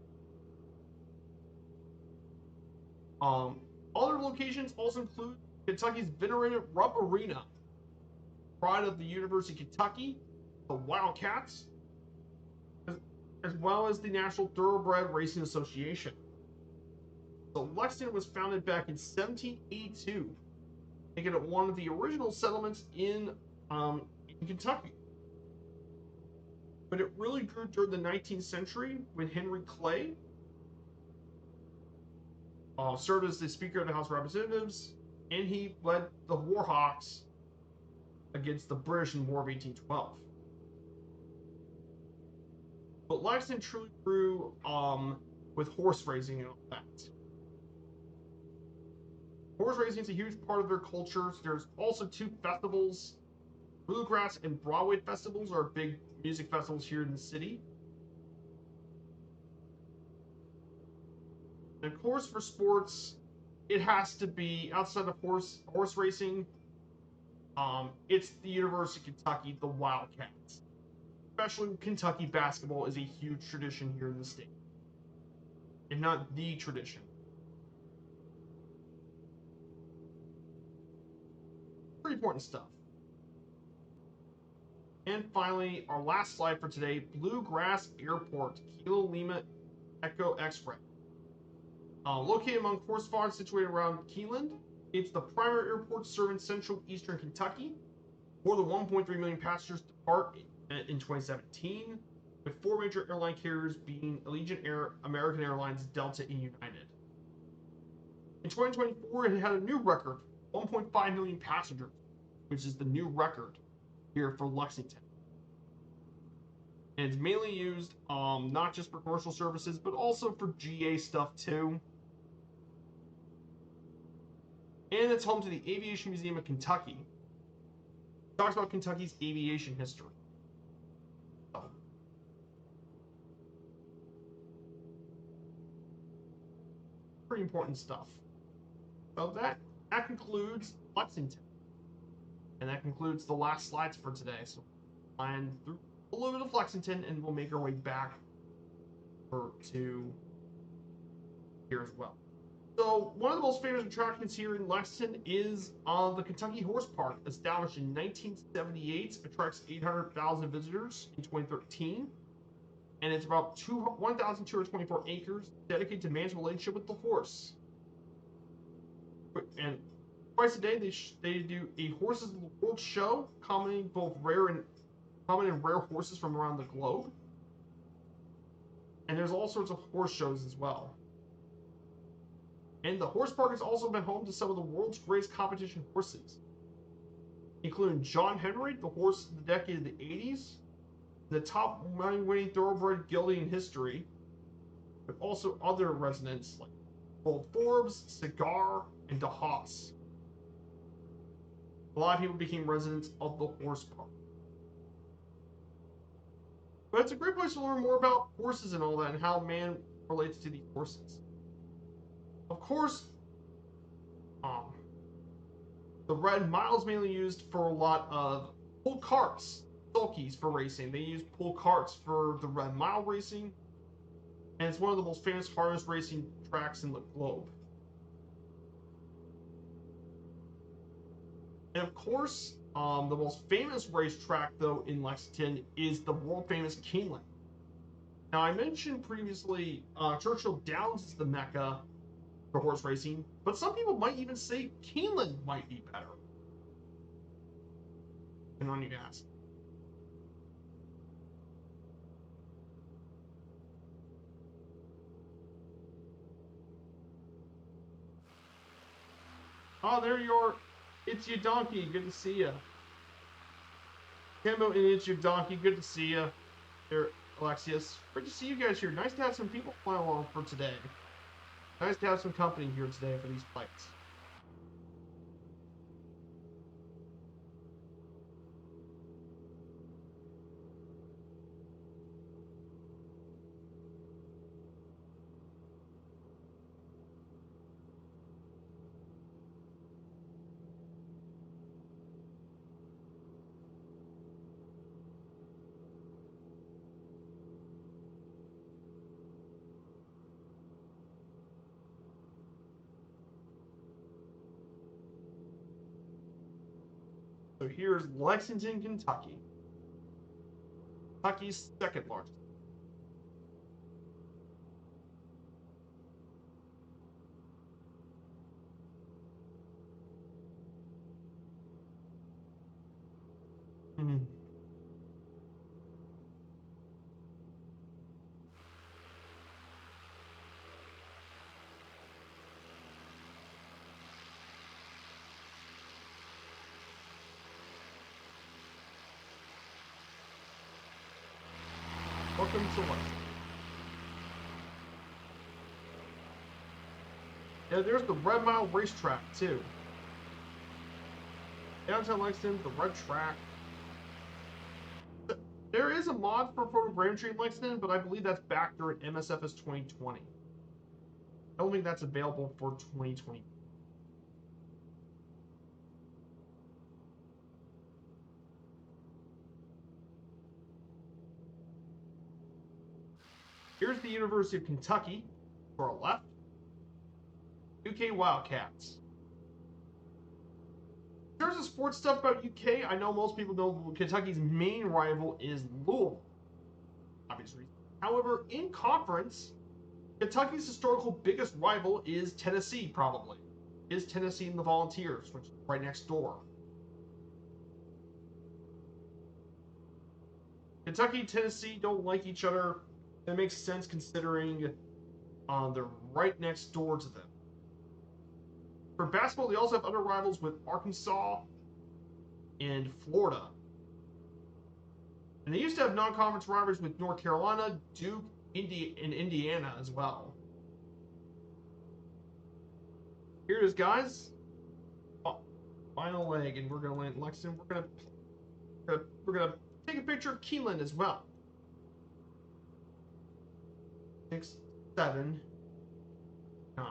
Other locations also include Kentucky's venerated Rupp Arena, pride of the University of Kentucky, the Wildcats, as well as the National Thoroughbred Racing Association. So Lexington was founded back in 1782, making it one of the original settlements in Kentucky. But it really grew during the 19th century when Henry Clay served as the Speaker of the House of Representatives, and he led the Warhawks against the British in the War of 1812. But Lexington truly grew with horse racing and all that. Horse racing is a huge part of their culture. There's also two festivals. Bluegrass and Broadway festivals are a big music festivals here in the city. And of course, for sports, it has to be outside of horse racing. It's the University of Kentucky, the Wildcats. Especially Kentucky basketball is a huge tradition here in the state, if not the tradition. Pretty important stuff. And finally, our last slide for today, Bluegrass Airport, Kilo Lima Echo X-Ray. Located among horse farms situated around Keeneland, it's the primary airport serving central eastern Kentucky. More than 1.3 million passengers depart in 2017, with 4 major airline carriers being Allegiant Air, American Airlines, Delta, and United. In 2024, it had a new record, 1.5 million passengers, which is the new record here for Lexington. And it's mainly used not just for commercial services, but also for GA stuff too. And it's home to the Aviation Museum of Kentucky. It talks about Kentucky's aviation history. So, pretty important stuff. So that concludes Lexington. And that concludes the last slides for today. So we'll fly through a little bit of Lexington and we'll make our way back to here as well. So one of the most famous attractions here in Lexington is the Kentucky Horse Park, established in 1978. Attracts 800,000 visitors in 2013. And it's about 1,224 acres dedicated to man's relationship with the horse. And twice a day, they do a Horses of the World show, combining both common and rare horses from around the globe. And there's all sorts of horse shows as well. And the horse park has also been home to some of the world's greatest competition horses, including John Henry, the horse of the decade of the 80s, the top money-winning thoroughbred gelding in history, but also other residents like Old Forbes, Cigar, and DeHaas. A lot of people became residents of the horse park. But it's a great place to learn more about horses and all that, and how man relates to these horses. Of course, the Red Mile is mainly used for a lot of pull carts, sulkies for racing. They use pull carts for the Red Mile racing, and it's one of the most famous harness racing tracks in the globe. And of course, the most famous racetrack, though, in Lexington is the world-famous Keeneland. Now, I mentioned previously Churchill Downs is the mecca for horse racing, but some people might even say Keeneland might be better. And on you ask. Oh, there you are. It's your donkey. Good to see ya. Kimbo and it's your donkey. Good to see ya. There, Alexius. Great to see you guys here. Nice to have some people fly along for today. Nice to have some company here today for these flights. So here's Lexington, Kentucky. Kentucky's second largest. Welcome to Lexington. Yeah, there's the Red Mile racetrack too. Downtown Lexington, the red track. There is a mod for photogrammetry in Lexington, but I believe that's back during MSFS 2020. I don't think that's available for 2020. Here's the University of Kentucky to our left. UK Wildcats. In terms of sports stuff about UK, I know most people know Kentucky's main rival is Louisville, obviously. However, in conference, Kentucky's historical biggest rival is Tennessee, probably. Is Tennessee and the Volunteers, which is right next door. Kentucky and Tennessee don't like each other. That makes sense considering they're right next door to them. For basketball, they also have other rivals with Arkansas and Florida. And they used to have non-conference rivals with North Carolina, Duke, and Indiana as well. Here it is, guys. Oh, final leg, and we're gonna land Lexington. We're gonna take a picture of Keeneland as well. 6, 7, 9.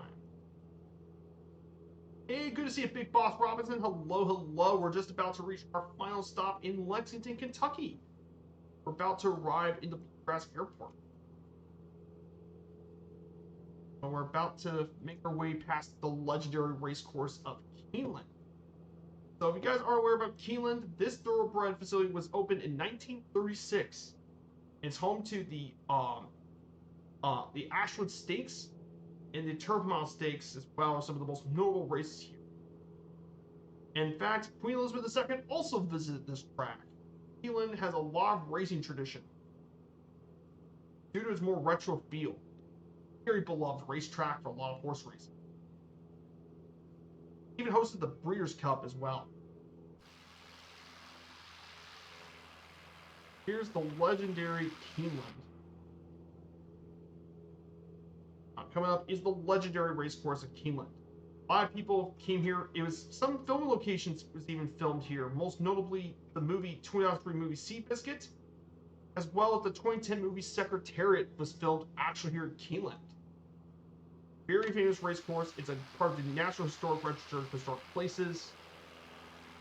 Hey, good to see you, Big Boss Robinson. Hello, hello. We're just about to reach our final stop in Lexington, Kentucky. We're about to arrive into Bluegrass Airport. So we're about to make our way past the legendary racecourse of Keeneland. So if you guys aren't aware about Keeneland, this thoroughbred facility was opened in 1936. It's home to the Ashland Stakes and the Turf Mile Stakes, as well as some of the most notable races here. In fact, Queen Elizabeth II also visited this track. Keeneland has a lot of racing tradition due to its more retro feel. Very beloved racetrack for a lot of horse racing. Even hosted the Breeders' Cup as well. Here's the legendary Keeneland. Coming up is the legendary racecourse of Keeneland. A lot of people came here. It was some film locations was even filmed here, most notably the 2003 movie Seabiscuit, as well as the 2010 movie Secretariat was filmed actually here at Keeneland. Very famous racecourse. It's a part of the National Historic Register of Historic Places.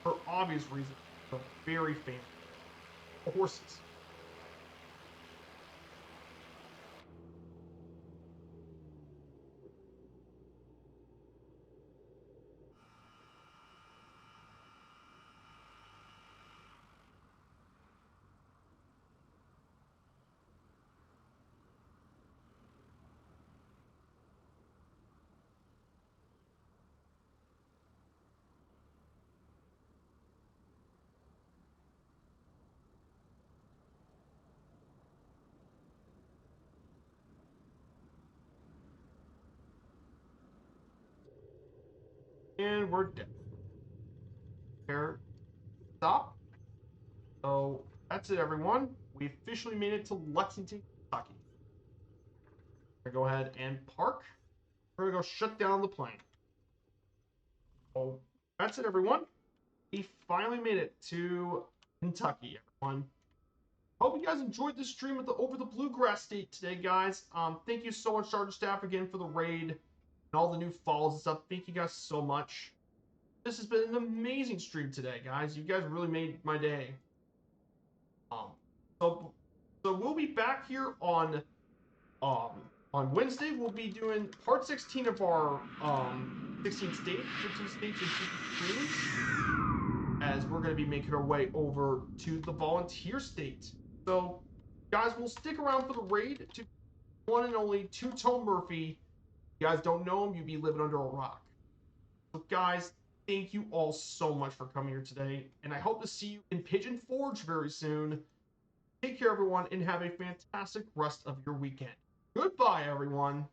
For obvious reasons, but very famous. Horses. And we're dead. There. Stop. So that's it, everyone. We officially made it to Lexington, Kentucky. We're gonna go ahead and park. We're gonna go shut down the plane. So that's it, everyone. We finally made it to Kentucky, everyone. Hope you guys enjoyed this stream of the Over the Bluegrass State today, guys. Thank you so much, Sergeant Staff, again for the raid and all the new follows and stuff. Thank you guys so much. This has been an amazing stream today, guys. You guys really made my day. So we'll be back here on Wednesday. We'll be doing part 16 of our 16 states, 15 states and 50 streams, as we're going to be making our way over to the Volunteer State. So, guys, we'll stick around for the raid to one and only Two-Tone Murphy. If you guys don't know him, you'd be living under a rock. So, guys, thank you all so much for coming here today, and I hope to see you in Pigeon Forge very soon. Take care, everyone, and have a fantastic rest of your weekend. Goodbye, everyone.